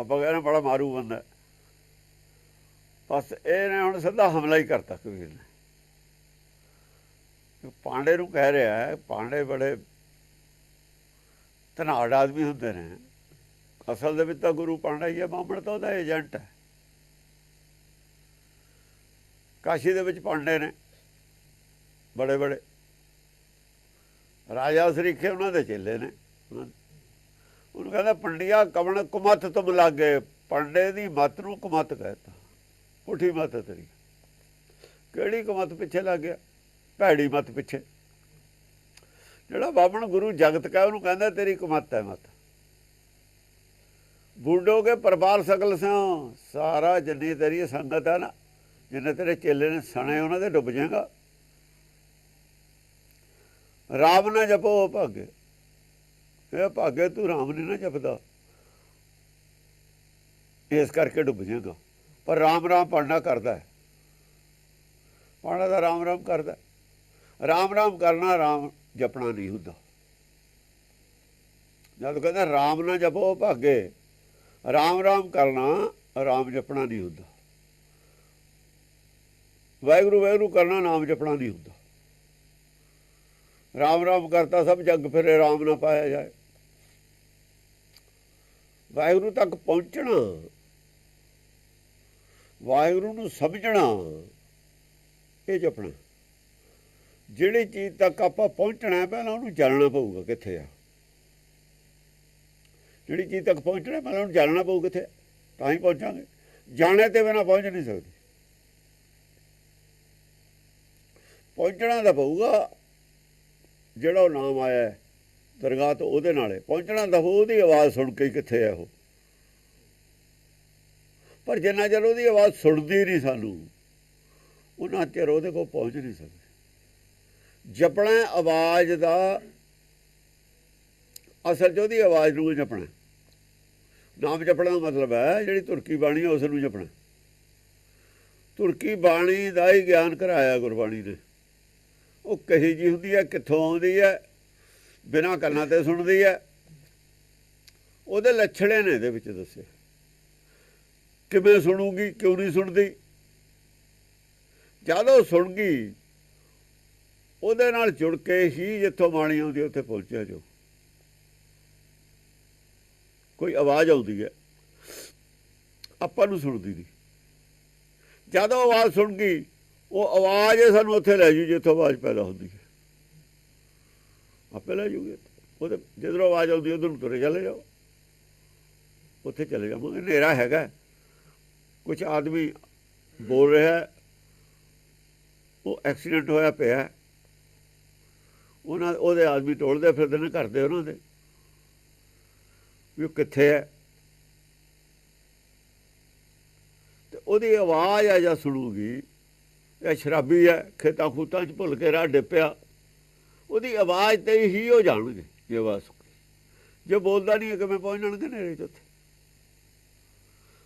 ਆਪਾਂ ਕਹਿੰਦੇ ਬੜਾ ਮਾਰੂ ਬੰਦਾ। ਬਸ ਇਹਨੇ ਹੁਣ ਸਿੱਧਾ ਹਮਲਾ ਹੀ ਕਰਤਾ ਕਬੀਰ ਨੇ। ਪਾਂਡੇ ਨੂੰ ਕਹਿ ਰਿਹਾ ਹੈ, ਪਾਂਡੇ ਬੜੇ ਧਨਾੜ ਆਦਮੀ ਹੁੰਦੇ ਨੇ। ਅਸਲ ਦੇ ਵਿੱਚ ਤਾਂ ਗੁਰੂ ਪਾਂਡਾ ਹੀ ਹੈ, ਬਾਹਮਣ ਤਾਂ ਉਹਦਾ ਏਜੰਟ ਹੈ। ਕਾਸ਼ੀ ਦੇ ਵਿੱਚ ਪਾਂਡੇ ਨੇ ਬੜੇ ਬੜੇ ਰਾਜਾ ਸਰੀਖੇ, ਉਹਨਾਂ ਦੇ ਚੇਲੇ ਨੇ। ਉਹਨੂੰ ਕਹਿੰਦਾ ਪੰਡਿਆ ਕਵਣ ਕੁਮੱਤ ਤੁਮ ਲਾਗੇ। ਪਾਂਡੇ ਦੀ ਮੱਤ ਨੂੰ ਕੁਮੱਤ ਕਹਿਤਾ, ਪੁੱਠੀ ਮੱਤ ਤੇਰੀ। ਕਿਹੜੀ ਕੁਮੱਤ ਪਿੱਛੇ ਲੱਗ ਗਿਆ? ਭੈੜੀ ਮੱਤ ਪਿੱਛੇ। ਜਿਹੜਾ ਬਾਹਮਣ ਗੁਰੂ ਜਗਤ ਕਾ ਉਹਨੂੰ ਕਹਿੰਦਾ ਤੇਰੀ ਕੁਮੱਤ ਹੈ ਮੱਤ। ਬੂਡੋਗੇ ਪਰਿਵਾਰ ਸਕਲ ਸਿਓ, ਸਾਰਾ ਜਿੰਨੀ ਤੇਰੀ ਸੰਗਤ ਹੈ ਨਾ, ਜਿੰਨੇ ਤੇਰੇ ਚੇਲੇ ਨੇ ਸਣੇ, ਉਹਨਾਂ ਦੇ ਡੁੱਬ ਜਾਏਗਾ। ਰਾਮ ਨਾ ਜਪੋ ਭਾਗੇ, ਇਹ ਭਾਗੇ ਤੂੰ ਰਾਮ ਨਹੀਂ ਨਾ ਜਪਦਾ, ਇਸ ਕਰਕੇ ਡੁੱਬ ਜਾਏਗਾ। ਪਰ ਰਾਮ ਰਾਮ ਪੜਨਾ ਕਰਦਾ ਹੈ, ਪੜਨਾ ਦਾ ਰਾਮ ਰਾਮ ਕਰਦਾ। ਰਾਮ ਰਾਮ ਕਰਨਾ, ਰਾਮ ਜਪਣਾ ਨਹੀਂ ਹੁੰਦਾ। ਜਦ ਕਹਿੰਦਾ ਰਾਮ ਨਾ ਜਪੋ ਭਾਗੇ, ਰਾਮ ਰਾਮ ਕਰਨਾ, ਰਾਮ ਜਪਣਾ ਨਹੀਂ ਹੁੰਦਾ। ਵਾਹਿਗੁਰੂ ਵਾਹਿਗੁਰੂ ਕਰਨਾ, ਨਾਮ ਜਪਣਾ ਨਹੀਂ ਹੁੰਦਾ। ਰਾਮ ਰਾਮ ਕਰਤਾ ਸਭ ਜੱਗ ਫਿਰੇ, ਰਾਮ ਨਾ ਪਾਇਆ ਜਾਏ। ਵਾਹਿਗੁਰੂ ਤੱਕ ਪਹੁੰਚਣਾ, ਵਾਹਿਗੁਰੂ ਨੂੰ ਸਮਝਣਾ, ਇਹ ਜਪਣਾ। ਜਿਹੜੀ ਚੀਜ਼ ਤੱਕ ਆਪਾਂ ਪਹੁੰਚਣਾ ਪਹਿਲਾਂ ਉਹਨੂੰ ਜਾਣਨਾ ਪਊਗਾ ਕਿੱਥੇ ਆ। ਜਿਹੜੀ ਚੀਜ਼ ਤੱਕ ਪਹੁੰਚਣਾ ਪਹਿਲਾਂ ਉਹਨੂੰ ਜਾਣਨਾ ਪਊ ਕਿੱਥੇ, ਤਾਂ ਹੀ ਪਹੁੰਚਾਂਗੇ। ਜਾਣੇ ਤੇ ਬਿਨਾਂ ਪਹੁੰਚ ਨਹੀਂ ਸਕਦੇ। ਪਹੁੰਚਣਾ ਤਾਂ ਪਊਗਾ, ਜਿਹੜਾ ਉਹ ਨਾਮ ਆਇਆ ਦਰਗਾਹ ਤੋਂ, ਉਹਦੇ ਨਾਲੇ ਪਹੁੰਚਣਾ ਤਾਂ ਉਹਦੀ ਆਵਾਜ਼ ਸੁਣ ਕੇ ਕਿੱਥੇ ਹੈ ਉਹ। ਪਰ ਜਿੰਨਾ ਚਿਰ ਉਹਦੀ ਆਵਾਜ਼ ਸੁਣਦੀ ਨਹੀਂ ਸਾਨੂੰ, ਉਹਨਾਂ ਚਿਰ ਉਹਦੇ ਕੋਲ ਪਹੁੰਚ ਨਹੀਂ ਸਕਦੇ। ਜਪਣਾ ਆਵਾਜ਼ ਦਾ, ਅਸਲ 'ਚ ਉਹਦੀ ਆਵਾਜ਼ ਨੂੰ ਜਪਣਾ। ਨਾਮ ਜਪਣਾ ਦਾ ਮਤਲਬ ਹੈ ਜਿਹੜੀ ਤੁਰਕੀ ਬਾਣੀ ਹੈ ਉਸ ਨੂੰ ਜਪਣਾ। ਤੁਰਕੀ ਬਾਣੀ ਦਾ ਹੀ ਗਿਆਨ ਕਰਾਇਆ ਗੁਰਬਾਣੀ ਨੇ। ਉਹ ਕਹੀ ਜਿਹੀ ਹੁੰਦੀ ਹੈ, ਕਿੱਥੋਂ ਆਉਂਦੀ ਹੈ, ਬਿਨਾਂ ਕੰਨਾਂ 'ਤੇ ਸੁਣਦੀ ਹੈ, ਉਹਦੇ ਲੱਛਣੇ ਨੇ ਇਹਦੇ ਵਿੱਚ ਦੱਸੇ। ਕਿਵੇਂ ਸੁਣੂਗੀ, ਕਿਉਂ ਨਹੀਂ ਸੁਣਦੀ? ਜਦ ਉਹ ਸੁਣ ਗਈ, ਉਹਦੇ ਨਾਲ ਜੁੜ ਕੇ ਹੀ ਜਿੱਥੋਂ ਬਾਣੀ ਆਉਂਦੀ ਉੱਥੇ ਪਹੁੰਚਿਆ। ਜੋ ਕੋਈ ਆਵਾਜ਼ ਆਉਂਦੀ ਹੈ, ਆਪਾਂ ਨੂੰ ਸੁਣਦੀ ਨਹੀਂ। ਜਦੋਂ ਆਵਾਜ਼ ਸੁਣ ਗਈ, ਉਹ ਆਵਾਜ਼ ਸਾਨੂੰ ਉੱਥੇ ਲੈ ਜੂ ਜਿੱਥੋਂ ਆਵਾਜ਼ ਪੈਦਾ ਹੁੰਦੀ ਹੈ, ਆਪੇ ਲੈ ਜੂਗੇ। ਉਹਦੇ ਜਿੱਧਰੋਂ ਆਵਾਜ਼ ਆਉਂਦੀ ਉੱਧਰ ਨੂੰ ਤੁਰੇ ਚਲੇ ਜਾਓ, ਉੱਥੇ ਚਲੇ ਜਾਵਾਂਗੇ। ਹਨੇਰਾ ਹੈਗਾ, ਕੁਛ ਆਦਮੀ ਬੋਲ ਰਿਹਾ, ਉਹ ਐਕਸੀਡੈਂਟ ਹੋਇਆ ਪਿਆ, ਉਹਦੇ ਆਦਮੀ ਟੋਲਦੇ ਫਿਰਦੇ ਨੇ ਘਰ ਦੇ ਉਹਨਾਂ ਦੇ, ਵੀ ਉਹ ਕਿੱਥੇ ਹੈ। ਤੇ ਉਹਦੀ ਆਵਾਜ਼ ਆ ਜਾਂ ਸੁਣੂਗੀ, ਇਹ ਸ਼ਰਾਬੀ ਹੈ, ਖੇਤਾਂ ਖੂਤਾਂ 'ਚ ਭੁੱਲ ਕੇ ਰਾਹ ਡਿੱਪਿਆ, ਉਹਦੀ ਆਵਾਜ਼ 'ਤੇ ਹੀ ਉਹ ਜਾਣਗੇ। ਜੇ ਆਵਾਜ਼ ਜੇ ਬੋਲਦਾ ਨਹੀਂ, ਕਿਵੇਂ ਪਹੁੰਚਣਗੇ ਹਨੇਰੇ 'ਚ? ਉੱਥੇ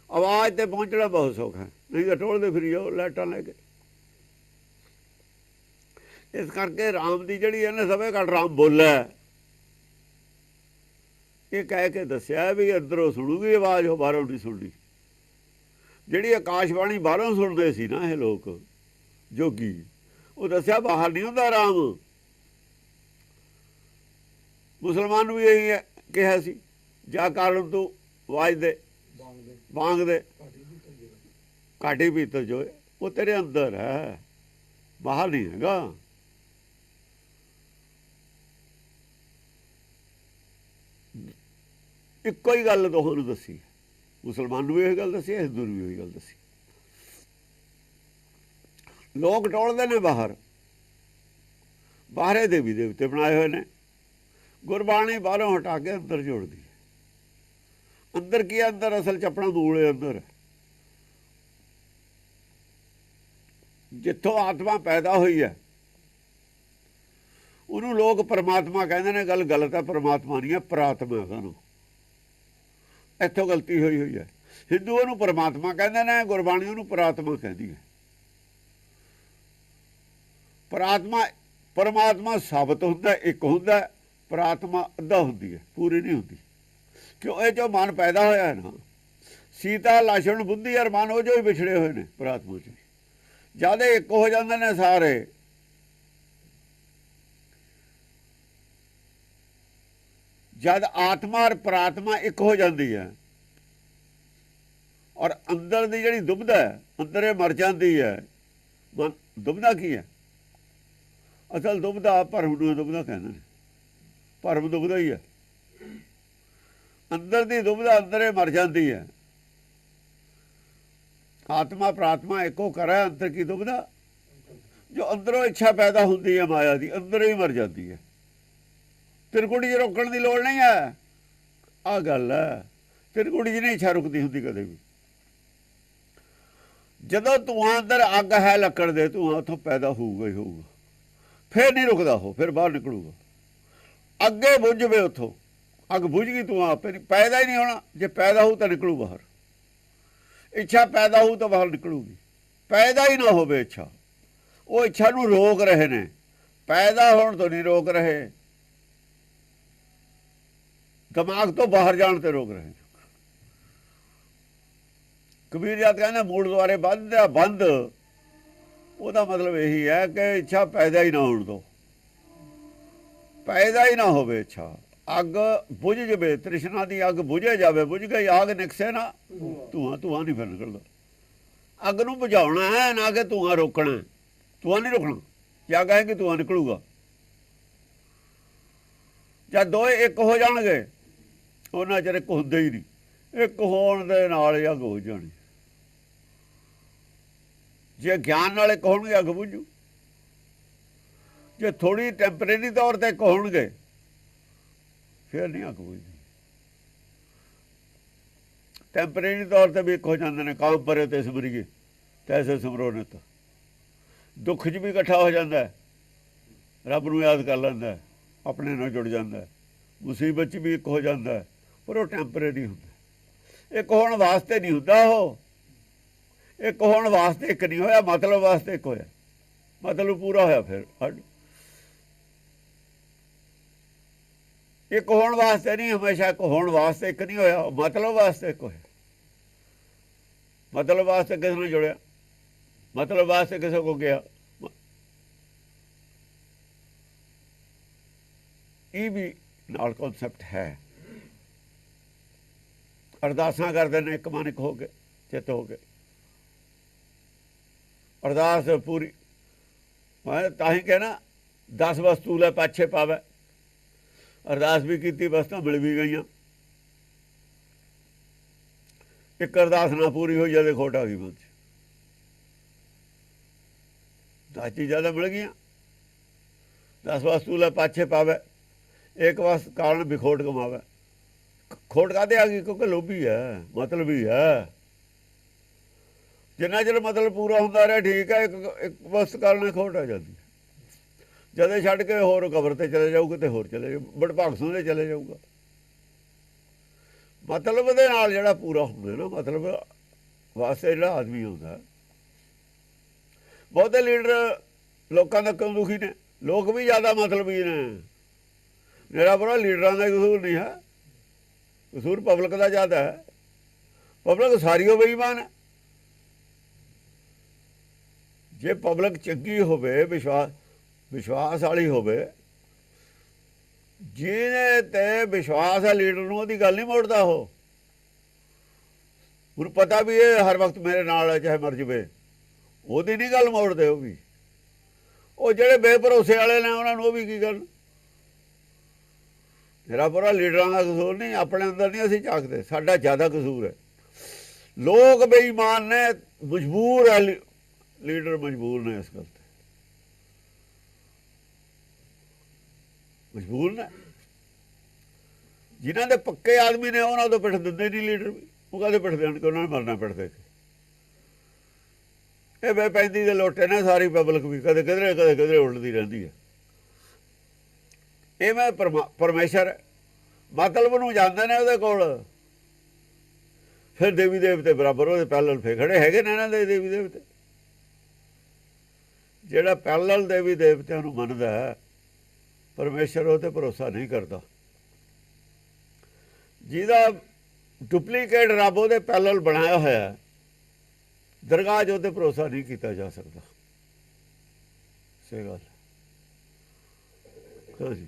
ਆਵਾਜ਼ 'ਤੇ ਪਹੁੰਚਣਾ ਬਹੁਤ ਸੌਖਾ ਹੈ, ਨਹੀਂ ਤਾਂ ਟੋਲਦੇ ਫਿਰੀ ਜਾਓ ਲਾਈਟਾਂ ਲੈ ਕੇ। ਇਸ ਕਰਕੇ ਰਾਮ ਦੀ ਜਿਹੜੀ ਇਹਨੇ ਸਭੇ ਘੱਟ ਰਾਮ ਬੋਲਿਆ, ਇਹ ਕਹਿ ਕੇ ਦੱਸਿਆ ਵੀ ਅੰਦਰੋਂ ਸੁਣੂਗੀ ਆਵਾਜ਼, ਉਹ ਬਾਹਰੋਂ ਨਹੀਂ ਸੁਣਨੀ। ਜਿਹੜੀ ਆਕਾਸ਼ਬਾਣੀ ਬਾਹਰੋਂ ਸੁਣਦੇ ਸੀ ਨਾ ਇਹ ਲੋਕ ਜੋਗੀ, ਉਹ ਦੱਸਿਆ ਬਾਹਰ ਨਹੀਂ ਹੁੰਦਾ ਰਾਮ। ਮੁਸਲਮਾਨ ਨੂੰ ਵੀ ਇਹੀ ਕਿਹਾ ਸੀ, ਜਾ ਕਾਰਨ ਤੂੰ ਆਵਾਜ਼ ਦੇ, ਬਾਂਗ ਦੇ, ਘਾਟੀ ਭੀਤਰ ਜੋ ਉਹ ਤੇਰੇ ਅੰਦਰ ਹੈ, ਬਾਹਰ ਨਹੀਂ ਹੈਗਾ। ਇੱਕੋ ਹੀ ਗੱਲ ਦੋਹਾਂ ਨੂੰ ਦੱਸੀ, ਮੁਸਲਮਾਨ ਨੂੰ ਵੀ ਇਹ ਗੱਲ ਦੱਸੀ, ਹਿੰਦੂ ਨੂੰ ਵੀ ਉਹੀ ਗੱਲ ਦੱਸੀ। ਲੋਕ ਟੋਲਦੇ ਨੇ ਬਾਹਰ, ਬਾਹਰੇ ਦੇਵੀ ਦੇਵਤੇ ਬਣਾਏ ਹੋਏ ਨੇ। ਗੁਰਬਾਣੀ ਬਾਹਰੋਂ ਹਟਾ ਕੇ ਅੰਦਰ ਜੋੜਦੀ ਹੈ। ਅੰਦਰ ਕੀ ਹੈ? ਅੰਦਰ ਅਸਲ 'ਚ ਆਪਣਾ ਮੂਲ ਹੈ। ਅੰਦਰ ਜਿੱਥੋਂ ਆਤਮਾ ਪੈਦਾ ਹੋਈ ਹੈ ਉਹਨੂੰ ਲੋਕ ਪਰਮਾਤਮਾ ਕਹਿੰਦੇ ਨੇ। ਗੱਲ ਗਲਤ ਹੈ, ਪਰਮਾਤਮਾ ਨਹੀਂ ਹੈ, ਪ੍ਰਾਤਮਾ ਹੈ। ਇੱਥੋਂ ਗਲਤੀ ਹੋਈ ਹੈ। ਹਿੰਦੂ ਉਹਨੂੰ ਪਰਮਾਤਮਾ ਕਹਿੰਦੇ ਨੇ, ਗੁਰਬਾਣੀ ਉਹਨੂੰ ਪ੍ਰਾਤਮਾ ਕਹਿੰਦੀ ਹੈ। ਪਰਮਾਤਮਾ ਸਾਬਤ ਹੁੰਦਾ, ਇੱਕ ਹੁੰਦਾ, ਪ੍ਰਾਤਮਾ ਅੱਧਾ ਹੁੰਦੀ ਹੈ, ਪੂਰੀ ਨਹੀਂ ਹੁੰਦੀ। ਕਿਉਂ? ਇਹ ਜੋ ਮਨ ਪੈਦਾ ਹੋਇਆ ਨਾ, ਸੀਤਾ ਲਛਮਣ ਬੁੱਧੀ ਅਰ ਮਨ ਉਹ ਜੋ ਹੀ ਵਿਛੜੇ ਹੋਏ ਨੇ ਪ੍ਰਾਤਮਾ ਚ ਜਦ ਇੱਕ ਹੋ ਜਾਂਦੇ ਨੇ ਸਾਰੇ ਜਦ ਆਤਮਾ ਔਰ ਪ੍ਰਾਤਮਾ ਇੱਕ ਹੋ ਜਾਂਦੀ ਹੈ ਔਰ ਅੰਦਰ ਦੀ ਜਿਹੜੀ ਦੁਬਦਾ ਹੈ ਅੰਦਰੇ ਮਰ ਜਾਂਦੀ ਹੈ। ਦੁਬਦਾ ਕੀ ਹੈ? ਅਸਲ ਦੁਬਦਾ ਭਰਮ ਨੂੰ ਦੁਬਦਾ ਕਹਿੰਦੇ ਨੇ। ਭਰਮ ਦੁਬਦਾ ਹੀ ਹੈ। ਅੰਦਰ ਦੀ ਦੁਬਦਾ ਅੰਦਰੇ ਮਰ ਜਾਂਦੀ ਹੈ। ਆਤਮਾ ਪ੍ਰਾਤਮਾ ਇੱਕੋ ਕਰਾ ਅੰਦਰ ਕੀ ਦੁਬਦਾ ਜੋ ਅੰਦਰੋਂ ਇੱਛਾ ਪੈਦਾ ਹੁੰਦੀ ਹੈ ਮਾਇਆ ਦੀ ਅੰਦਰ ਹੀ ਮਰ ਜਾਂਦੀ ਹੈ। ਤਿਰਕੁੜੀ 'ਚ ਰੋਕਣ ਦੀ ਲੋੜ ਨਹੀਂ ਹੈ। ਆਹ ਗੱਲ ਹੈ। ਤਿਰਕੁੜੀ 'ਚ ਨਹੀਂ ਇੱਛਾ ਰੁਕਦੀ ਹੁੰਦੀ ਕਦੇ ਵੀ। ਜਦੋਂ ਧੂਆਂ ਅੰਦਰ ਅੱਗ ਹੈ ਲੱਕੜ ਦੇ ਧੂਆਂ ਉੱਥੋਂ ਪੈਦਾ ਹੋਊਗਾ ਹੀ ਹੋਊਗਾ। ਫਿਰ ਨਹੀਂ ਰੁਕਦਾ ਉਹ ਫਿਰ ਬਾਹਰ ਨਿਕਲੂਗਾ। ਅੱਗੇ ਬੁੱਝ ਜਵੇ ਉੱਥੋਂ ਅੱਗ ਬੁੱਝ ਗਈ ਧੂਆਂ ਆਪੇ ਨਹੀਂ ਪੈਦਾ ਹੀ ਨਹੀਂ ਹੋਣਾ। ਜੇ ਪੈਦਾ ਹੋਊ ਤਾਂ ਨਿਕਲੂ ਬਾਹਰ। ਇੱਛਾ ਪੈਦਾ ਹੋਊ ਤਾਂ ਬਾਹਰ ਨਿਕਲੂਗੀ। ਪੈਦਾ ਹੀ ਨਾ ਹੋਵੇ ਇੱਛਾ ਉਹ ਇੱਛਾ ਨੂੰ ਰੋਕ ਰਹੇ ਨੇ। ਪੈਦਾ ਹੋਣ ਤੋਂ ਨਹੀਂ ਰੋਕ ਰਹੇ ਦਿਮਾਗ ਤੋਂ ਬਾਹਰ ਜਾਣ ਤੇ ਰੋਕ ਰਹੇ ਨੇ। ਕਬੀਰ ਜਦ ਕਹਿੰਦਾ ਮੂਲ ਦੁਆਰੇ ਬੰਦ ਆ ਬੰਦ ਉਹਦਾ ਮਤਲਬ ਇਹੀ ਹੈ ਕਿ ਇੱਛਾ ਪੈਦਾ ਹੀ ਨਾ ਹੋਣ ਦੋ। ਪੈਦਾ ਹੀ ਨਾ ਹੋਵੇ ਇੱਛਾ। ਅੱਗ ਬੁਝ ਜਵੇ ਤ੍ਰਿਸ਼ਨਾ ਦੀ ਅੱਗ ਬੁਝੇ ਜਾਵੇ ਬੁਝ ਗਈ ਆਗ ਨਿਕਸੇ ਨਾ ਧੂਆਂ ਧੂਆਂ ਨਹੀਂ ਫਿਰ ਨਿਕਲਦਾ। ਅੱਗ ਨੂੰ ਬੁਝਾਉਣਾ ਹੈ ਨਾ ਕਿ ਧੂਆਂ ਰੋਕਣਾ। ਧੂਆਂ ਨਹੀਂ ਰੋਕਣਾ। ਜਾਂ ਕਹੇ ਕਿ ਧੂਆਂ ਨਿਕਲੂਗਾ। ਜਦ ਦੋਏ ਇੱਕ ਹੋ ਜਾਣਗੇ ਉਹਨਾਂ ਚਿਰ ਇੱਕ ਹੁੰਦੇ ਹੀ ਨਹੀਂ। ਇੱਕ ਹੋਣ ਦੇ ਨਾਲ ਹੀ ਅੱਗ ਹੋ ਜਾਣੀ। ਜੇ ਗਿਆਨ ਨਾਲ ਇੱਕ ਹੋਣਗੇ ਅੱਗ ਬੁਝੂ। ਜੇ ਥੋੜੀ ਟੈਂਪਰੇਰੀ ਤੌਰ ਤੇ ਇੱਕ ਹੋਣਗੇ ਫਿਰ ਨਹੀਂ ਅੱਗ ਬੁਝਦੀ। ਟੈਂਪਰੇਰੀ ਤੌਰ ਤੇ ਵੀ ਇੱਕ ਹੋ ਜਾਂਦੇ ਨੇ। ਕਾਮ ਪਰੇ ਤੇ ਸਿਮਰੀਏ ਤੈਸੇ ਸਿਮਰੋ ਨਿਤ। ਦੁੱਖ 'ਚ ਵੀ ਇਕੱਠਾ ਹੋ ਜਾਂਦਾ ਰੱਬ ਨੂੰ ਯਾਦ ਕਰ ਲੈਂਦਾ ਆਪਣੇ ਨਾਲ ਜੁੜ ਜਾਂਦਾ। ਮੁਸੀਬਤ 'ਚ ਵੀ ਇੱਕ ਹੋ ਜਾਂਦਾ ਪਰ ਉਹ ਟੈਂਪਰੇਰੀ ਹੁੰਦਾ। ਇੱਕ ਹੋਣ ਵਾਸਤੇ ਨਹੀਂ ਹੁੰਦਾ। ਉਹ ਇੱਕ ਹੋਣ ਵਾਸਤੇ ਇੱਕ ਨਹੀਂ ਹੋਇਆ ਮਤਲਬ ਵਾਸਤੇ ਇੱਕ ਹੋਇਆ। ਮਤਲਬ ਪੂਰਾ ਹੋਇਆ ਫਿਰ ਇੱਕ ਹੋਣ ਵਾਸਤੇ ਨਹੀਂ ਹਮੇਸ਼ਾ ਇੱਕ ਹੋਣ ਵਾਸਤੇ ਇੱਕ ਨਹੀਂ ਹੋਇਆ ਮਤਲਬ ਵਾਸਤੇ ਇੱਕ ਹੋਇਆ। ਮਤਲਬ ਵਾਸਤੇ ਕਿਸ ਨੂੰ ਜੁੜਿਆ ਮਤਲਬ ਵਾਸਤੇ ਕਿਸੇ ਕੋ ਗਿਆ। ਇਹ ਵੀ ਨਾਲ ਕਨਸੈਪਟ ਹੈ। ਅਰਦਾਸਾਂ ਕਰਦੇ ਨੇ ਇੱਕ ਮਨ ਇੱਕ ਹੋ ਕੇ ਚਿੱਤ ਹੋ ਕੇ। ਅਰਦਾਸ ਪੂਰੀ ਮੈਂ ਤਾਂ ਹੀ ਕਹਿਣਾ 10 ਵਸਤੂ ਲੈ ਪਾਛੇ ਪਾਵੇ। ਅਰਦਾਸ ਵੀ ਕੀਤੀ ਵਸਤਾਂ ਮਿਲ ਵੀ ਗਈਆਂ। ਇੱਕ ਅਰਦਾਸ ਨਾ ਪੂਰੀ ਹੋਈ ਜਦੇ ਖੋਟ ਆ ਗਈ ਮਨ 'ਚ। 10 ਚੀਜ਼ਾਂ ਤਾਂ ਮਿਲ ਗਈਆਂ। 10 ਵਸਤੂ ਲੈ ਪਾਛੇ ਪਾਵੇ ਇੱਕ ਵਸਤ ਕਾਰਨ ਵਿਖੋਟ ਕਮਾਵੇ। ਖੋਟ ਕਾਹਦੇ ਆ ਗਈ ਕਿਉਂਕਿ ਲੋਭੀ ਹੈ ਮਤਲਬ ਹੀ ਹੈ। ਜਿੰਨਾ ਚਿਰ ਮਤਲਬ ਪੂਰਾ ਹੁੰਦਾ ਰਿਹਾ ਠੀਕ ਹੈ। ਇੱਕ ਵਸਤ ਕਾਰਨ ਖੋਟ ਆ ਜਾਂਦੀ। ਜਦੇ ਛੱਡ ਕੇ ਹੋਰ ਕਬਰ ਤੇ ਚਲੇ ਜਾਊ ਕਿਤੇ ਹੋਰ ਚਲੇ ਜਾਊ ਬੜਭਾਗ ਸਿੰਘ ਦੇ ਚਲੇ ਜਾਊਗਾ। ਮਤਲਬ ਦੇ ਨਾਲ ਜਿਹੜਾ ਪੂਰਾ ਹੁੰਦਾ ਨਾ ਮਤਲਬ ਵਾਸਤੇ ਜਿਹੜਾ ਆਦਮੀ ਹੁੰਦਾ। ਬਹੁਤੇ ਲੀਡਰ ਲੋਕਾਂ ਦਾ ਕਿਉਂ ਦੁਖੀ ਨੇ? ਲੋਕ ਵੀ ਜ਼ਿਆਦਾ ਮਤਲਬੀ ਨੇ। ਮੇਰਾ ਬੜਾ ਲੀਡਰਾਂ ਦਾ ਕਸੂਰ ਨਹੀਂ ਹੈ। ਕਸੂਰ ਪਬਲਿਕ ਦਾ ਜ਼ਿਆਦਾ ਹੈ। ਪਬਲਿਕ ਸਾਰੀ ਉਹ ਬੇਈਮਾਨ ਹੈ। ਜੇ ਪਬਲਿਕ ਚੰਗੀ ਹੋਵੇ ਵਿਸ਼ਵਾਸ ਵਾਲੀ ਹੋਵੇ ਜਿਹਨੇ ਤੇ ਵਿਸ਼ਵਾਸ ਹੈ ਲੀਡਰ ਨੂੰ ਉਹਦੀ ਗੱਲ ਨਹੀਂ ਮੋੜਦਾ। ਉਹ ਹੁਣ ਪਤਾ ਵੀ ਇਹ ਹਰ ਵਕਤ ਮੇਰੇ ਨਾਲ ਹੈ ਚਾਹੇ ਮਰ ਜਾਵੇ ਉਹਦੀ ਨਹੀਂ ਗੱਲ ਮੋੜਦੇ। ਉਹ ਵੀ ਉਹ ਜਿਹੜੇ ਬੇਭਰੋਸੇ ਵਾਲੇ ਨੇ ਉਹਨਾਂ ਨੂੰ ਉਹ ਵੀ ਕੀ ਕਰਨ। ਮੇਰਾ ਪੂਰਾ ਲੀਡਰਾਂ ਦਾ ਕਸੂਰ ਨਹੀਂ। ਆਪਣੇ ਅੰਦਰ ਨਹੀਂ ਅਸੀਂ ਝਾਕਦੇ। ਸਾਡਾ ਜ਼ਿਆਦਾ ਕਸੂਰ ਹੈ। ਲੋਕ ਬੇਈਮਾਨ ਨੇ ਮਜਬੂਰ ਹੈ। ਲੀਡਰ ਮਜਬੂਰ ਨੇ ਇਸ ਗੱਲ ਤੇ ਮਜਬੂਰ ਨੇ। ਜਿਨ੍ਹਾਂ ਦੇ ਪੱਕੇ ਆਦਮੀ ਨੇ ਉਹਨਾਂ ਤੋਂ ਪਿੱਠ ਦਿੰਦੇ ਨਹੀਂ ਲੀਡਰ ਵੀ। ਉਹ ਕਾਹਦੇ ਪਿੱਠ ਦੇਣ ਕਿ ਉਹਨਾਂ ਨੇ ਮਰਨਾ ਪਿੱਠ ਦੇ ਕੇ। ਇਹ ਬੇਪੈਂਦੀ ਦੇ ਲੋਟੇ ਨੇ ਸਾਰੀ ਪਬਲਿਕ ਵੀ ਕਦੇ ਕਿਧਰੇ ਉਲਟਦੀ ਰਹਿੰਦੀ ਹੈ। ਇਹ ਮੈਂ ਪਰਮੇਸ਼ਰ ਮਤਲਬ ਨੂੰ ਜਾਂਦੇ ਨੇ ਉਹਦੇ ਕੋਲ। ਫਿਰ ਦੇਵੀ ਦੇਵਤੇ ਬਰਾਬਰ ਉਹਦੇ ਪੈਰਲਲ ਫੇ ਖੜੇ ਹੈਗੇ ਨੇ ਇਹਨਾਂ ਦੇ ਦੇਵੀ ਦੇਵਤੇ। ਜਿਹੜਾ ਪੈਰਲਲ ਦੇਵੀ ਦੇਵਤਿਆਂ ਨੂੰ ਮੰਨਦਾ ਹੈ ਪਰਮੇਸ਼ਰ ਉਹ ਤੇ ਭਰੋਸਾ ਨਹੀਂ ਕਰਦਾ। ਜਿਹਦਾ ਡੁਪਲੀਕੇਟ ਰੱਬ ਉਹਦੇ ਪੈਰਲਲ ਬਣਾਇਆ ਹੋਇਆ, ਦਰਗਾਹ 'ਚ ਉਹਤੇ ਭਰੋਸਾ ਨਹੀਂ ਕੀਤਾ ਜਾ ਸਕਦਾ। ਸਹੀ ਗੱਲ। ਹਾਂਜੀ,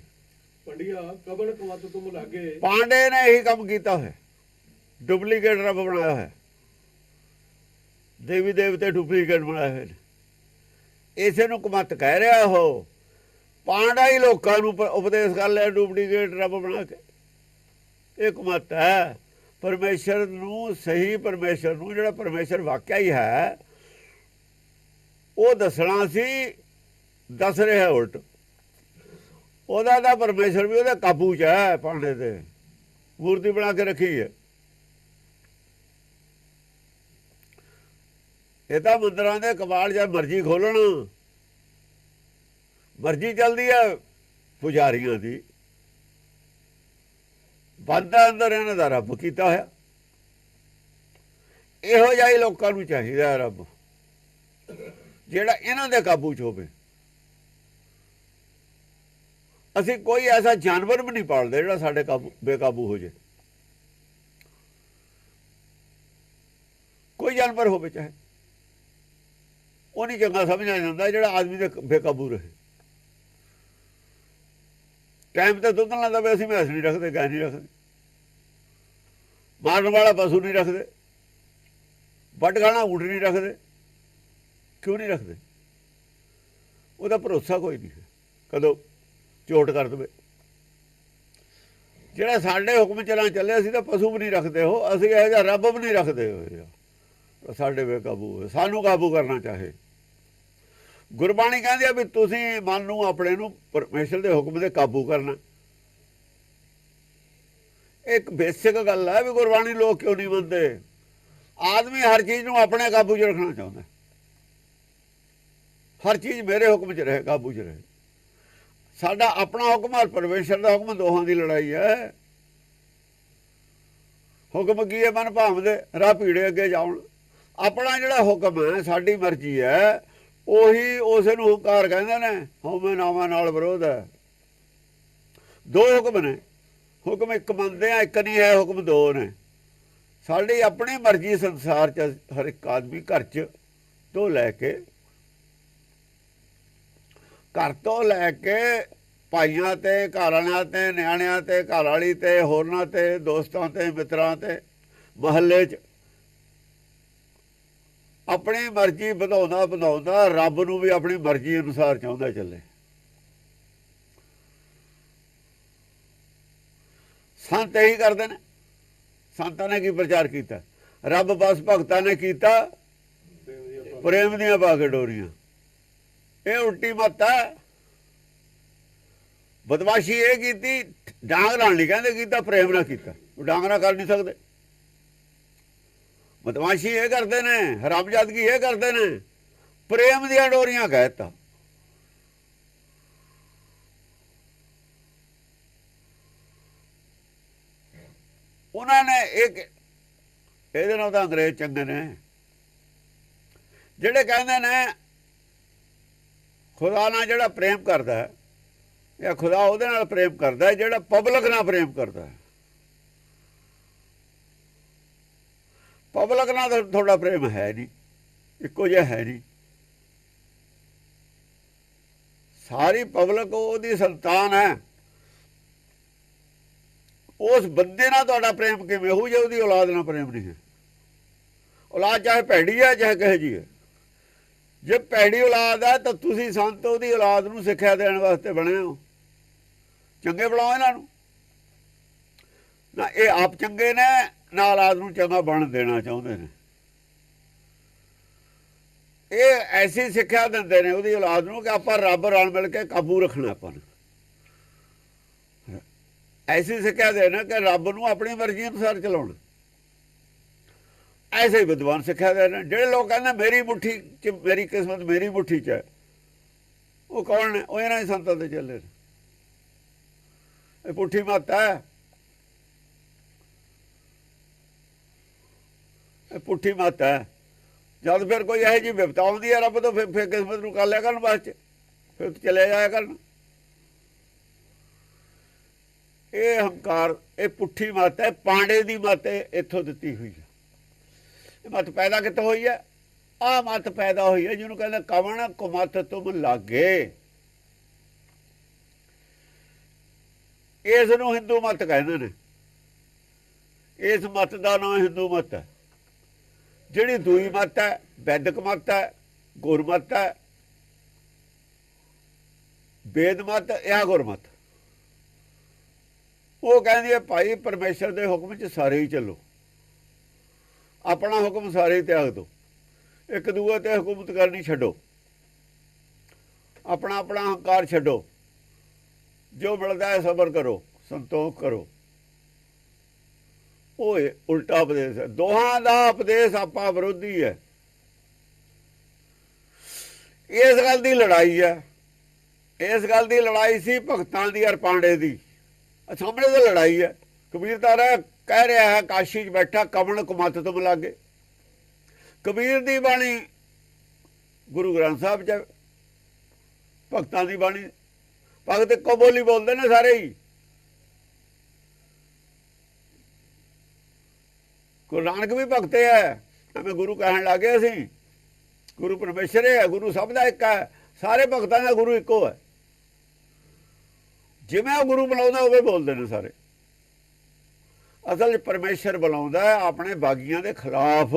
ਪੰਡਿਆ ਕਬਣ ਕੁਮਤ ਤੁਮ ਲਾਗੇ, ਪਾਂਡੇ ਨੇ ਇਹੀ ਕੰਮ ਕੀਤਾ ਹੋਇਆ, ਡੁਪਲੀਕੇਟ ਰੱਬ ਬਣਾਇਆ ਹੋਇਆ, ਦੇਵੀ ਦੇਵਤੇ ਡੁਪਲੀਕੇਟ ਬਣਾਏ ਹੋਏ ਨੇ। ਇਸੇ ਨੂੰ ਕੁਮਤ ਕਹਿ ਰਿਹਾ ਉਹ। ਪਾਂਡਾ ਹੀ ਲੋਕਾਂ ਨੂੰ ਉਪਦੇਸ਼ ਕਰ ਲਿਆ ਡੁਪਲੀਕੇਟ ਰੱਬ ਬਣਾ ਕੇ। ਇਹ ਕੁਮਤ ਹੈ। ਪਰਮੇਸ਼ਰ ਨੂੰ, ਸਹੀ ਪਰਮੇਸ਼ਰ ਨੂੰ, ਜਿਹੜਾ ਪਰਮੇਸ਼ਰ ਵਾਕਿਆ ਹੀ ਹੈ, ਉਹ ਦੱਸਣਾ ਸੀ, ਦੱਸ ਰਿਹਾ ਉਲਟ। ਉਹਦਾ ਤਾਂ ਪਰਮੇਸ਼ਰ ਵੀ ਉਹਦੇ ਕਾਬੂ 'ਚ ਹੈ। ਪਾਂਡੇ ਤੇ ਮੂਰਤੀ ਬਣਾ ਕੇ ਰੱਖੀ ਹੈ। ਇਹ ਤਾਂ ਮੰਦਰਾਂ ਦੇ ਕਬਾੜ ਜਦ ਮਰਜ਼ੀ ਖੋਲਣ, ਮਰਜ਼ੀ ਚੱਲਦੀ ਹੈ ਪੁਜਾਰੀਆਂ ਦੀ। ਬੰਦ ਅੰਦਰ ਇਹਨਾਂ ਦਾ ਰੱਬ ਕੀਤਾ ਹੋਇਆ। ਇਹੋ ਜਿਹਾ ਹੀ ਲੋਕਾਂ ਨੂੰ ਚਾਹੀਦਾ ਰੱਬ, ਜਿਹੜਾ ਇਹਨਾਂ ਦੇ ਕਾਬੂ 'ਚ ਹੋਵੇ। ਅਸੀਂ ਕੋਈ ਐਸਾ ਜਾਨਵਰ ਵੀ ਨਹੀਂ ਪਾਲਦੇ ਜਿਹੜਾ ਸਾਡੇ ਕਾਬੂ ਬੇਕਾਬੂ ਹੋ ਜਾਏ। ਕੋਈ ਜਾਨਵਰ ਹੋਵੇ ਚਾਹੇ, ਉਹ ਨਹੀਂ ਚੰਗਾ ਸਮਝਿਆ ਜਾਂਦਾ ਜਿਹੜਾ ਆਦਮੀ ਦੇ ਬੇਕਾਬੂ ਰਹੇ। ਟਾਈਮ ਤੇ ਦੁੱਧ ਨਾ ਦਵੇ, ਅਸੀਂ ਮੈਸ ਨਹੀਂ ਰੱਖਦੇ, ਗਾਂ ਨਹੀਂ ਰੱਖਦੇ, ਮਾਰਨ ਵਾਲਾ ਪਸ਼ੂ ਨਹੀਂ ਰੱਖਦੇ, ਵੱਢ ਖਾਣਾ ਊਠ ਨਹੀਂ ਰੱਖਦੇ। ਕਿਉਂ ਨਹੀਂ ਰੱਖਦੇ? ਉਹਦਾ ਭਰੋਸਾ ਕੋਈ ਨਹੀਂ ਹੈ, ਕਦੋਂ ਚੋਟ ਕਰ ਦੇਵੇ। ਜਿਹੜਾ ਸਾਡੇ ਹੁਕਮ ਚਲਾਂ ਚੱਲੇ, ਅਸੀਂ ਤਾਂ ਪਸ਼ੂ ਵੀ ਨਹੀਂ ਰੱਖਦੇ ਹੋ, ਅਸੀਂ ਇਹੋ ਜਿਹਾ ਰੱਬ ਵੀ ਨਹੀਂ ਰੱਖਦੇ ਹੋਏ ਸਾਡੇ ਬੇਕਾਬੂ ਹੋਏ, ਸਾਨੂੰ ਕਾਬੂ ਕਰਨਾ ਚਾਹੇ। ਗੁਰਬਾਣੀ ਕਹਿੰਦੀ ਆ ਵੀ ਤੁਸੀਂ ਮਨ ਨੂੰ, ਆਪਣੇ ਨੂੰ ਪਰਮੇਸ਼ਰ ਦੇ ਹੁਕਮ ਦੇ ਕਾਬੂ ਕਰਨਾ। ਇੱਕ ਬੇਸਿਕ ਗੱਲ ਹੈ ਵੀ ਗੁਰਬਾਣੀ ਲੋਕ ਕਿਉਂ ਨਹੀਂ ਮੰਨਦੇ। ਆਦਮੀ ਹਰ ਚੀਜ਼ ਨੂੰ ਆਪਣੇ ਕਾਬੂ 'ਚ ਰੱਖਣਾ ਚਾਹੁੰਦਾ। ਹਰ ਚੀਜ਼ ਮੇਰੇ ਹੁਕਮ 'ਚ ਰਹੇ, ਕਾਬੂ 'ਚ ਰਹੇ। ਸਾਡਾ ਆਪਣਾ ਹੁਕਮ ਔਰ ਪਰਮੇਸ਼ਰ ਦਾ ਹੁਕਮ, ਦੋਹਾਂ ਦੀ ਲੜਾਈ ਹੈ। ਹੁਕਮ ਕੀ ਹੈ? ਮਨ ਭਾਵਦੇ ਰਾਹ ਭੀੜੇ ਅੱਗੇ ਜਾਉਣ। ਆਪਣਾ ਜਿਹੜਾ ਹੁਕਮ ਹੈ, ਸਾਡੀ ਮਰਜ਼ੀ ਹੈ, ਉਹੀ ਉਸੇ ਨੂੰ ਹੰਕਾਰ ਕਹਿੰਦੇ ਨੇ। ਹਉਮੈ ਨਾਵਾਂ ਨਾਲ ਵਿਰੋਧ ਹੈ। ਦੋ ਹੁਕਮ ਨੇ, ਹੁਕਮ ਇੱਕ ਮੰਨਦੇ ਆ, ਇੱਕ ਨਹੀਂ ਹੈ, ਹੁਕਮ ਦੋ ਨੇ। ਸਾਡੀ ਆਪਣੀ ਮਰਜ਼ੀ ਸੰਸਾਰ 'ਚ ਹਰ ਇੱਕ ਆਦਮੀ ਘਰ 'ਚ ਤੋਂ ਲੈ ਕੇ, ਘਰ ਤੋਂ ਲੈ ਕੇ ਭਾਈਆਂ ਤੇ, ਘਰ ਵਾਲਿਆਂ ਤੇ, ਨਿਆਣਿਆਂ ਤੇ, ਘਰ ਵਾਲੀ ਤੇ, ਹੋਰਨਾਂ ਤੇ, ਦੋਸਤਾਂ ਤੇ, ਮਿੱਤਰਾਂ ਤੇ, ਮਹੱਲੇ 'ਚ ਆਪਣੀ ਮਰਜ਼ੀ ਵਧਾਉਂਦਾ ਰੱਬ ਨੂੰ ਵੀ ਆਪਣੀ ਮਰਜ਼ੀ ਅਨੁਸਾਰ ਚਾਹੁੰਦਾ ਚੱਲੇ। ਸੰਤ ਇਹੀ ਕਰਦੇ ਨੇ। ਸੰਤਾਂ ਨੇ ਕੀ ਪ੍ਰਚਾਰ ਕੀਤਾ? ਰੱਬ ਬਸ ਭਗਤਾਂ ਨੇ ਕੀਤਾ ਪ੍ਰੇਮ ਦੀਆਂ ਪਾ ਕੇ ਡੋਰੀਆਂ। ਇਹ ਉਲਟੀ ਮੱਤ ਹੈ। ਬਦਮਾਸ਼ੀ ਇਹ ਕੀਤੀ, ਡਾਂਗ ਨਾਲ ਨਹੀਂ ਕਹਿੰਦੇ ਕੀਤਾ, ਪ੍ਰੇਮ ਨਾਲ ਕੀਤਾ। ਉਹ ਡਾਂਗ ਨਾਲ ਕਰ ਨਹੀਂ ਸਕਦੇ। ਬਦਮਾਸ਼ੀ ਇਹ ਕਰਦੇ ਨੇ, ਹਰਾਮਜ਼ਾਦਗੀ ਇਹ ਕਰਦੇ ਨੇ, ਪ੍ਰੇਮ ਦੀਆਂ ਡੋਰੀਆਂ ਕਹਿਤਾ। ਉਹਨਾਂ ਨੇ ਇਹਦੇ ਨਾਲ ਤਾਂ ਅੰਗਰੇਜ਼ ਚੰਗੇ ਨੇ, ਜਿਹੜੇ ਕਹਿੰਦੇ ਨੇ ਖੁਦਾ ਨਾਲ ਜਿਹੜਾ ਪ੍ਰੇਮ ਕਰਦਾ ਹੈ, ਜਾਂ ਖੁਦਾ ਉਹਦੇ ਨਾਲ ਪ੍ਰੇਮ ਕਰਦਾ ਜਿਹੜਾ ਪਬਲਿਕ ਨਾਲ ਪ੍ਰੇਮ ਕਰਦਾ ਹੈ। ਪਬਲਿਕ ਨਾਲ ਤੁਹਾਡਾ ਪ੍ਰੇਮ ਹੈ ਨਹੀਂ, ਇੱਕੋ ਜਿਹਾ ਹੈ ਨਹੀਂ। ਸਾਰੀ ਪਬਲਿਕ ਉਹਦੀ ਸੰਤਾਨ ਹੈ। ਉਸ ਬੰਦੇ ਨਾਲ ਤੁਹਾਡਾ ਪ੍ਰੇਮ ਕਿਵੇਂ ਹੋਊ ਜੇ ਉਹਦੀ ਔਲਾਦ ਨਾਲ ਪ੍ਰੇਮ ਨਹੀਂ ਹੈ? ਔਲਾਦ ਚਾਹੇ ਭੈੜੀ ਹੈ ਚਾਹੇ ਕਹੇ ਜੀ ਹੈ। ਜੇ ਭੈੜੀ ਔਲਾਦ ਹੈ ਤਾਂ ਤੁਸੀਂ ਸੰਤ ਉਹਦੀ ਔਲਾਦ ਨੂੰ ਸਿੱਖਿਆ ਦੇਣ ਵਾਸਤੇ ਬਣੇ ਹੋ। ਚੰਗੇ ਬਣਾਓ ਇਹਨਾਂ ਨੂੰ ਨਾ। ਇਹ ਆਪ ਚੰਗੇ ਨੇ, ਨਾ ਔਲਾਦ ਨੂੰ ਚੰਗਾ ਬਣ ਦੇਣਾ ਚਾਹੁੰਦੇ ਨੇ। ਇਹ ਐਸੀ ਸਿੱਖਿਆ ਦਿੰਦੇ ਨੇ ਉਹਦੀ ਔਲਾਦ ਨੂੰ ਕਿ ਆਪਾਂ ਰੱਬ ਨਾਲ ਮਿਲ ਕੇ ਕਾਬੂ ਰੱਖਣਾ। ਆਪਾਂ ਨੂੰ ਐਸੀ ਸਿੱਖਿਆ ਦੇਣਾ ਕਿ ਰੱਬ ਨੂੰ ਆਪਣੀ ਮਰਜ਼ੀ ਅਨੁਸਾਰ ਚਲਾਉਣਾ। ਐਸੇ ਹੀ ਵਿਦਵਾਨ ਸਿੱਖਿਆ ਦੇਣਾ। ਜਿਹੜੇ ਲੋਕ ਕਹਿੰਦੇ ਮੇਰੀ ਮੁੱਠੀ 'ਚ, ਮੇਰੀ ਕਿਸਮਤ ਮੇਰੀ ਮੁੱਠੀ 'ਚ ਹੈ, ਉਹ ਕੌਣ ਨੇ? ਉਹ ਇਹਨਾਂ ਹੀ ਸੰਤਾਂ ਦੇ ਚੱਲੇ ਨੇ। ਇਹ ਪੁੱਠੀ ਮੱਤ ਹੈ। ਇਹ ਪੁੱਠੀ ਮੱਤ ਹੈ। ਜਦ ਫਿਰ ਕੋਈ ਇਹੋ ਜਿਹੀ ਵਿਪਤਾ ਆਉਂਦੀ ਹੈ ਰੱਬ ਤੋਂ, ਫਿਰ ਕਿਸਮਤ ਨੂੰ ਕਰ ਲਿਆ ਕਰਨ ਬਾਅਦ 'ਚ, ਫਿਰ ਚਲੇ ਜਾਇਆ ਕਰਨ। ਇਹ ਹੰਕਾਰ, ਇਹ ਪੁੱਠੀ ਮੱਤ ਹੈ, ਪਾਂਡੇ ਦੀ ਮੱਤ ਇੱਥੋਂ ਦਿੱਤੀ ਹੋਈ ਹੈ। ਇਹ ਮੱਤ ਪੈਦਾ ਕਿੱਥੋਂ ਹੋਈ ਹੈ? ਆਹ ਮੱਤ ਪੈਦਾ ਹੋਈ ਹੈ ਜਿਹਨੂੰ ਕਹਿੰਦੇ ਕਵਣ ਕੁਮਤ ਤੁਮ ਲਾਗੇ। ਇਸ ਨੂੰ ਹਿੰਦੂ ਮੱਤ ਕਹਿੰਦੇ ਨੇ। ਇਸ ਮੱਤ ਦਾ ਨਾਮ ਹਿੰਦੂ ਮੱਤ ਹੈ। ਜਿਹੜੀ ਦੂਈ ਮੱਤ ਹੈ, ਵੈਦਿਕ ਮੱਤ ਹੈ, ਗੁਰਮਤ ਹੈ, ਵੇਦ ਮੱਤ ਜਾਂ ਗੁਰਮਤ, ਉਹ ਕਹਿੰਦੀ ਹੈ ਭਾਈ ਪਰਮੇਸ਼ਰ ਦੇ ਹੁਕਮ 'ਚ ਸਾਰੇ ਹੀ ਚੱਲੋ, ਆਪਣਾ ਹੁਕਮ ਸਾਰੇ ਤਿਆਗ ਦਿਓ, ਇੱਕ ਦੂਏ ਤੇ ਹਕੂਮਤ ਕਰਨੀ ਛੱਡੋ, ਆਪਣਾ ਆਪਣਾ ਹੰਕਾਰ ਛੱਡੋ, ਜੋ ਮਿਲਦਾ ਹੈ ਸਬਰ ਕਰੋ, ਸੰਤੋਖ ਕਰੋ। ਉਹ ਉਲਟਾ ਉਪਦੇਸ਼ ਹੈ। ਦੋਹਾਂ ਦਾ ਉਪਦੇਸ਼ ਆਪਾ ਵਿਰੋਧੀ ਹੈ। ਇਸ ਗੱਲ ਦੀ ਲੜਾਈ ਹੈ। ਇਸ ਗੱਲ ਦੀ ਲੜਾਈ ਸੀ ਭਗਤਾਂ ਦੀ ਔਰ ਪਾਂਡੇ ਦੀ। ਸਾਹਮਣੇ ਤੋਂ ਲੜਾਈ ਹੈ। ਕਬੀਰ ਤਾਂ ਕਹਿ ਰਿਹਾ ਹੈ ਕਾਸ਼ੀ 'ਚ ਬੈਠਾ ਕਵਣ ਕੁਮਤ ਤੁਮ ਲਾਗੇ। ਕਬੀਰ ਦੀ ਬਾਣੀ ਗੁਰੂ ਗ੍ਰੰਥ ਸਾਹਿਬ 'ਚ, ਭਗਤਾਂ ਦੀ ਬਾਣੀ, ਭਗਤ ਇੱਕੋ ਬੋਲੀ ਬੋਲਦੇ ਨੇ ਸਾਰੇ ਹੀ। ਗੁਰੂ ਨਾਨਕ ਵੀ ਭਗਤੇ ਹੈ, ਐਵੇਂ ਗੁਰੂ ਕਹਿਣ ਲੱਗੇ ਅਸੀਂ। ਗੁਰੂ ਪਰਮੇਸ਼ਰ ਹੈ, ਗੁਰੂ ਸਭ ਦਾ ਇੱਕ ਹੈ, ਸਾਰੇ ਭਗਤਾਂ ਦਾ ਗੁਰੂ ਇੱਕੋ ਹੈ। ਜਿਵੇਂ ਉਹ ਗੁਰੂ ਬੁਲਾਉਂਦਾ ਉਵੇਂ ਬੋਲਦੇ ਨੇ ਸਾਰੇ। ਅਸਲ 'ਚ ਪਰਮੇਸ਼ਰ ਬੁਲਾਉਂਦਾ ਆਪਣੇ ਬਾਗੀਆਂ ਦੇ ਖਿਲਾਫ।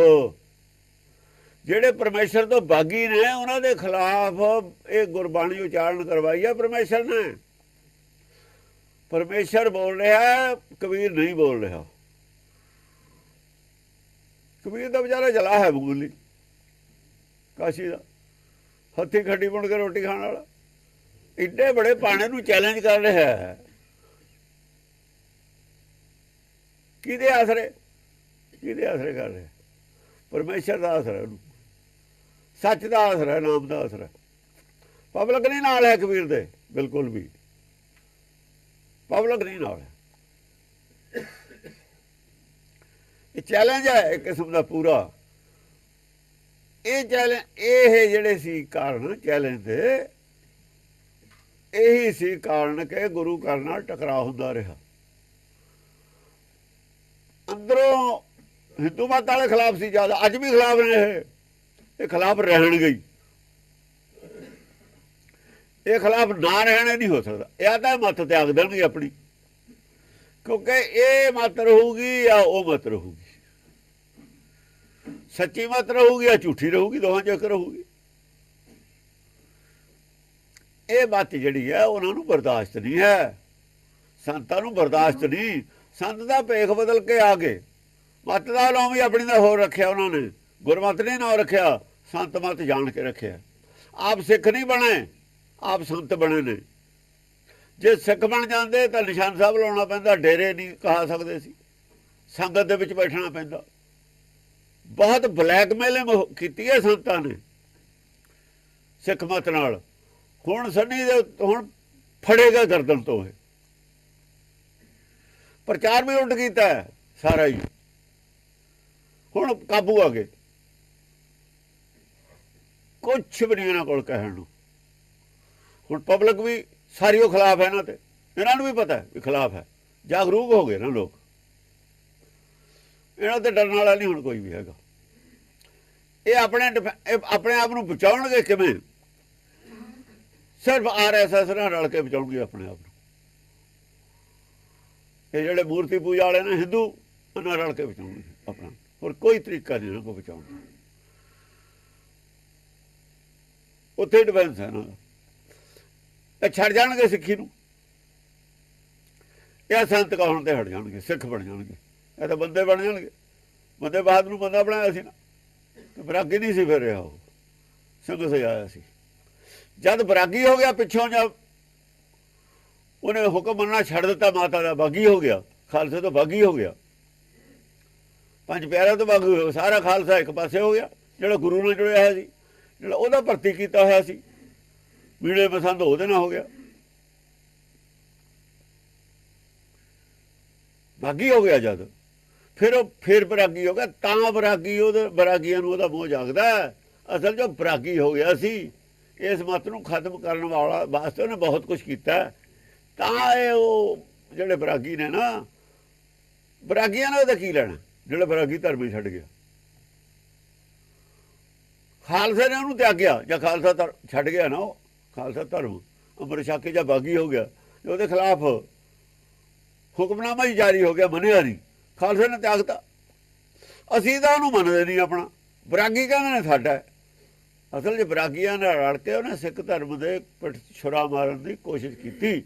ਜਿਹੜੇ ਪਰਮੇਸ਼ਰ ਤੋਂ ਬਾਗੀ ਨੇ ਉਹਨਾਂ ਦੇ ਖਿਲਾਫ ਇਹ ਗੁਰਬਾਣੀ ਉਚਾਰਨ ਕਰਵਾਈ ਹੈ ਪਰਮੇਸ਼ਰ ਨੇ। ਪਰਮੇਸ਼ਰ ਬੋਲ ਰਿਹਾ, ਕਬੀਰ ਨਹੀਂ ਬੋਲ ਰਿਹਾ। ਕਬੀਰ ਦਾ ਵਿਚਾਰਾ ਜਲਾ ਹੈ ਬਗੂਲੀ ਕਾਸ਼ੀ ਦਾ, ਹੱਥੀਂ ਖੱਡੀ ਬੁਣ ਕੇ ਰੋਟੀ ਖਾਣ ਵਾਲਾ, ਇੱਡੇ ਬੜੇ ਪਾਣੇ ਨੂੰ ਚੈਲੰਜ ਕਰ ਰਿਹਾ ਹੈ। ਕਿਹਦੇ ਆਸਰੇ? ਕਿਹਦੇ ਆਸਰੇ ਕਰ ਰਿਹਾ? ਪਰਮੇਸ਼ਰ ਦਾ ਆਸਰਾ, ਉਹਨੂੰ ਸੱਚ ਦਾ ਆਸਰਾ, ਨਾਮ ਦਾ ਆਸਰਾ। ਪਬਲਿਕ ਨਹੀਂ ਨਾਲ ਹੈ ਕਬੀਰ ਦੇ, ਬਿਲਕੁਲ ਵੀ ਪਬਲਿਕ ਨਹੀਂ ਨਾਲ ਹੈ। ਇਹ ਚੈਲੰਜ ਹੈ ਇੱਕ ਕਿਸਮ ਦਾ ਪੂਰਾ। ਇਹ ਚੈਲੰਜ, ਇਹ ਜਿਹੜੇ ਸੀ ਕਾਰਨ ਚੈਲੰਜ ਦੇ, ਇਹੀ ਸੀ ਕਾਰਨ ਕਿ ਗੁਰੂ ਘਰ ਨਾਲ ਟਕਰਾਅ ਹੁੰਦਾ ਰਿਹਾ। ਅੰਦਰੋਂ ਹਿੰਦੂ ਮਤ ਵਾਲੇ ਖਿਲਾਫ ਸੀ ਜ਼ਿਆਦਾ, ਅੱਜ ਵੀ ਖਿਲਾਫ ਨੇ। ਇਹ ਖਿਲਾਫ ਰਹਿਣਗੇ ਹੀ। ਇਹ ਖਿਲਾਫ ਨਾ ਰਹਿਣੇ ਨਹੀਂ ਹੋ ਸਕਦਾ। ਇਹ ਤਾਂ ਮੱਤ ਤਿਆਗ ਦੇਣਗੇ ਆਪਣੀ, ਕਿਉਂਕਿ ਇਹ ਮੱਤ ਰਹੂਗੀ ਜਾਂ ਉਹ ਮੱਤ ਰਹੂਗੀ। ਸੱਚੀ ਮੱਤ ਰਹੂਗੀ ਜਾਂ ਝੂਠੀ ਰਹੂਗੀ, ਦੋਹਾਂ 'ਚੋਂ ਇੱਕ ਰਹੂਗੀ। ਇਹ ਮੱਤ ਜਿਹੜੀ ਹੈ ਉਹਨਾਂ ਨੂੰ ਬਰਦਾਸ਼ਤ ਨਹੀਂ ਹੈ, ਸੰਤਾਂ ਨੂੰ ਬਰਦਾਸ਼ਤ ਨਹੀਂ। ਸੰਤ ਦਾ ਭੇਖ ਬਦਲ ਕੇ ਆ ਗਏ। ਮੱਤ ਦਾ ਨਾਮ ਵੀ ਆਪਣੀ ਦਾ ਹੋਰ ਰੱਖਿਆ ਉਹਨਾਂ ਨੇ, ਗੁਰਮਤ ਨੇ ਨਾਮ ਰੱਖਿਆ, ਸੰਤ ਮੱਤ ਜਾਣ ਕੇ ਰੱਖਿਆ। ਆਪ ਸਿੱਖ ਨਹੀਂ ਬਣੇ, ਆਪ ਸੰਤ ਬਣੇ ਨੇ। ਜੇ ਸਿੱਖ ਬਣ ਜਾਂਦੇ ਤਾਂ ਨਿਸ਼ਾਨ ਸਾਹਿਬ ਲਾਉਣਾ ਪੈਂਦਾ, ਡੇਰੇ ਨਹੀਂ ਕਹਾ ਸਕਦੇ ਸੀ, ਸੰਗਤ ਦੇ ਵਿੱਚ ਬੈਠਣਾ ਪੈਂਦਾ। ਬਹੁਤ ਬਲੈਕਮੇਲਿੰਗ ਕੀਤੀ ਹੈ ਸੰਤਾਂ ਨੇ ਸਿੱਖ ਮਤ ਨਾਲ। ਹੁਣ ਸੰਨੀ ਦੇ ਹੁਣ ਫੜੇਗਾ ਗਰਦਨ ਤੋਂ। ਇਹ ਪ੍ਰਚਾਰ ਵੀ ਉਲਟ ਕੀਤਾ ਸਾਰਾ ਹੀ। ਹੁਣ ਕਾਬੂ ਆ ਗਏ, ਕੁਛ ਵੀ ਨਹੀਂ ਇਹਨਾਂ ਕੋਲ ਕਹਿਣ ਨੂੰ। ਹੁਣ ਪਬਲਿਕ ਵੀ ਸਾਰੀ ਉਹ ਖਿਲਾਫ ਹੈ ਇਹਨਾਂ ਤੇ, ਇਹਨਾਂ ਨੂੰ ਵੀ ਪਤਾ ਵੀ ਖਿਲਾਫ ਹੈ। ਜਾਗਰੂਕ ਹੋ ਗਏ ਨਾ ਲੋਕ। ਇਹਨਾਂ ਤੇ ਡਰਨ ਵਾਲਾ ਨਹੀਂ ਹੁਣ ਕੋਈ ਵੀ ਹੈਗਾ। ਇਹ ਆਪਣੇ ਆਪ ਨੂੰ ਬਚਾਉਣਗੇ ਕਿਵੇਂ? ਸਿਰਫ RSS ਨਾਲ ਰਲ ਕੇ ਬਚਾਉਣਗੇ ਆਪਣੇ ਆਪ ਨੂੰ। ਇਹ ਜਿਹੜੇ ਮੂਰਤੀ ਪੂਜਾ ਵਾਲੇ ਨੇ ਹਿੰਦੂ, ਉਹਨਾਂ ਰਲ ਕੇ ਬਚਾਉਣਗੇ ਆਪਣਾ। ਹੋਰ ਕੋਈ ਤਰੀਕਾ ਨਹੀਂ ਇਹਨਾਂ ਕੋਲ ਬਚਾਉਣ ਦਾ। ਉੱਥੇ ਡਿਫੈਂਸ ਹੈ ਇਹਨਾਂ ਦਾ। ਇਹ ਛੱਡ ਜਾਣਗੇ ਸਿੱਖੀ ਨੂੰ, ਇਹ ਸੰਤ ਕਹਾਉਣ ਤੇ ਹਟ ਜਾਣਗੇ, ਸਿੱਖ ਬਣ ਜਾਣਗੇ। ਇਹ ਤਾਂ ਬੰਦੇ ਬਣ ਜਾਣਗੇ। ਬੰਦੇ ਬਾਦ ਨੂੰ ਬੰਦਾ ਬਣਾਇਆ ਸੀ ਨਾ, ਤੇ ਬਰਾਗੀ ਨਹੀਂ ਸੀ ਫਿਰ ਰਿਹਾ। ਉਹ ਸਿੰਘ ਸਜਾਇਆ ਸੀ। ਜਦ ਬਰਾਗੀ ਹੋ ਗਿਆ ਪਿੱਛੋਂ, ਜਦ ਉਹਨੇ ਹੁਕਮ ਮੰਨਣਾ ਛੱਡ ਦਿੱਤਾ ਮਾਤਾ ਦਾ, ਬਾਗੀ ਹੋ ਗਿਆ, ਖਾਲਸੇ ਤੋਂ ਬਾਗੀ ਹੋ ਗਿਆ, ਪੰਜ ਪਿਆਰਿਆਂ ਤੋਂ ਬਾਗੀ ਹੋ ਗਿਆ। ਸਾਰਾ ਖਾਲਸਾ ਇੱਕ ਪਾਸੇ ਹੋ ਗਿਆ, ਜਿਹੜਾ ਗੁਰੂ ਨਾਲ ਜੁੜਿਆ ਹੋਇਆ ਸੀ, ਜਿਹੜਾ ਉਹਦਾ ਭਰਤੀ ਕੀਤਾ ਹੋਇਆ ਸੀ, ਮੀਣੇ ਪਸੰਦ ਉਹਦੇ ਨਾਲ ਹੋ ਗਿਆ, ਬਾਗੀ ਹੋ ਗਿਆ। ਜਦ ਫਿਰ ਬਰਾਗੀ ਹੋ ਗਿਆ, ਤਾਂ ਬਰਾਗੀਆਂ ਨੂੰ ਉਹਦਾ ਮੋਹ ਜਾਗਦਾ। ਅਸਲ ਜੋ ਬਰਾਗੀ ਹੋ ਗਿਆ ਸੀ, ਇਸ ਮਤ ਨੂੰ ਖਤਮ ਕਰਨ ਵਾਲਾ ਵਾਸਤੇ ਉਹਨੇ ਬਹੁਤ ਕੁਛ ਕੀਤਾ। ਤਾਂ ਇਹ ਉਹ ਜਿਹੜੇ ਬਰਾਗੀ ਨੇ ਨਾ, ਬਰਾਗੀਆਂ ਨੇ ਉਹਦਾ ਕੀ ਲੈਣਾ ਜਿਹੜਾ ਬਰਾਗੀ ਧਰਮ ਹੀ ਛੱਡ ਗਿਆ। ਖਾਲਸੇ ਨੇ ਉਹਨੂੰ ਤਿਆਗਿਆ ਜਾਂ ਖਾਲਸਾ ਛੱਡ ਗਿਆ ਨਾ, ਉਹ ਖਾਲਸਾ ਧਰਮ ਅੰਮ੍ਰਿਤ ਛਕ ਕੇ ਜਾਂ ਬਾਗੀ ਹੋ ਗਿਆ, ਉਹਦੇ ਖਿਲਾਫ ਹੁਕਮਨਾਮਾ ਹੀ ਜਾਰੀ ਹੋ ਗਿਆ, ਮੰਨਿਆ ਨਹੀਂ, ਖਾਲਸੇ ਨੇ ਤਿਆਗਤਾ। ਅਸੀਂ ਤਾਂ ਉਹਨੂੰ ਮੰਨਦੇ ਨਹੀਂ ਆਪਣਾ, ਬਰਾਗੀ ਕਹਿੰਦੇ ਨੇ ਸਾਡਾ। ਅਸਲ 'ਚ ਬਰਾਗੀਆਂ ਨਾਲ ਰਲ ਕੇ ਉਹਨੇ ਸਿੱਖ ਧਰਮ ਦੇ ਪਿੱਠ ਛੁਰਾ ਮਾਰਨ ਦੀ ਕੋਸ਼ਿਸ਼ ਕੀਤੀ,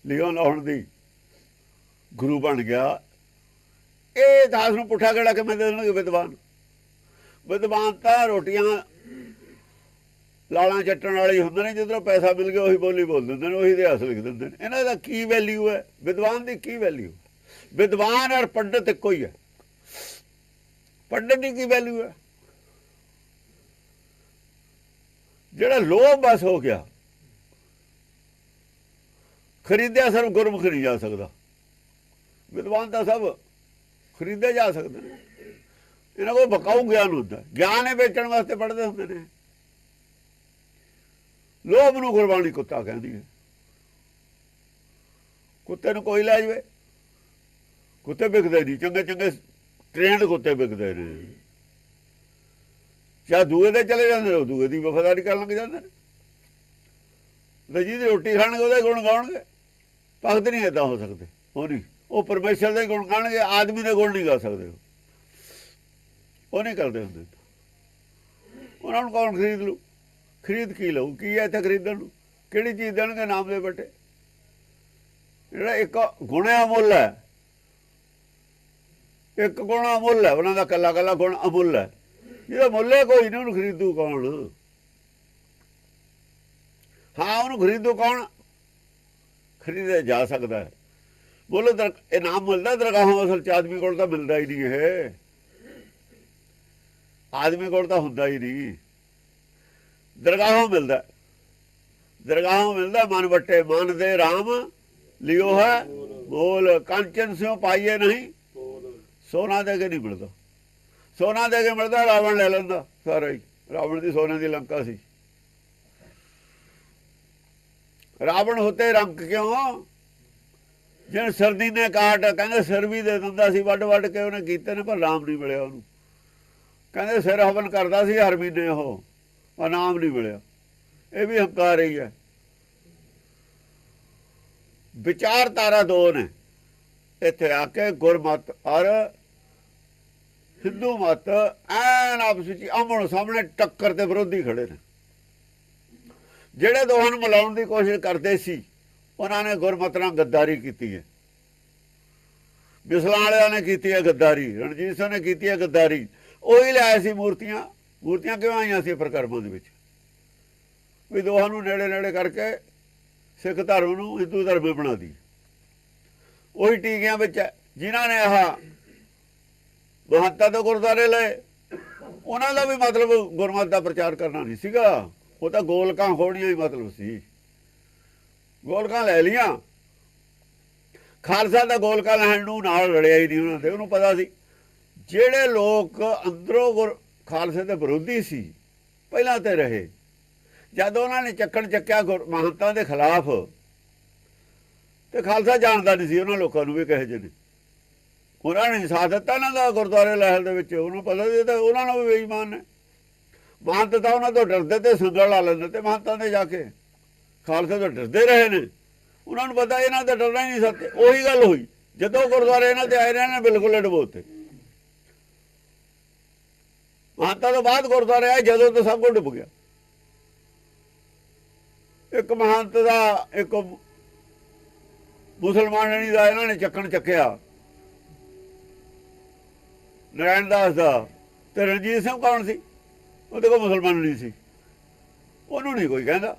ਲਿਓ ਲਾਉਣ ਦੀ, ਗੁਰੂ ਬਣ ਗਿਆ। ਇਹ ਦਾਸ ਨੂੰ ਪੁੱਠਾ ਗੇੜਾ ਕਿਵੇਂ ਦੇ ਦੇਣਗੇ ਵਿਦਵਾਨ? ਵਿਦਵਾਨ ਤਾਂ ਰੋਟੀਆਂ ਲਾਲਾਂ ਚੱਟਣ ਵਾਲੇ ਹੁੰਦੇ ਨੇ, ਜਿੱਧਰੋਂ ਪੈਸਾ ਮਿਲ ਗਿਆ ਉਹੀ ਬੋਲੀ ਬੋਲ ਦਿੰਦੇ ਨੇ, ਉਹੀ ਇਤਿਹਾਸ ਲਿਖ ਦਿੰਦੇ ਨੇ। ਇਹਨਾਂ ਦਾ ਕੀ ਵੈਲਿਊ ਹੈ? ਵਿਦਵਾਨ ਦੀ ਕੀ ਵੈਲਿਊ? ਵਿਦਵਾਨ ਔਰ ਪੰਡਤ ਇੱਕੋ ਹੀ ਹੈ। ਪੰਡਤ ਦੀ ਕੀ ਵੈਲਿਊ ਹੈ? ਜਿਹੜਾ ਲੋਭ ਬਸ ਹੋ ਗਿਆ, ਖਰੀਦਿਆ ਸਿਰਫ ਗੁਰਮੁਖ ਨਹੀਂ ਜਾ ਸਕਦਾ। ਵਿਦਵਾਨ ਤਾਂ ਸਭ ਖਰੀਦੇ ਜਾ ਸਕਦੇ ਨੇ। ਇਹਨਾਂ ਕੋਲ ਬਕਾਊ ਗਿਆਨ ਹੁੰਦਾ, ਗਿਆਨ ਹੈ ਵੇਚਣ ਵਾਸਤੇ ਪੜ੍ਹਦੇ ਹੁੰਦੇ ਨੇ। ਲੋਭ ਨੂੰ ਗੁਰਬਾਣੀ ਕੁੱਤਾ ਕਹਿੰਦੀ ਹੈ। ਕੁੱਤੇ ਨੂੰ ਕੋਈ ਲੈ ਜਾਵੇ, ਕੁੱਤੇ ਵਿਕਦੇ ਨਹੀਂ, ਚੰਗੇ ਚੰਗੇ ਟ੍ਰੇਨਡ ਕੁੱਤੇ ਵਿਕਦੇ ਨੇ। ਚਾਹ ਦੂਏ ਦੇ ਚਲੇ ਜਾਂਦੇ ਨੇ, ਦੂਏ ਦੀ ਵਫਾਦਾਰੀ ਕਰਨ ਲੱਗ ਜਾਂਦੇ ਨੇ। ਜਿਹਦੀ ਰੋਟੀ ਖਾਣਗੇ ਉਹਦੇ ਗੁਣ ਗਾਉਣਗੇ। ਭਗਤ ਨਹੀਂ ਏਦਾਂ ਹੋ ਸਕਦੇ, ਉਹ ਨਹੀਂ, ਉਹ ਪਰਮੇਸ਼ਰ ਦੇ ਗੁਣ ਗਾਉਣਗੇ, ਆਦਮੀ ਦੇ ਗੁਣ ਨਹੀਂ ਗਾ ਸਕਦੇ। ਉਹ ਨਹੀਂ ਕਰਦੇ ਹੁੰਦੇ। ਉਹਨਾਂ ਨੂੰ ਕੌਣ ਖਰੀਦ ਲੂ? ਖਰੀਦ ਕੀ ਲਊ? ਕੀ ਹੈ ਇੱਥੇ ਖਰੀਦਣ ਨੂੰ? ਕਿਹੜੀ ਚੀਜ਼ ਦੇਣਗੇ ਨਾਮ ਦੇ ਬੱਟੇ? ਜਿਹੜਾ ਇੱਕ ਗੁਣ ਅਮੁੱਲ ਹੈ, ਇੱਕ ਗੁਣ ਅਮੁੱਲ ਹੈ, ਉਹਨਾਂ ਦਾ ਕੱਲਾ ਕੱਲਾ ਗੁਣ ਅਮੁੱਲ ਹੈ। ਜਿਹਦਾ ਮੁੱਲ ਹੈ ਕੋਈ ਨਹੀਂ, ਉਹਨੂੰ ਖਰੀਦੂ ਕੌਣ? ਹਾਂ, ਉਹਨੂੰ ਖਰੀਦੂ ਕੌਣ? ਖਰੀਦਿਆ ਜਾ ਸਕਦਾ ਹੈ। ਮੁੱਲ ਇਨਾਮ ਮਿਲਦਾ ਦਰਗਾਹਾਂ, ਅਸਲ 'ਚ ਆਦਮੀ ਕੋਲ ਤਾਂ ਮਿਲਦਾ ਹੀ ਨਹੀਂ। ਇਹ ਆਦਮੀ ਕੋਲ ਤਾਂ ਹੁੰਦਾ ਹੀ ਨਹੀਂ, ਦਰਗਾਹਾਂ ਮਿਲਦਾ। ਦਰਗਾਹਾਂ ਮਿਲਦਾ ਮਨ ਵੱਟੇ, ਮਨ ਦੇ ਰਾਮ ਲਿਓ ਹੈ ਬੋਲ, ਕੰਚਨ ਸਿਓ ਪਾਈਏ ਨਹੀਂ, ਸੋਨਾ ਦੇ ਕੇ ਨਹੀਂ ਮਿਲਦਾ। ਸੋਨਾ ਦੇ ਕੇ ਮਿਲਦਾ, ਰਾਵਣ ਲੈ ਲੈਂਦਾ ਸਾਰਾ ਹੀ। ਰਾਵਣ ਦੀ ਸੋਨੇ ਦੀ ਲੰਕਾ ਸੀ। ਰਾਵਣ ਹੋਤੇ ਰੰਕ ਕਿਉਂ? ਜਿਹਨ ਸਰਦੀ ਨੇ ਕਾਟ, ਕਹਿੰਦੇ ਸਿਰ ਵੀ ਦੇ ਦਿੰਦਾ ਸੀ ਵੱਢ ਵੱਢ ਕੇ, ਉਹਨੇ ਕੀਤੇ ਨੇ, ਪਰ ਨਾਮ ਨਹੀਂ ਮਿਲਿਆ ਉਹਨੂੰ। ਕਹਿੰਦੇ ਸਿਰ ਹਵਨ ਕਰਦਾ ਸੀ ਹਰ ਮਹੀਨੇ ਉਹ, ਪਰ ਨਾਮ ਨਹੀਂ ਮਿਲਿਆ। ਇਹ ਵੀ ਹੰਕਾਰ ਹੀ ਹੈ। ਵਿਚਾਰਧਾਰਾ ਦੋ ਨੇ ਇੱਥੇ ਆ ਕੇ, ਗੁਰਮਤ ਔਰ ਹਿੰਦੂ ਮਤ ਐਨ ਆਪਸ ਵਿੱਚ ਆਮਣ ਸਾਹਮਣੇ ਟੱਕਰ ਤੇ ਵਿਰੋਧੀ ਖੜੇ ਨੇ। ਜਿਹੜੇ ਦੋਹਾਂ ਨੂੰ ਮਿਲਾਉਣ ਦੀ ਕੋਸ਼ਿਸ਼ ਕਰਦੇ ਸੀ, ਉਹਨਾਂ ਨੇ ਗੁਰਮਤ ਨਾਲ ਗੱਦਾਰੀ ਕੀਤੀ ਹੈ। ਬਿਸਲਾਂ ਵਾਲਿਆਂ ਨੇ ਕੀਤੀ ਹੈ ਗੱਦਾਰੀ, ਰਣਜੀਤ ਸਿੰਘ ਨੇ ਕੀਤੀ ਹੈ ਗੱਦਾਰੀ। ਉਹੀ ਲਿਆਏ ਸੀ ਮੂਰਤੀਆਂ। ਮੂਰਤੀਆਂ ਕਿਉਂ ਆਈਆਂ ਸੀ? ਪ੍ਰਕਰਮਾਂ ਦੇ ਵਿੱਚ ਵੀ ਦੋਹਾਂ ਨੂੰ ਨੇੜੇ ਨੇੜੇ ਕਰਕੇ ਸਿੱਖ ਧਰਮ ਨੂੰ ਹਿੰਦੂ ਧਰਮ ਬਣਾ ਦੀ। ਉਹੀ ਟੀਕਿਆਂ ਵਿੱਚ ਜਿਨ੍ਹਾਂ ਨੇ ਆਹ ਮਹੰਤਾਂ ਦੇ ਗੁਰਦੁਆਰੇ ਲਏ, ਉਹਨਾਂ ਦਾ ਵੀ ਮਤਲਬ ਗੁਰਮਤ ਦਾ ਪ੍ਰਚਾਰ ਕਰਨਾ ਨਹੀਂ ਸੀਗਾ। ਉਹ ਤਾਂ ਗੋਲਕਾਂ ਹੋਣੀਆਂ ਹੀ ਮਤਲਬ ਸੀ। ਗੋਲਕਾਂ ਲੈ ਲੀਆਂ। ਖਾਲਸਾ ਦਾ ਗੋਲਕਾਂ ਲੈਣ ਨੂੰ ਨਾਲ ਰਲਿਆ ਹੀ ਨਹੀਂ ਉਹਨਾਂ ਦੇ। ਉਹਨੂੰ ਪਤਾ ਸੀ ਜਿਹੜੇ ਲੋਕ ਅੰਦਰੋਂ ਖਾਲਸੇ ਦੇ ਵਿਰੋਧੀ ਸੀ, ਪਹਿਲਾਂ ਤੇ ਰਹੇ, ਜਦ ਉਹਨਾਂ ਨੇ ਚੱਕਣ ਚੱਕਿਆ ਮਹੰਤਾਂ ਦੇ ਖਿਲਾਫ, ਤੇ ਖਾਲਸਾ ਜਾਣਦਾ ਨਹੀਂ ਸੀ ਉਹਨਾਂ ਲੋਕਾਂ ਨੂੰ ਵੀ ਕਹੇ ਜਿਹੇ ਨੇ। ਉਹਨਾਂ ਨੇ ਸਾਥ ਦਿੱਤਾ ਇਹਨਾਂ ਦਾ ਗੁਰਦੁਆਰੇ ਲਹਿਲ ਦੇ ਵਿੱਚ। ਉਹਨੂੰ ਪਤਾ ਸੀ ਤਾਂ ਉਹਨਾਂ ਨੂੰ ਵੀ ਬੇਈਮਾਨ ਨੇ। ਮਹੰਤ ਤਾਂ ਉਹਨਾਂ ਤੋਂ ਡਰਦੇ ਤੇ ਸੰਗਲ ਲਾ ਲੈਂਦੇ ਤੇ ਮਹੰਤਾਂ ਦੇ ਜਾ ਕੇ। ਖਾਲਸੇ ਤੋਂ ਡਰਦੇ ਰਹੇ ਨੇ। ਉਹਨਾਂ ਨੂੰ ਪਤਾ ਇਹਨਾਂ ਦਾ ਡਰਨਾ ਹੀ ਨਹੀਂ ਸਕਦੇ। ਉਹੀ ਗੱਲ ਹੋਈ ਜਦੋਂ ਗੁਰਦੁਆਰੇ ਇਹਨਾਂ ਤੇ ਆਏ ਰਹੇ ਨੇ, ਬਿਲਕੁਲ ਡਬੋਤੇ। ਮਹੰਤਾਂ ਤੋਂ ਬਾਅਦ ਗੁਰਦੁਆਰੇ ਆਏ ਜਦੋਂ ਤਾਂ ਸਭ ਕੁਝ ਡੁੱਬ ਗਿਆ। ਇੱਕ ਮਹੰਤ ਦਾ, ਇੱਕ ਮੁਸਲਮਾਨੀ ਦਾ ਇਹਨਾਂ ਨੇ ਚੱਕਣ ਚੱਕਿਆ, ਨਰਾਇਣ ਦਾਸ ਦਾ। ਤੇ ਰਣਜੀਤ ਸਿੰਘ ਕੌਣ ਸੀ? ਉਹਦੇ ਕੋਲ ਮੁਸਲਮਾਨ ਨਹੀਂ ਸੀ। ਉਹਨੂੰ ਨਹੀਂ ਕੋਈ ਕਹਿੰਦਾ।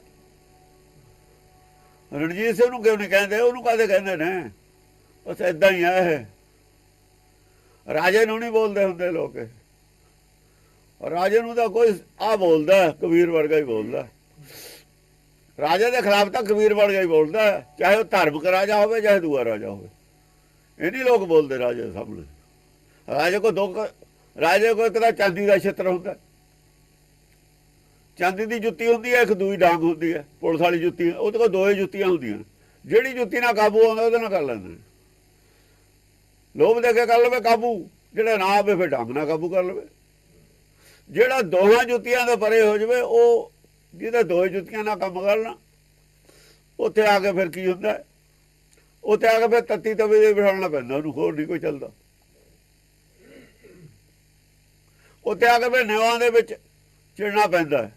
ਰਣਜੀਤ ਸਿੰਘ ਨੂੰ ਕਿਉਂ ਨਹੀਂ ਕਹਿੰਦੇ? ਉਹਨੂੰ ਕਾਹਦੇ ਕਹਿੰਦੇ ਨੇ? ਬਸ ਏਦਾਂ ਹੀ ਆ। ਇਹ ਰਾਜੇ ਨੂੰ ਨਹੀਂ ਬੋਲਦੇ ਹੁੰਦੇ ਲੋਕ। ਰਾਜੇ ਨੂੰ ਤਾਂ ਕੋਈ ਆ ਬੋਲਦਾ, ਕਬੀਰ ਵਰਗਾ ਹੀ ਬੋਲਦਾ। ਰਾਜੇ ਦੇ ਖਿਲਾਫ ਤਾਂ ਕਬੀਰ ਵਰਗਾ ਹੀ ਬੋਲਦਾ, ਚਾਹੇ ਉਹ ਧਾਰਮਿਕ ਰਾਜਾ ਹੋਵੇ ਚਾਹੇ ਦੂਆ ਰਾਜਾ ਹੋਵੇ। ਇਹ ਨਹੀਂ ਲੋਕ ਬੋਲਦੇ ਰਾਜੇ ਦੇ ਸਾਹਮਣੇ। ਰਾਜੇ ਕੋ ਇੱਕ ਤਾਂ ਚਾਂਦੀ ਦਾ ਛਿੱਤਰ ਹੁੰਦਾ, ਚਾਂਦੀ ਦੀ ਜੁੱਤੀ ਹੁੰਦੀ ਹੈ, ਇੱਕ ਦੂਈ ਡਾਂਗ ਹੁੰਦੀ ਹੈ, ਪੁਲਿਸ ਵਾਲੀ ਜੁੱਤੀ। ਉਹਦੇ ਕੋਲ ਦੋਏ ਜੁੱਤੀਆਂ ਹੁੰਦੀਆਂ। ਜਿਹੜੀ ਜੁੱਤੀ ਨਾਲ ਕਾਬੂ ਆਉਂਦਾ ਉਹਦੇ ਨਾਲ ਕਰ ਲੈਂਦੇ ਨੇ। ਲੋਭ ਦੇ ਕੇ ਕਰ ਲਵੇ ਕਾਬੂ, ਜਿਹੜਾ ਨਾ ਆਵੇ ਫਿਰ ਢੰਗ ਨਾਲ ਕਾਬੂ ਕਰ ਲਵੇ। ਜਿਹੜਾ ਦੋਹਾਂ ਜੁੱਤੀਆਂ ਦੇ ਪਰੇ ਹੋ ਜਾਵੇ, ਉਹ ਜਿਹਦੇ ਦੋਏ ਜੁੱਤੀਆਂ ਨਾਲ ਕੰਮ ਕਰਨਾ, ਉੱਥੇ ਆ ਕੇ ਫਿਰ ਕੀ ਹੁੰਦਾ, ਉੱਥੇ ਆ ਕੇ ਫਿਰ ਤੱਤੀ ਤਵੇ ਦੇ ਬਿਠਾਉਣਾ ਪੈਂਦਾ ਉਹਨੂੰ, ਹੋਰ ਨਹੀਂ ਕੋਈ ਚੱਲਦਾ। ਉੱਥੇ ਆ ਕੇ ਫਿਰ ਨਿਵਾਂ ਦੇ ਵਿੱਚ ਚਿੜਨਾ ਪੈਂਦਾ,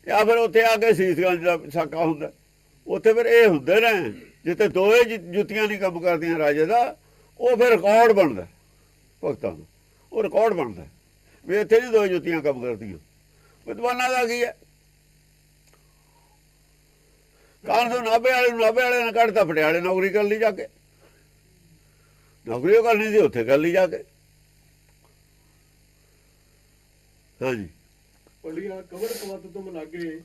ਜਾਂ ਫਿਰ ਉੱਥੇ ਆ ਕੇ ਸੀਸਗੰਜ ਦਾ ਸਾਕਾ ਹੁੰਦਾ। ਉੱਥੇ ਫਿਰ ਇਹ ਹੁੰਦੇ ਨੇ ਜਿੱਥੇ ਦੋਏ ਜੁੱਤੀਆਂ ਨਹੀਂ ਕੰਮ ਕਰਦੀਆਂ ਰਾਜੇ ਦਾ, ਉਹ ਫਿਰ ਰਿਕਾਰਡ ਬਣਦਾ ਭਗਤਾਂ ਦਾ, ਉਹ ਰਿਕਾਰਡ ਬਣਦਾ ਵੀ ਇੱਥੇ ਨਹੀਂ ਦੋਏ ਜੁੱਤੀਆਂ ਕੰਮ ਕਰਦੀਆਂ। ਵਿਦਵਾਨਾਂ ਦਾ ਕੀ ਹੈ, ਕਾਰਨ ਤੋਂ ਨਾਭੇ ਵਾਲੇ ਨੇ ਕੱਢਤਾ, ਪਟਿਆਲੇ ਨੌਕਰੀ ਕਰ ਲਈ ਜਾ ਕੇ, ਨੌਕਰੀ ਉਹ ਕਰਨੀ ਸੀ ਉੱਥੇ ਕਰ ਲਈ ਜਾ ਕੇ। ਹਾਂਜੀ, ਪੰਡਿਆ ਕਵਰ ਕਵਤ ਤੁਮ ਲਾਗੇ,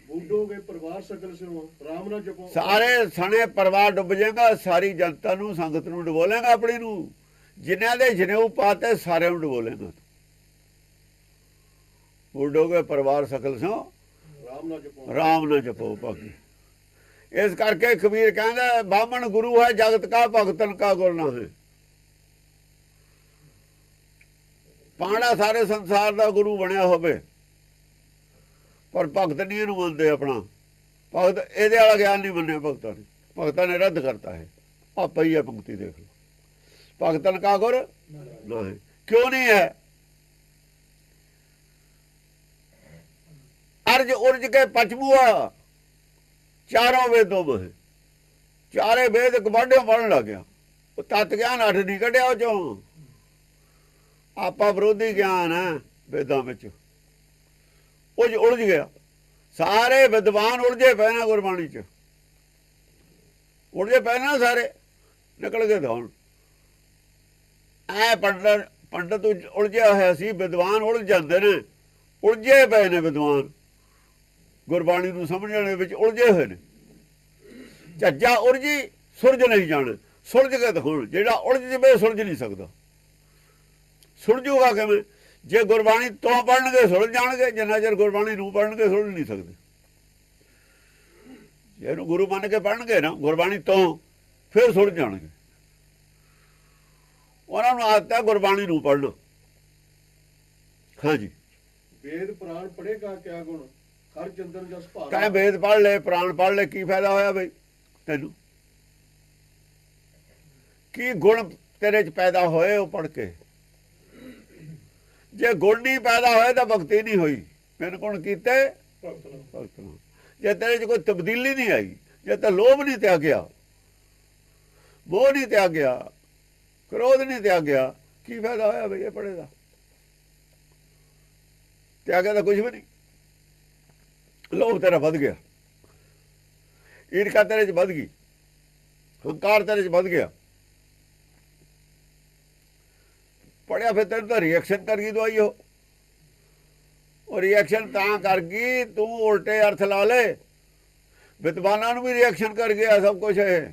ਬੂਡੋਗੇ ਪਰਿਵਾਰ ਸਕਲ ਸਿਰੋਂ, ਰਾਮ ਨਾ ਜਪੋ। ਸਾਰੇ ਸਣੇ ਪਰਿਵਾਰ ਡੁੱਬ ਜਾਏਗਾ, ਸਾਰੀ ਜਨਤਾ ਨੂੰ ਸੰਗਤ ਨੂੰ ਡੁਬੋਲੇਗਾ, ਆਪਣੀ ਨੂੰ, ਜਿਨ੍ਹਾਂ ਦੇ ਜਨੇਊ ਪਾਤੇ ਸਾਰਿਆਂ ਨੂੰ ਡੁਬੋਲੇਗਾ। ਬੂਡੋਗੇ ਪਰਿਵਾਰ ਸਕਲ ਸਿਰੋਂ, ਰਾਮ ਨਾ ਜਪੋ ਭਾਗੀ। ਇਸ ਕਰਕੇ ਕਬੀਰ ਕਹਿੰਦਾ ਬਾਹਮਣ ਗੁਰੂ ਹੈ ਜਗਤ ਕਾ, ਭਗਤਨ ਕਾ ਗੁਰ ਨਾ ਹੈ। ਪਾਣਾ ਸਾਰੇ ਸੰਸਾਰ ਦਾ ਗੁਰੂ ਬਣਿਆ ਹੋਵੇ, ਪਰ ਭਗਤ ਨਹੀਂ ਇਹਨੂੰ ਮੰਨਦੇ ਆਪਣਾ। ਭਗਤ ਇਹਦੇ ਵਾਲਾ ਗਿਆਨ ਨਹੀਂ ਮੰਨਿਆ ਭਗਤਾਂ ਨੇ ਰੱਦ ਕਰਤਾ ਹੈ। ਆਪਾ ਹੀ ਹੈ ਪੰਕਤੀ, ਦੇਖ ਲਓ, ਭਗਤਨ ਕਾ ਗੁਰ ਨਾ ਹੈ। ਕਿਉਂ ਨਹੀਂ ਹੈ? ਅਰਜ ਉਰਜ ਕੇ ਪਚਬੂਆ, ਚਾरों ਵੇਦੋਂ ਮਹ, ਚਾਰੇ ਵੇਦ ਕਬਾਡਿਓ ਪੜਨ ਲੱਗ ਗਿਆ। ਉਹ ਤਤ ਗਿਆਨ ਅੱਠ ਨਹੀਂ ਕੱਢਿਆ ਉਹ ਚੋਂ। ਆਪਾ ਵਿਰੋਧੀ ਗਿਆਨ ਹੈ ਵੇਦਾਂ ਵਿੱਚ, ਉਹ ਉਲਝ ਗਿਆ। ਸਾਰੇ ਵਿਦਵਾਨ ਉਲਝੇ ਪਏ ਨੇ ਗੁਰਬਾਣੀ 'ਚ, ਉਲਝੇ ਪਏ ਨੇ ਸਾਰੇ, ਨਿਕਲ ਗਏ ਧੌਣ। ਐ ਪੰਡਤ ਉਲਝਿਆ ਹੋਇਆ ਸੀ, ਵਿਦਵਾਨ ਉਲਝ ਜਾਂਦੇ ਨੇ, ਉਲਝੇ ਪਏ ਨੇ ਵਿਦਵਾਨ, ਗੁਰਬਾਣੀ ਨੂੰ ਸਮਝਣ ਦੇ ਵਿੱਚ ਉਲਝੇ ਹੋਏ ਨੇ। ਝੱਜਾ ਉਲਝੀ ਸੁਲਝ ਨਹੀਂ ਜਾਣ, ਸੁਲਝ ਕੇ ਦਿਖਾਉਣ। ਜਿਹੜਾ ਉਲਝ ਜਵੇ ਸੁਲਝ ਨਹੀਂ ਸਕਦਾ। ਸੁਲਝੂਗਾ ਕਿਵੇਂ? ਜੇ ਗੁਰਬਾਣੀ ਤੋਂ ਪੜ੍ਹਨਗੇ ਸੁਲਝ ਜਾਣਗੇ, ਜਿੰਨਾ ਚਿਰ ਗੁਰਬਾਣੀ ਨੂੰ ਪੜ੍ਹਨਗੇ ਸੁਲਝ ਨਹੀਂ ਸਕਦੇ। ਜੇ ਇਹਨੂੰ ਗੁਰੂ ਮੰਨ ਕੇ ਪੜ੍ਹਨਗੇ ਨਾ ਗੁਰਬਾਣੀ ਤੋਂ, ਫਿਰ ਸੁਲਝ ਜਾਣਗੇ। ਉਹਨਾਂ ਨੂੰ ਆਦਤ ਹੈ ਗੁਰਬਾਣੀ ਨੂੰ ਪੜ੍ਹਨਾ। ਹਾਂਜੀ, ਵੇਦ ਪ੍ਰਾਣ ਪੜੇਗਾ ਕਿਆ ਗੁਣ, ਹਰ ਚੰਦਨ ਜਸ ਭਾਰਾ। ਕਹੇ ਵੇਦ ਪੜ੍ਹ ਲੈ, ਪ੍ਰਾਣ ਪੜ੍ਹ ਲੈ, ਕੀ ਫਾਇਦਾ ਹੋਇਆ ਬਈ ਤੈਨੂੰ? ਕੀ ਗੁਣ ਤੇਰੇ 'ਚ ਪੈਦਾ ਹੋਏ ਉਹ ਪੜ੍ਹ ਕੇ? ਜੇ ਗੁਣ ਨਹੀਂ ਪੈਦਾ ਹੋਏ ਤਾਂ ਭਗਤੀ ਨਹੀਂ ਹੋਈ। ਮੈਨੂੰ ਗੁਣ ਕੀਤੇ ਭਗਤ ਨੂੰ। ਜੇ ਤੇਰੇ 'ਚ ਕੋਈ ਤਬਦੀਲੀ ਨਹੀਂ ਆਈ, ਜੇ ਤਾਂ ਲੋਭ ਨਹੀਂ ਤਿਆਗਿਆ, ਮੋਹ ਨਹੀਂ ਤਿਆਗਿਆ, ਕ੍ਰੋਧ ਨਹੀਂ ਤਿਆਗਿਆ, ਕੀ ਫਾਇਦਾ ਹੋਇਆ ਬਈ ਇਹ ਪੜ੍ਹੇ ਦਾ? ਤਿਆਗਿਆ ਤਾਂ ਕੁਝ ਵੀ ਨਹੀਂ। ਲੋਭ ਤੇਰਾ ਵੱਧ ਗਿਆ, ਈਰਖਾ ਤੇਰੇ 'ਚ ਵੱਧ ਗਈ, ਹੰਕਾਰ ਤੇਰੇ 'ਚ ਵੱਧ ਗਿਆ। ਪੜਿਆ ਫਿਰ ਤੈਨੂੰ ਤਾਂ ਰਿਐਕਸ਼ਨ ਕਰ ਗਈ ਦਵਾਈ। ਉਹ ਰਿਐਕਸ਼ਨ ਤਾਂ ਕਰ ਗਈ, ਤੂੰ ਉਲਟੇ ਅਰਥ ਲਾ ਲੈ। ਵਿਦਵਾਨਾਂ ਨੂੰ ਵੀ ਰਿਐਕਸ਼ਨ ਕਰ ਗਿਆ ਸਭ ਕੁਛ। ਇਹ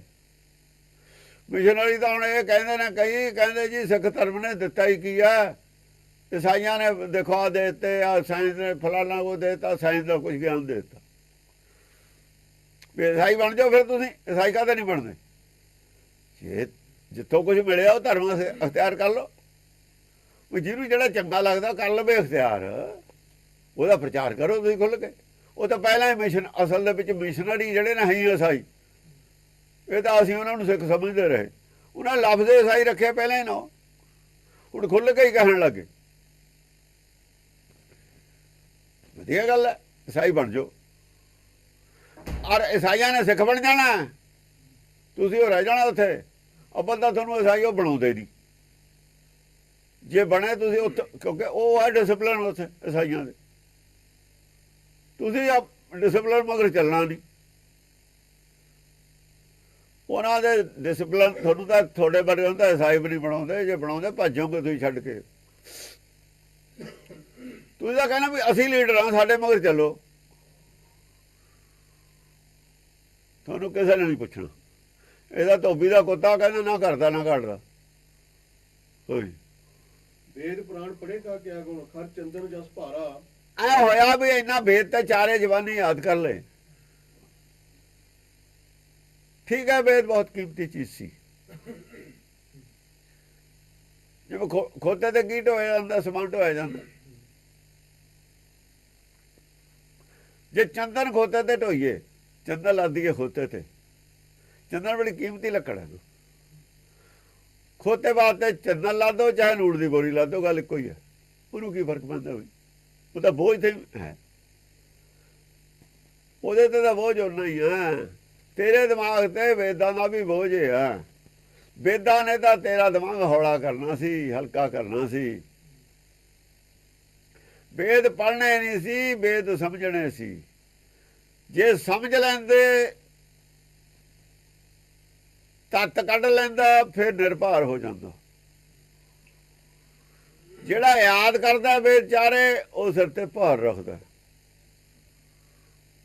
ਮਿਸ਼ਨਰੀ ਤਾਂ ਹੁਣ ਇਹ ਕਹਿੰਦੇ ਨੇ, ਕਈ ਕਹਿੰਦੇ ਜੀ ਸਿੱਖ ਧਰਮ ਨੇ ਦਿੱਤਾ ਹੀ ਕੀ ਆ, ਈਸਾਈਆਂ ਨੇ ਦਿਖਾ ਦੇ ਦਿੱਤੇ ਆ, ਸਾਇੰਸ ਨੇ ਫਲਾਣਾ ਉਹ ਦੇ ਦਿੱਤਾ, ਸਾਇੰਸ ਦਾ ਕੁਝ ਗਿਆਨ ਦੇ ਦਿੱਤਾ। ਵੀ ਈਸਾਈ ਬਣ ਜਾਓ ਫਿਰ ਤੁਸੀਂ। ਈਸਾਈ ਕਾਹਦੇ ਨਹੀਂ ਬਣਦੇ? ਜੇ ਜਿੱਥੋਂ ਕੁਝ ਮਿਲਿਆ ਉਹ ਧਰਮ ਅਖਤਿਆਰ ਕਰ ਲਓ। ਜਿਹਨੂੰ ਜਿਹੜਾ ਚੰਗਾ ਲੱਗਦਾ ਕਰ ਲਵੇ ਅਖਤਿਆਰ, ਉਹਦਾ ਪ੍ਰਚਾਰ ਕਰੋ ਤੁਸੀਂ ਖੁੱਲ੍ਹ ਕੇ। ਉਹ ਤਾਂ ਪਹਿਲਾਂ ਹੀ ਮਿਸ਼ਨ, ਅਸਲ ਦੇ ਵਿੱਚ ਮਿਸ਼ਨਰੀ ਜਿਹੜੇ ਨੇ ਹੈ ਈਸਾਈ। ਇਹ ਤਾਂ ਅਸੀਂ ਉਹਨਾਂ ਨੂੰ ਸਿੱਖ ਸਮਝਦੇ ਰਹੇ, ਉਹਨਾਂ ਲਫ਼ਜ਼ ਈਸਾਈ ਰੱਖਿਆ ਪਹਿਲਾਂ ਹੀ ਨਾ, ਹੁਣ ਖੁੱਲ੍ਹ ਕੇ ਹੀ ਕਹਿਣ ਲੱਗੇ। ਵਧੀਆ ਗੱਲ ਹੈ, ਈਸਾਈ ਬਣ ਜਾਓ। ਔਰ ਈਸਾਈਆਂ ਨੇ ਸਿੱਖ ਬਣ ਜਾਣਾ, ਤੁਸੀਂ ਉਹ ਰਹਿ ਜਾਣਾ ਉੱਥੇ। ਅੱਬਲ ਤਾਂ ਤੁਹਾਨੂੰ ਈਸਾਈ ਉਹ ਬਣਾਉਂਦੇ ਨਹੀਂ। ਜੇ ਬਣੇ ਤੁਸੀਂ ਉੱਥੇ, ਕਿਉਂਕਿ ਉਹ ਹੈ ਡਿਸਪਲਿਨ ਉੱਥੇ ਈਸਾਈਆਂ ਦੇ। ਤੁਸੀਂ ਡਿਸਪਲਿਨ ਮਗਰ ਚੱਲਣਾ ਨਹੀਂ। ਉਹਨਾਂ ਦੇ ਡਿਸਪਲਿਨ ਤੁਹਾਨੂੰ ਤਾਂ ਤੁਹਾਡੇ ਬਾਰੇ ਹੁੰਦਾ ਈਸਾਈ ਵੀ ਨਹੀਂ ਬਣਾਉਂਦੇ। ਜੇ ਬਣਾਉਂਦੇ ਭੱਜੋਗੇ ਤੁਸੀਂ ਛੱਡ ਕੇ। ਤੁਸੀਂ ਤਾਂ ਕਹਿਣਾ ਵੀ ਅਸੀਂ ਲੀਡਰ ਹਾਂ, ਸਾਡੇ ਮਗਰ ਚੱਲੋ। ਤੁਹਾਨੂੰ ਕਿਸੇ ਨੇ ਨਹੀਂ ਪੁੱਛਣਾ। ਇਹਦਾ ਧੋਬੀ ਦਾ ਕੁੱਤਾ ਕਹਿੰਦਾ ਨਾ ਕਰਦਾ ਨਾ ਘੜਦਾ। ਵੇਦ ਪ੍ਰਾਣ ਪੜੇਗਾ ਕਿਆ ਗੁਣ, ਹਰ ਚੰਦਨ ਜਸ ਭਾਰਾ। ਐ ਹੋਇਆ ਵੀ ਇੰਨਾ ਵੇਦ ਤੇ ਚਾਰੇ ਜਵਾਨੀ ਯਾਦ ਕਰ ਲੈ। ठीक है वेद बहुत कीमती चीज सी, ਜਿਵੇਂ ਖੋਤੇ ਤੇ ਕੀ ਢੋਇਆ ਜਾਂਦਾ, ਸਮਾਨ ਢੋਇਆ ਜਾਂਦਾ। ਜੇ ਚੰਦਨ ਖੋਤੇ ਤੇ ਢੋਈਏ, ਚੰਦਨ ਲਾ ਦਈਏ ਖੋਤੇ ਤੇ, ਚੰਦਨ ਬੜੀ ਕੀਮਤੀ ਲੱਕੜ ਹੈ। ਖੋਤੇ ਵਾਸਤੇ ਚੰਦਨ ਲਾ ਦੋ ਚਾਹੇ ਲੂਣ ਦੀ ਬੋਰੀ ਲਾ ਦੋ, ਗੱਲ ਇੱਕੋ ਹੀ ਹੈ। ਉਹਨੂੰ ਕੀ ਫਰਕ ਪੈਂਦਾ ਬਈ, ਉਹ ਤਾਂ ਬੋਝ ਤੇ ਹੈ, ਉਹਦੇ ਤੇ ਤਾਂ ਬੋਝ ਓਨਾ ਹੀ ਹੈ। ਤੇਰੇ ਦਿਮਾਗ ਤੇ ਵੇਦਾਂ ਦਾ ਵੀ ਬੋਝ ਹੈ। ਵੇਦਾਂ ਨੇ ਤਾਂ ਤੇਰਾ ਦਿਮਾਗ ਹੌਲਾ ਕਰਨਾ ਸੀ, ਹਲਕਾ ਕਰਨਾ ਸੀ। ਵੇਦ ਪੜ੍ਹਨੇ ਨਹੀਂ ਸੀ, ਵੇਦ ਸਮਝਣੇ ਸੀ। ਜੇ ਸਮਝ ਲੈਂਦੇ, ਤੱਤ ਕੱਢ ਲੈਂਦਾ, ਫਿਰ ਨਿਰਭਰ ਹੋ ਜਾਂਦਾ। ਜਿਹੜਾ ਯਾਦ ਕਰਦਾ ਵੇਦ ਚਾਰੇ, ਉਹ ਸਿਰ ਤੇ ਭਾਰ ਰੱਖਦਾ।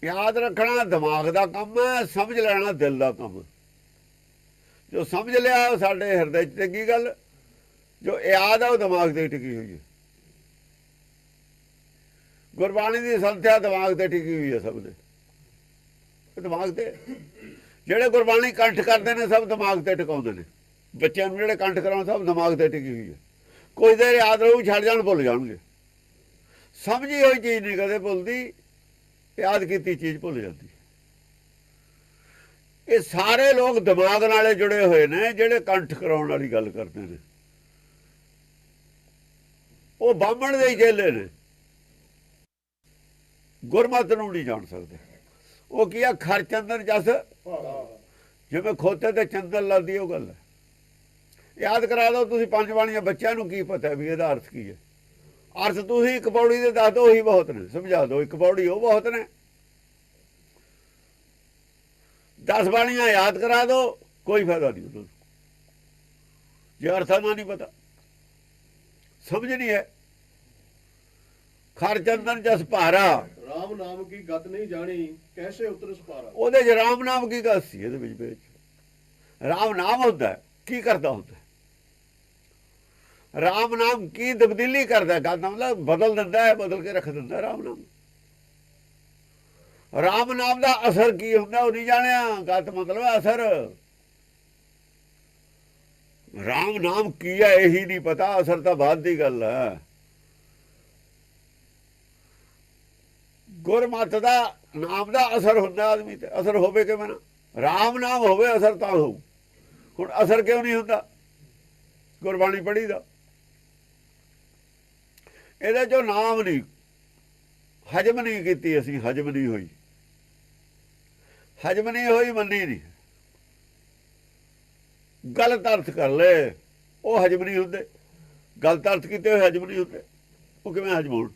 ਯਾਦ ਰੱਖਣਾ ਦਿਮਾਗ ਦਾ ਕੰਮ ਹੈ, ਸਮਝ ਲੈਣਾ ਦਿਲ ਦਾ ਕੰਮ। ਜੋ ਸਮਝ ਲਿਆ ਉਹ ਸਾਡੇ ਹਿਰਦੇ 'ਚ ਟਿਕੀ ਗੱਲ, ਜੋ ਯਾਦ ਆ ਉਹ ਦਿਮਾਗ ਤੇ ਟਿਕੀ ਹੋਈ ਹੈ। ਗੁਰਬਾਣੀ ਦੀ ਸੰਥਿਆ ਦਿਮਾਗ ਤੇ ਟਿਕੀ ਹੋਈ ਹੈ ਸਭ ਦੇ, ਦਿਮਾਗ ਤੇ। ਜਿਹੜੇ ਗੁਰਬਾਣੀ ਕੰਠ ਕਰਦੇ ਨੇ ਸਭ ਦਿਮਾਗ ਤੇ ਟਿਕਾਉਂਦੇ ਨੇ। ਬੱਚਿਆਂ ਨੂੰ ਜਿਹੜੇ ਕੰਠ ਕਰਾਉਣ ਸਭ ਦਿਮਾਗ ਤੇ ਟਿਕੀ ਹੋਈ ਹੈ। ਕੁਝ ਦੇਰ ਯਾਦ ਰਹੂ, ਛੱਡ ਜਾਣ, ਭੁੱਲ ਜਾਣਗੇ। ਸਮਝੀ ਹੋਈ ਚੀਜ਼ ਨਹੀਂ ਕਦੇ ਭੁੱਲਦੀ, ਯਾਦ ਕੀਤੀ ਚੀਜ਼ ਭੁੱਲ ਜਾਂਦੀ। ਇਹ ਸਾਰੇ ਲੋਕ ਦਿਮਾਗ ਨਾਲੇ ਜੁੜੇ ਹੋਏ ਨੇ, ਜਿਹੜੇ ਕੰਠ ਕਰਾਉਣ ਵਾਲੀ ਗੱਲ ਕਰਦੇ ਨੇ। ਉਹ ਬਾਹਮਣ ਦੇ ਹੀ ਚੇਲੇ ਨੇ, ਗੁਰਮਤਿ ਨੂੰ ਨਹੀਂ ਜਾਣ ਸਕਦੇ। ਉਹ ਕੀ ਆ, ਖਰ ਚੰਦਨ ਜਸ, ਜਿਵੇਂ ਖੋਤੇ ਤੇ ਚੰਦਨ ਲਾਦੀ, ਉਹ ਗੱਲ ਹੈ। ਯਾਦ ਕਰਾ ਦਿਓ ਤੁਸੀਂ ਪੰਜ ਬਾਣੀਆਂ, ਬੱਚਿਆਂ ਨੂੰ ਕੀ ਪਤਾ ਵੀ ਇਹਦਾ ਅਰਥ ਕੀ ਹੈ। ਅਰਥ ਤੁਸੀਂ ਇੱਕ ਪੌੜੀ ਦੇ ਦੱਸ ਦਿਓ, ਉਹੀ ਬਹੁਤ ਨੇ। ਸਮਝਾ ਦਿਓ ਇੱਕ ਪੌੜੀ, ਉਹ ਬਹੁਤ ਨੇ। 10 ਬਾਣੀਆਂ ਯਾਦ ਕਰਾ ਦਿਓ, ਕੋਈ ਫਾਇਦਾ ਨਹੀਂ ਉਹਨਾਂ ਨੂੰ, ਜੇ ਅਰਥਾਂ ਦਾ ਨਹੀਂ ਪਤਾ, ਸਮਝ ਨਹੀਂ ਹੈ। ਖਰ ਚੰਦਨ ਜਸ ਭਾਰਾ, ਰਾਮ ਨਾਮ ਕੀ ਗਤ ਨਹੀਂ ਜਾਣੀ, ਕੈਸੇ ਉਤਰ ਸਪਾਰਾ। ਉਹਦੇ 'ਚ ਰਾਮ ਨਾਮ ਕੀ ਗੱਲ ਸੀ? ਇਹਦੇ ਵਿੱਚ ਰਾਮ ਨਾਮ ਹੁੰਦਾ, ਕੀ ਕਰਦਾ ਹੁੰਦਾ? ਰਾਮ ਨਾਮ ਕੀ ਤਬਦੀਲੀ ਕਰਦਾ? ਗੱਲ ਦਾ ਮਤਲਬ ਬਦਲ ਦਿੰਦਾ ਹੈ, ਬਦਲ ਕੇ ਰੱਖ ਦਿੰਦਾ ਰਾਮ ਨਾਮ। ਰਾਮ ਨਾਮ ਦਾ ਅਸਰ ਕੀ ਹੁੰਦਾ ਉਹ ਨਹੀਂ ਜਾਣਿਆ। ਗਤ ਮਤਲਬ ਅਸਰ। ਰਾਮ ਨਾਮ ਕੀ ਹੈ ਇਹੀ ਨਹੀਂ ਪਤਾ, ਅਸਰ ਤਾਂ ਬਾਅਦ ਦੀ ਗੱਲ ਹੈ। ਗੁਰਮਤਿ ਦਾ ਨਾਮ ਦਾ ਅਸਰ ਹੁੰਦਾ ਆਦਮੀ ਤੇ। ਅਸਰ ਹੋਵੇ ਕਿਵੇਂ ਨਾ? ਰਾਮ ਨਾਮ ਹੋਵੇ ਅਸਰ ਤਾਂ ਹੋਊ। ਹੁਣ ਅਸਰ ਕਿਉਂ ਨਹੀਂ ਹੁੰਦਾ? ਗੁਰਬਾਣੀ ਪੜ੍ਹੀ ਦਾ, ਇਹਦੇ ਚੋਂ ਨਾਮ ਨਹੀਂ, ਹਜਮ ਨਹੀਂ ਕੀਤੀ ਅਸੀਂ, ਹਜਮ ਨਹੀਂ ਹੋਈ, ਹਜਮ ਨਹੀਂ ਹੋਈ, ਮੰਨੀ ਨਹੀਂ। ਗਲਤ ਅਰਥ ਕਰ ਲੈ, ਉਹ ਹਜਮ ਨਹੀਂ ਹੁੰਦੇ। ਗਲਤ ਅਰਥ ਕੀਤੇ ਹੋਏ ਹਜਮ ਨਹੀਂ ਹੁੰਦੇ। ਉਹ ਕਿਵੇਂ ਹਜਮ ਹੋਣ?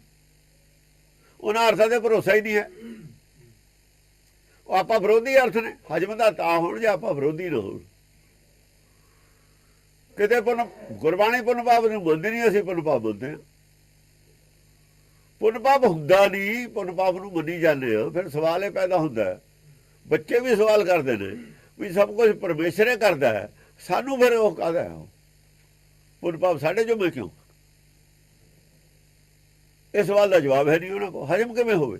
ਉਹਨਾਂ ਅਰਥਾਂ ਦੇ ਭਰੋਸਾ ਹੀ ਨਹੀਂ ਹੈ। ਉਹ ਆਪਾਂ ਵਿਰੋਧੀ ਅਰਥ ਨੇ। ਹਜਮ ਦਾ ਤਾਂ ਹੋਣ ਜੇ ਆਪਾਂ ਵਿਰੋਧੀ ਨਾ ਹੋਣ। ਕਿਤੇ ਗੁਰਬਾਣੀ ਪੁੰਨ ਪਾਪ ਨੂੰ ਮੰਨਦੇ ਨਹੀਂ, ਅਸੀਂ ਪੁੰਨ ਪਾਪ ਮੰਨਦੇ ਹਾਂ। ਪੁੰਨ ਪਾਪ ਹੁੰਦਾ ਨਹੀਂ, ਪੁੰਨ ਪਾਪ ਨੂੰ ਮੰਨੀ ਜਾਂਦੇ ਹਾਂ। ਫਿਰ ਸਵਾਲ ਇਹ ਪੈਦਾ ਹੁੰਦਾ, ਬੱਚੇ ਵੀ ਸਵਾਲ ਕਰਦੇ ਨੇ ਵੀ ਸਭ ਕੁਝ ਪਰਮੇਸ਼ਰ ਹੀ ਕਰਦਾ ਹੈ, ਸਾਨੂੰ ਫਿਰ ਉਹ ਕਾਹਦਾ ਹੈ? ਪੁੰਨ ਪਾਪ ਸਾਡੇ ਜੋ ਮੈਂ ਕਿਉਂ? ਇਸ ਸਵਾਲ ਦਾ ਜਵਾਬ ਹੈ ਨਹੀਂ ਉਹਨਾਂ ਕੋਲ। ਹਜਮ ਕਿਵੇਂ ਹੋਵੇ?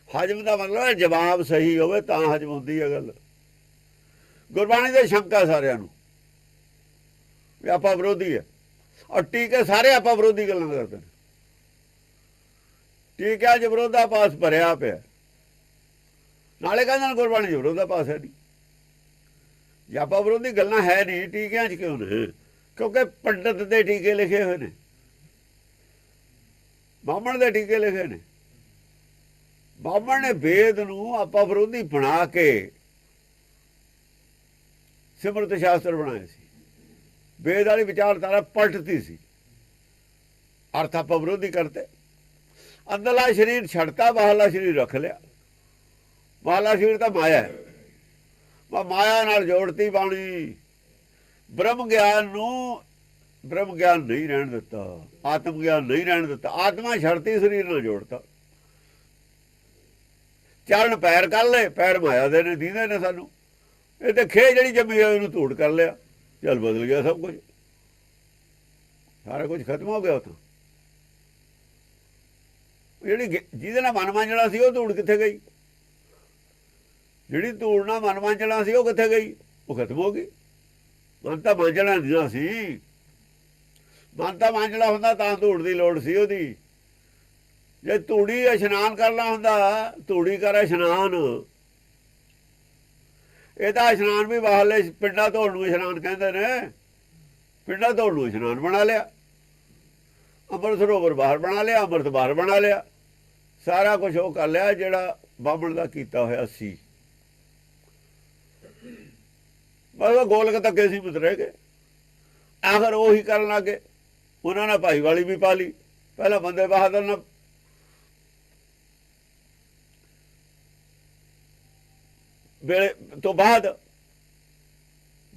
ਹਜਮ ਦਾ ਮਤਲਬ ਹੈ ਜਵਾਬ ਸਹੀ ਹੋਵੇ ਤਾਂ ਹਜਮ ਹੁੰਦੀ ਹੈ ਗੱਲ। ਗੁਰਬਾਣੀ ਦੇ ਸ਼ੰਕਾ ਸਾਰਿਆਂ ਨੂੰ ਵੀ ਆਪਾਂ ਵਿਰੋਧੀ ਹੈ, ਔਰ ਟੀਕੇ ਸਾਰੇ ਆਪਾਂ ਵਿਰੋਧੀ ਗੱਲਾਂ ਕਰਦੇ ਨੇ। ਟੀਕਿਆਂ 'ਚ ਵਿਰੋਧਾਭਾਸ ਭਰਿਆ ਪਿਆ। ਨਾਲੇ ਕਹਿੰਦੇ ਗੁਰਬਾਣੀ 'ਚ ਵਿਰੋਧਾਭਾਸ ਹੈ ਨਹੀਂ। ਜੇ ਆਪਾਂ ਵਿਰੋਧੀ ਗੱਲਾਂ ਹੈ ਨਹੀਂ, ਟੀਕਿਆਂ 'ਚ ਕਿਉਂ ਨੇ? ਕਿਉਂਕਿ ਪੰਡਤ ਦੇ ਟੀਕੇ ਲਿਖੇ ਹੋਏ ਨੇ, ਬਾਹਮਣ ਦੇ ਟੀਕੇ ਲਿਖੇ ਨੇ। ਬਾਹਮਣ ਨੇ ਵੇਦ ਨੂੰ ਆਪਾਂ ਵਿਰੋਧੀ ਬਣਾ ਕੇ ਸਿਮਰਤ ਸ਼ਾਸਤਰ ਬਣਾਏ ਸੀ। ਵੇਦ ਵਾਲੀ ਵਿਚਾਰਧਾਰਾ ਪਲਟਤੀ ਸੀ, ਅਰਥ ਆਪਾਂ ਵਿਰੋਧੀ ਕਰਤੇ। ਅੰਦਰਲਾ ਸਰੀਰ ਛੱਡਤਾ, ਬਾਹਰਲਾ ਸਰੀਰ ਰੱਖ ਲਿਆ। ਬਾਹਰਲਾ ਸਰੀਰ ਤਾਂ ਮਾਇਆ ਹੈ, ਮਾਇਆ ਨਾਲ ਜੋੜਤੀ ਬਾਣੀ। ਬ੍ਰਹਮ ਗਿਆਨ ਨੂੰ ਬ੍ਰਹਮ ਗਿਆਨ ਨਹੀਂ ਰਹਿਣ ਦਿੱਤਾ, ਆਤਮ ਗਿਆਨ ਨਹੀਂ ਰਹਿਣ ਦਿੱਤਾ। ਆਤਮਾ ਛੱਡਤੀ, ਸਰੀਰ ਨਾਲ ਜੋੜਤਾ। ਚਰਨ ਪੈਰ ਕਰ ਲਏ, ਪੈਰ ਮਾਇਆ ਦੇ ਨੇ, ਦੀਦੇ ਨੇ ਸਾਨੂੰ। ਇਹ ਤੇ ਖੇ ਜਿਹੜੀ ਜੰਮੀ ਹੋਈ ਉਹਨੂੰ ਧੂੜ ਕਰ ਲਿਆ, ਚੱਲ ਬਦਲ ਗਿਆ ਸਭ ਕੁਝ, ਸਾਰਾ ਕੁਝ ਖਤਮ ਹੋ ਗਿਆ। ਉੱਥੋਂ ਜਿਹੜੀ ਜਿਹਦੇ ਨਾਲ ਮਨ ਮਾਂਜਣਾ ਸੀ ਉਹ ਧੂੜ ਕਿੱਥੇ ਗਈ? ਜਿਹੜੀ ਧੂੜ ਨਾਲ ਮਨ ਮਾਂਜਣਾ ਸੀ ਉਹ ਕਿੱਥੇ ਗਈ? ਉਹ ਖਤਮ ਹੋ ਗਈ। ਮਨ ਤਾਂ ਮਾਂਜਣਾ ਨਹੀਂ ਸੀ। ਮਨ ਤਾਂ ਮਾਂਜਣਾ ਹੁੰਦਾ ਤਾਂ ਧੂੜ ਦੀ ਲੋੜ ਸੀ ਉਹਦੀ। ਜੇ ਧੂੜੀ ਇਸ਼ਨਾਨ ਕਰਨਾ ਹੁੰਦਾ, ਧੂੜੀ ਕਰ ਇਸ਼ਨਾਨ। ਇਹ ਤਾਂ ਇਸ਼ਨਾਨ ਵੀ ਬਾਹਰਲੇ ਪਿੰਡਾਂ ਧੋਣ ਨੂੰ ਇਸ਼ਨਾਨ ਕਹਿੰਦੇ ਨੇ। ਪਿੰਡਾਂ ਧੋਣ ਨੂੰ ਇਸ਼ਨਾਨ ਬਣਾ ਲਿਆ। ਅੰਮ੍ਰਿਤ ਸਰੋਵਰ ਬਾਹਰ ਬਣਾ ਲਿਆ, ਅੰਮ੍ਰਿਤ ਬਾਹਰ ਬਣਾ ਲਿਆ। ਸਾਰਾ ਕੁਝ ਉਹ ਕਰ ਲਿਆ ਜਿਹੜਾ ਬਾਹਮਣ ਦਾ ਕੀਤਾ ਹੋਇਆ ਸੀ। ਬਸ ਗੋਲਕ ਧੱਕੇ ਸੀ ਮਿੱਤਰੇ ਕੇ। ਆਖਰ ਉਹੀ ਕਰਨ ਲੱਗੇ। ਉਹਨਾਂ ਨੇ ਭਾਈ ਵਾਲੀ ਵੀ ਪਾ ਲਈ। ਪਹਿਲਾਂ ਬੰਦੇ ਬਹਾਦਰ ਨੇ ਵੇਲੇ ਤੋਂ ਬਾਅਦ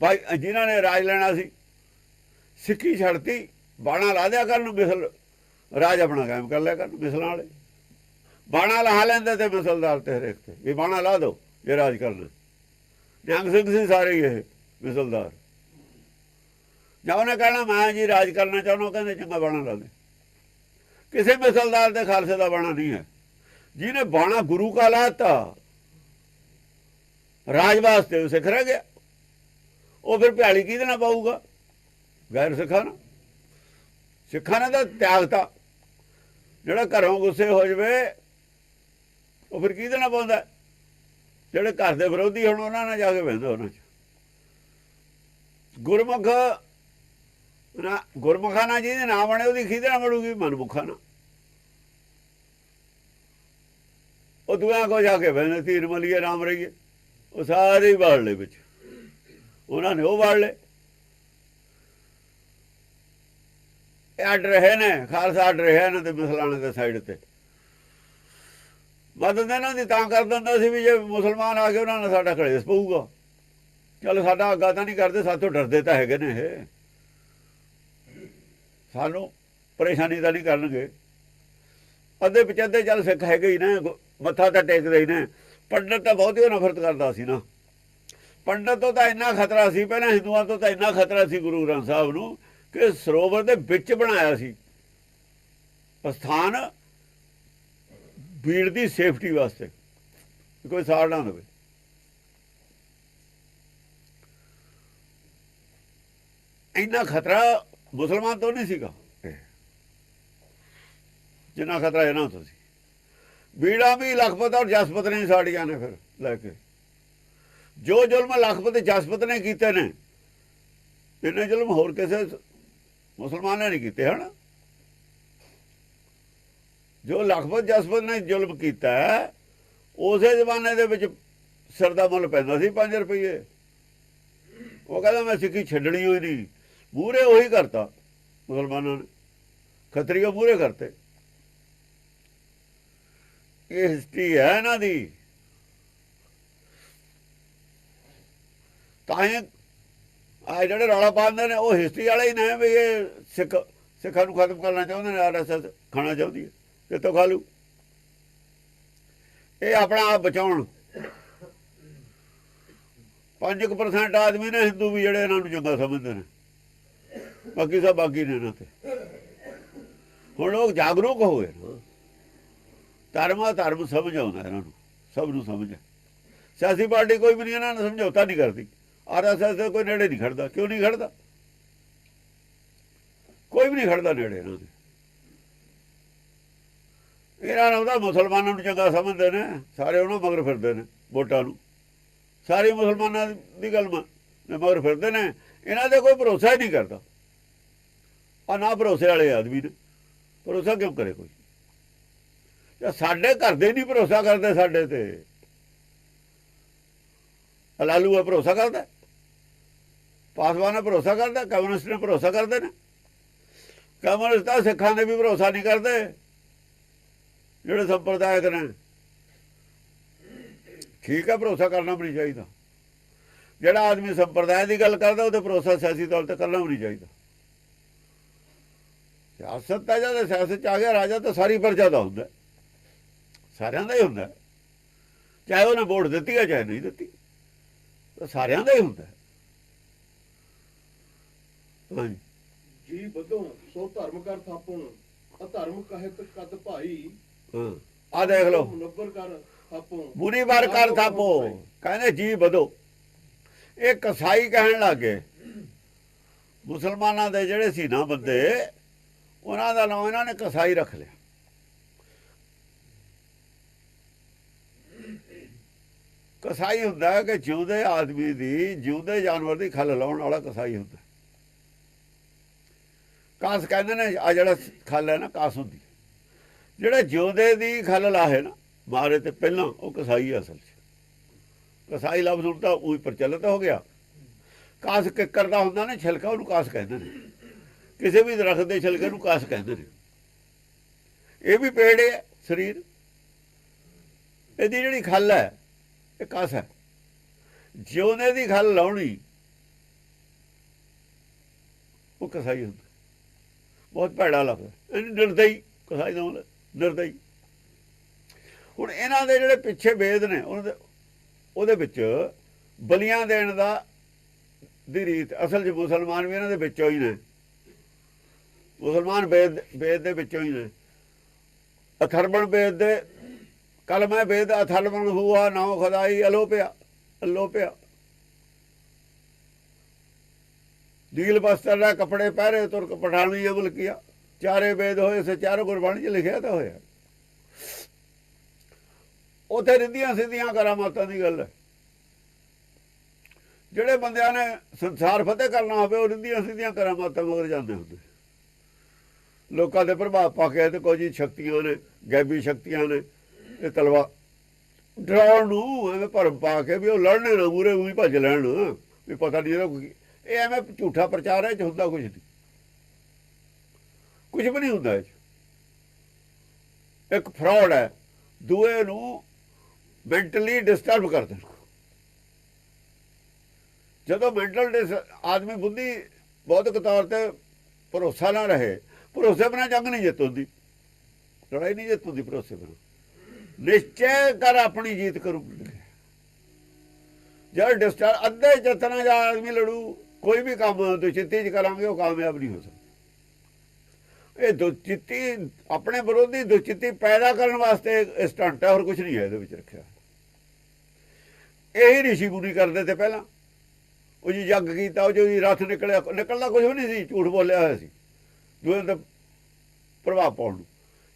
ਭਾਈ ਜਿਨ੍ਹਾਂ ਨੇ ਰਾਜ ਲੈਣਾ ਸੀ ਸਿੱਖੀ ਛੱਡਤੀ। ਬਾਣਾ ਲਾ ਦਿਆ ਕਰਨ ਮਿਸਲ, ਰਾਜ ਆਪਣਾ ਕਾਇਮ ਕਰ ਲਿਆ ਕਰਨ। ਮਿਸਲਾਂ ਵਾਲੇ ਬਾਣਾ ਲਾ ਲੈਂਦੇ ਤੇ ਮਿਸਲਦਾਰ ਤੇ ਹਰੇਕ ਤੇ ਵੀ ਬਾਣਾ ਲਾ ਦਿਓ ਜੇ ਰਾਜ ਕਰਨਾ। ਨਿਹੰਗ ਸਿੰਘ ਸੀ ਸਾਰੇ ਇਹ ਮਿਸਲਦਾਰ। ਜਾਂ ਉਹਨੇ ਕਹਿਣਾ ਮੈਂ ਜੀ ਰਾਜ ਕਰਨਾ ਚਾਹੁੰਦਾ, ਕਹਿੰਦੇ ਚੰਗਾ ਬਾਣਾ ਲਾ ਦੇ। ਕਿਸੇ ਮਿਸਲਦਾਰ ਦੇ ਖਾਲਸੇ ਦਾ ਬਾਣਾ ਨਹੀਂ ਹੈ। ਜਿਹਨੇ ਬਾਣਾ ਗੁਰੂ ਕਾ ਲਾਤਾ ਰਾਜ ਵਾਸਤੇ, ਉਹ ਸਿੱਖ ਰਹਿ ਗਿਆ। ਉਹ ਫਿਰ ਭਿਆਲੀ ਕਿਹਦੇ ਨਾਲ ਪਾਊਗਾ? ਗੈਰ ਸਿੱਖਾਂ ਨਾਲ। ਸਿੱਖਾਂ ਨੇ ਤਾਂ ਤਿਆਗਤਾ। ਜਿਹੜਾ ਘਰੋਂ ਗੁੱਸੇ ਹੋ ਜਾਵੇ ਉਹ ਫਿਰ ਕਿਹਦੇ ਨਾਲ ਪਾਉਂਦਾ? ਜਿਹੜੇ ਘਰ ਦੇ ਵਿਰੋਧੀ ਹੁਣ ਉਹਨਾਂ ਨਾਲ ਜਾ ਕੇ ਬਹਿੰਦਾ। ਉਹਨਾਂ 'ਚ ਗੁਰਮੁਖ ਨਾ, ਗੁਰਮੁਖਾਂ ਨਾਲ ਜਿਹਦੇ ਨਾ ਬਣੇ ਉਹਦੀ ਕਿਹਦੇ ਨਾਲ ਬਣੂਗੀ? ਮਨਮੁਖਾਂ ਨਾਲ। ਉਹ ਦੁਆ ਕੋ ਜਾ ਕੇ ਬਹਿੰਦੇ, ਤੀਰ ਮਲੀਏ ਰਾਮ ਰਹੀਏ। ਉਹ ਸਾਰੇ ਹੀ ਵਾੜ ਲਏ ਵਿੱਚ। ਉਹਨਾਂ ਨੇ ਉਹ ਵਾੜ ਲਏ। ਇਹ ਅੱਡ ਰਹੇ ਨੇ, ਖਾਲਸਾ ਅੱਡ ਰਿਹਾ ਇਹਨਾਂ ਤੇ ਮੁਸਲਮਾਨਾਂ ਦੇ ਸਾਈਡ ਤੇ। ਮਦਦ ਇਹਨਾਂ ਦੀ ਤਾਂ ਕਰ ਦਿੰਦਾ ਸੀ ਵੀ ਜੇ ਮੁਸਲਮਾਨ ਆ ਗਏ ਉਹਨਾਂ ਨੇ ਸਾਡਾ ਕਲੇਸ਼ ਪਊਗਾ। ਚੱਲ ਸਾਡਾ ਅੱਗਾ ਤਾਂ ਨਹੀਂ ਕਰਦੇ, ਸਾਥੋਂ ਡਰਦੇ ਤਾਂ ਹੈਗੇ ਨੇ। ਇਹ ਸਾਨੂੰ ਪਰੇਸ਼ਾਨੀ ਤਾਂ ਨਹੀਂ ਕਰਨਗੇ। ਅੱਧੇ ਪਿਛੱਧੇ ਚੱਲ ਸਿੱਖ ਹੈਗੇ ਹੀ ਨੇ, ਮੱਥਾ ਤਾਂ ਟੇਕਦੇ ਹੀ ਨੇ। ਪੰਡਤ ਤਾਂ ਬਹੁਤ ਹੀ ਨਫ਼ਰਤ ਕਰਦਾ ਸੀ ਨਾ। ਪੰਡਤ ਤੋਂ ਤਾਂ ਇੰਨਾ ਖਤਰਾ ਸੀ, ਪਹਿਲਾਂ ਹਿੰਦੂਆਂ ਤੋਂ ਤਾਂ ਇੰਨਾ ਖਤਰਾ ਸੀ ਗੁਰੂ ਗ੍ਰੰਥ ਸਾਹਿਬ ਨੂੰ ਕਿ ਸਰੋਵਰ ਦੇ ਵਿੱਚ ਬਣਾਇਆ ਸੀ ਸਥਾਨ ਭੀੜ ਦੀ ਸੇਫਟੀ ਵਾਸਤੇ, ਕੋਈ ਸਾੜ ਨਾ ਦੇਵੇ। ਇੰਨਾ ਖਤਰਾ ਮੁਸਲਮਾਨ ਤੋਂ ਨਹੀਂ ਸੀਗਾ ਜਿੰਨਾ ਖਤਰਾ ਇਹਨਾਂ ਤੋਂ ਸੀ। ਭੀੜਾਂ ਵੀ ਲਖਪਤ ਔਰ ਜਸਪਤ ਨੇ ਸਾੜੀਆਂ ਨੇ ਫਿਰ ਲੈ ਕੇ। ਜੋ ਜ਼ੁਲਮ ਲਖਪਤ ਜਸਪਤ ਨੇ ਕੀਤੇ ਨੇ, ਇਹਨੇ ਜ਼ੁਲਮ ਹੋਰ ਕਿਸੇ ਮੁਸਲਮਾਨ ਨੇ ਨਹੀਂ ਕੀਤੇ ਹਨ। ਜੋ ਲਖਪਤ ਜਸਪਤ ਨੇ ਜ਼ੁਲਮ ਕੀਤਾ ਉਸੇ ਜ਼ਮਾਨੇ ਦੇ ਵਿੱਚ ਸਿਰ ਦਾ ਮੁੱਲ ਪੈਂਦਾ ਸੀ 5 ਰੁਪਏ। ਉਹ ਕਹਿੰਦਾ ਮੈਂ ਸਿੱਖੀ ਛੱਡਣੀ ਹੋਈ ਨਹੀਂ। ਮੂਹਰੇ ਉਹੀ ਕਰਤਾ ਮੁਸਲਮਾਨਾਂ ਨੇ, ਖੱਤਰੀ ਮੂਹਰੇ ਕਰਤੇ। ਇਹ ਹਿਸਟਰੀ ਹੈ ਇਹਨਾਂ ਦੀ। ਤਾਂ ਹੀ ਆ ਜਿਹੜੇ ਰੌਲਾ ਪਾਉਂਦੇ ਨੇ ਉਹ ਹਿਸਟਰੀ ਵਾਲੇ ਹੀ ਨੇ ਵੀ ਇਹ ਸਿੱਖਾਂ ਨੂੰ ਖਤਮ ਕਰਨਾ ਚਾਹੁੰਦੇ ਨੇ। RSS ਖਾਣਾ ਚਾਹੁੰਦੀ ਹੈ, ਕਿਤੋਂ ਖਾ ਲੂ। ਇਹ ਆਪਣਾ ਆਪ ਬਚਾਉਣ। 5% ਆਦਮੀ ਨੇ ਹਿੰਦੂ ਵੀ ਜਿਹੜੇ ਇਹਨਾਂ ਨੂੰ ਚੰਗਾ ਸਮਝਦੇ ਨੇ, ਬਾਕੀ ਸਭ ਬਾਕੀ ਨੇ ਇਹਨਾਂ ਤੇ। ਹੁਣ ਲੋਕ ਜਾਗਰੂਕ ਹੋ ਗਏ ਨਾ। ਧਰਮ ਸਮਝ ਆਉਂਦਾ ਇਹਨਾਂ ਨੂੰ, ਸਭ ਨੂੰ ਸਮਝ ਹੈ। ਸਿਆਸੀ ਪਾਰਟੀ ਕੋਈ ਵੀ ਨਹੀਂ ਇਹਨਾਂ ਨੂੰ ਸਮਝੌਤਾ ਨਹੀਂ ਕਰਦੀ। RSS ਦੇ ਕੋਈ ਨੇੜੇ ਨਹੀਂ ਖੜਦਾ। ਕਿਉਂ ਨਹੀਂ ਖੜਦਾ? ਕੋਈ ਵੀ ਨਹੀਂ ਖੜਦਾ ਨੇੜੇ ਇਹਨਾਂ ਦੇ। ਇਹਨਾਂ ਨੂੰ ਤਾਂ ਮੁਸਲਮਾਨਾਂ ਨੂੰ ਚੰਗਾ ਸਮਝਦੇ ਨੇ, ਸਾਰੇ ਉਹਨਾਂ ਮਗਰ ਫਿਰਦੇ ਨੇ ਵੋਟਾਂ ਨੂੰ। ਸਾਰੇ ਮੁਸਲਮਾਨਾਂ ਦੀ ਗੱਲ ਮਗਰ ਫਿਰਦੇ ਨੇ। ਇਹਨਾਂ ਦੇ ਕੋਈ ਭਰੋਸਾ ਹੀ ਨਹੀਂ ਕਰਦਾ। ਆ ਨਾ ਭਰੋਸੇ ਵਾਲੇ ਆਦਮੀ ਨੇ। ਭਰੋਸਾ ਕਿਉਂ ਕਰੇ ਕੋਈ? ਸਾਡੇ ਘਰ ਦੇ ਨਹੀਂ ਭਰੋਸਾ ਕਰਦੇ ਸਾਡੇ ਤੇ। ਲਾਲੂ ਆ ਭਰੋਸਾ ਕਰਦਾ, ਪਾਸਵਾਨ ਭਰੋਸਾ ਕਰਦਾ, ਕਮਿਊਨਿਸਟ ਨੇ ਭਰੋਸਾ ਕਰਦੇ ਨੇ। ਕਮਿਊਨਿਸਟ ਤਾਂ ਸਿੱਖਾਂ ਦੇ ਵੀ ਭਰੋਸਾ ਨਹੀਂ ਕਰਦੇ ਜਿਹੜੇ ਸੰਪਰਦਾਇਕ ਨੇ। ਠੀਕ ਹੈ, ਭਰੋਸਾ ਕਰਨਾ ਵੀ ਨਹੀਂ ਚਾਹੀਦਾ। ਜਿਹੜਾ ਆਦਮੀ ਸੰਪਰਦਾਇ ਦੀ ਗੱਲ ਕਰਦਾ ਉਹਦੇ ਭਰੋਸਾ ਸਿਆਸੀ ਤੌਰ ਤੇ ਕਰਨਾ ਵੀ ਨਹੀਂ ਚਾਹੀਦਾ। ਸਿਆਸਤ ਤਾਂ ਜਦ ਸਿਆਸਤ 'ਚ ਆ ਗਿਆ ਰਾਜਾ ਤਾਂ ਸਾਰੀ ਪ੍ਰਜਾ ਦਾ ਹੁੰਦਾ, ਸਾਰਿਆਂ ਦਾ ਹੀ ਹੁੰਦਾ। ਚਾਹੇ ਉਹਨੇ ਵੋਟ ਦਿੱਤੀ ਹੈ ਚਾਹੇ ਨਹੀਂ ਦਿੱਤੀ, ਤਾਂ ਸਾਰਿਆਂ ਦਾ ਹੀ ਹੁੰਦਾ। ਹਾਂਜੀ ਜੀ ਵਧੋ ਸੋ ਧਰਮ ਕਰ ਥਾਪਣ, ਅਧਰਮ ਕਹਿਤ ਕਦ ਭਾਈ। ਆ ਦੇਖ ਲਓ, ਮੁਨੱਵਰ ਕਰ ਥਾਪੋ ਬੁਰੀ ਵਾਰ ਕਰ ਥਾਪੋ, ਕਹਿੰਦੇ ਜੀ ਵਧੋ। ਇਹ ਕਸਾਈ ਕਹਿਣ ਲੱਗੇ। ਮੁਸਲਮਾਨਾਂ ਦੇ ਜਿਹੜੇ ਸੀ ਨਾ ਬੰਦੇ, ਉਹਨਾਂ ਦਾ ਨਾਮ ਇਹਨਾਂ ਨੇ ਕਸਾਈ ਰੱਖ ਲਿਆ। ਕਸਾਈ ਹੁੰਦਾ ਹੈ ਕਿ ਜਿਉਂਦੇ ਆਦਮੀ ਦੀ, ਜਿਉਂਦੇ ਜਾਨਵਰ ਦੀ ਖੱਲ ਲਾਉਣ ਵਾਲਾ ਕਸਾਈ ਹੁੰਦਾ। ਕਾਸ ਕਹਿੰਦੇ ਨੇ, ਆ ਜਿਹੜਾ ਖੱਲ ਹੈ ਨਾ ਕਾਸ ਹੁੰਦੀ। ਜਿਹੜੇ ਜਿਉਂਦੇ ਦੀ ਖੱਲ ਲਾਹੇ ਨਾ ਮਾਰੇ ਤੇ ਪਹਿਲਾਂ, ਉਹ ਕਸਾਈ ਅਸਲ 'ਚ। ਕਸਾਈ ਲਫ਼ਜ਼ ਹੁਣ ਤਾਂ ਉਹੀ ਪ੍ਰਚਲਿਤ ਹੋ ਗਿਆ। ਕਾਸ ਕਿੱਕਰ ਦਾ ਹੁੰਦਾ ਨਾ ਛਿਲਕਾ, ਉਹਨੂੰ ਕਾਸ ਕਹਿੰਦੇ ਨੇ। ਕਿਸੇ ਵੀ ਦਰਖਤ ਦੇ ਛਿਲਕੇ ਨੂੰ ਕਾਸ ਕਹਿੰਦੇ ਨੇ। ਇਹ ਵੀ ਪੇੜ ਹੈ ਸਰੀਰ, ਇਹਦੀ ਜਿਹੜੀ ਖੱਲ ਹੈ ਇਹ ਕਾਸ ਹੈ। ਜਿਉਂਦੇ ਦੀ ਖੱਲ ਲਾਉਣੀ ਉਹ ਕਸਾਈ ਹੁੰਦਾ। ਬਹੁਤ ਭੈੜਾ ਲੱਗਦਾ ਇਹਨੂੰ, ਨਿਰਦਈ। ਕਸਾਈ ਦਾ ਮਤਲਬ ਨਿਰਦਈ। ਹੁਣ ਇਹਨਾਂ ਦੇ ਜਿਹੜੇ ਪਿੱਛੇ ਵੇਦ ਨੇ, ਉਹਦੇ ਵਿੱਚ ਬਲੀਆਂ ਦੇਣ ਦੀ ਰੀਤ ਅਸਲ 'ਚ ਮੁਸਲਮਾਨ ਵੀ ਇਹਨਾਂ ਦੇ ਵਿੱਚੋਂ ਹੀ ਨੇ। ਮੁਸਲਮਾਨ ਵੇਦ ਦੇ ਵਿੱਚੋਂ ਹੀ ਨੇ। ਅਥਰਵਣ ਵੇਦ ਦੇ ਕਲਮੇ ਵੇਦ ਅਥਰਵਣ ਹੁਆ ਨਾਉ ਖੁਦਾਈ ਅਲੋਪਿਆ। ਦੀਲ ਬਸਤਰ ਦਾ ਕੱਪੜੇ ਪਹਿਰੇ ਤੁਰਕ ਪਠਾਣੀ ਅਮਲ ਕੀਆ। ਚਾਰੇ ਵੇਦ ਹੋਏ ਸੇ ਚਾਰੋਂ ਗੁਰਬਾਣੀ 'ਚ ਲਿਖਿਆ ਤਾਂ ਹੋਇਆ। ਉੱਥੇ ਰਿੱਧੀਆਂ ਸਿੱਧੀਆਂ ਕਰਾਮਾਤਾਂ ਦੀ ਗੱਲ ਹੈ। ਜਿਹੜੇ ਬੰਦਿਆਂ ਨੇ ਸੰਸਾਰ ਫਤਿਹ ਕਰਨਾ ਹੋਵੇ, ਉਹ ਰਿੱਧੀਆਂ ਸਿੱਧੀਆਂ ਕਰਾਮਾਤਾਂ ਮਗਰ ਜਾਂਦੇ ਹੁੰਦੇ। ਲੋਕਾਂ ਦੇ ਪ੍ਰਭਾਵ ਪਾ ਕੇ ਤੇ ਕੋਈ ਸ਼ਕਤੀਆਂ ਨੇ, ਗੈਬੀ ਸ਼ਕਤੀਆਂ ਨੇ, ਇਹ ਤਲਵਾਰ ਡਰਾਉਣ ਨੂੰ ਐਵੇਂ ਭਰਮ ਪਾ ਕੇ ਵੀ ਉਹ ਲੜਨੇ ਨਾ, ਮੂਹਰੇ ਉਹੀ ਭੱਜ ਲੈਣ ਵੀ ਪਤਾ ਨਹੀਂ ਇਹਦਾ। ਇਹ ਐਵੇਂ ਝੂਠਾ ਪ੍ਰਚਾਰ ਹੈ, ਹੁੰਦਾ ਕੁਛ ਨਹੀਂ, ਕੁਝ ਵੀ ਨਹੀਂ ਹੁੰਦਾ। ਇਹ ਇੱਕ ਫਰਾਡ ਹੈ। ਦੂਏ ਨੂੰ ਮੈਂਟਲੀ ਡਿਸਟਰਬ ਕਰ ਦੇਣ। ਜਦੋਂ ਮੈਂਟਲ ਆਦਮੀ ਬੁੱਧੀ ਬੌਧਿਕ ਤੌਰ ਤੇ ਭਰੋਸਾ ਨਾ ਰਹੇ, ਭਰੋਸੇ ਬਿਨਾਂ ਜੰਗ ਨਹੀਂ ਜਿੱਤ ਹੁੰਦੀ, ਲੜਾਈ ਨਹੀਂ ਜਿੱਤ ਹੁੰਦੀ ਭਰੋਸੇ ਬਿਨਾਂ। ਨਿਸ਼ਚੈ ਕਰ ਆਪਣੀ ਜੀਤ ਕਰੂ। ਜਦ ਡਿਸਟਰਬ ਅੱਧੇ ਜਤਨਾਂ ਦਾ ਆਦਮੀ ਲੜੂ, ਕੋਈ ਵੀ ਕੰਮ ਦੁਚਿੱਤੀ 'ਚ ਕਰਾਂਗੇ ਉਹ ਕਾਮਯਾਬ ਨਹੀਂ ਹੋ ਸਕਦਾ। ਇਹ ਦੁਚਿੱਤੀ ਆਪਣੇ ਵਿਰੋਧੀ ਦੁਚਿੱਤੀ ਪੈਦਾ ਕਰਨ ਵਾਸਤੇ ਸਟੰਟ ਹੈ, ਹੋਰ ਕੁਝ ਨਹੀਂ ਹੈ ਇਹਦੇ ਵਿੱਚ ਰੱਖਿਆ। ਇਹੀ ਰਿਸ਼ੀ ਮੁਨੀ ਕਰਦੇ ਤੇ ਪਹਿਲਾਂ। ਉਹ ਜੀ ਜੱਗ ਕੀਤਾ, ਉਹ ਜੀ ਰੱਥ ਨਿਕਲਦਾ ਕੁਝ ਵੀ ਨਹੀਂ ਸੀ, ਝੂਠ ਬੋਲਿਆ ਹੋਇਆ ਸੀ ਦੂਏ ਤੇ ਪ੍ਰਭਾਵ ਪਾਉਣ ਨੂੰ।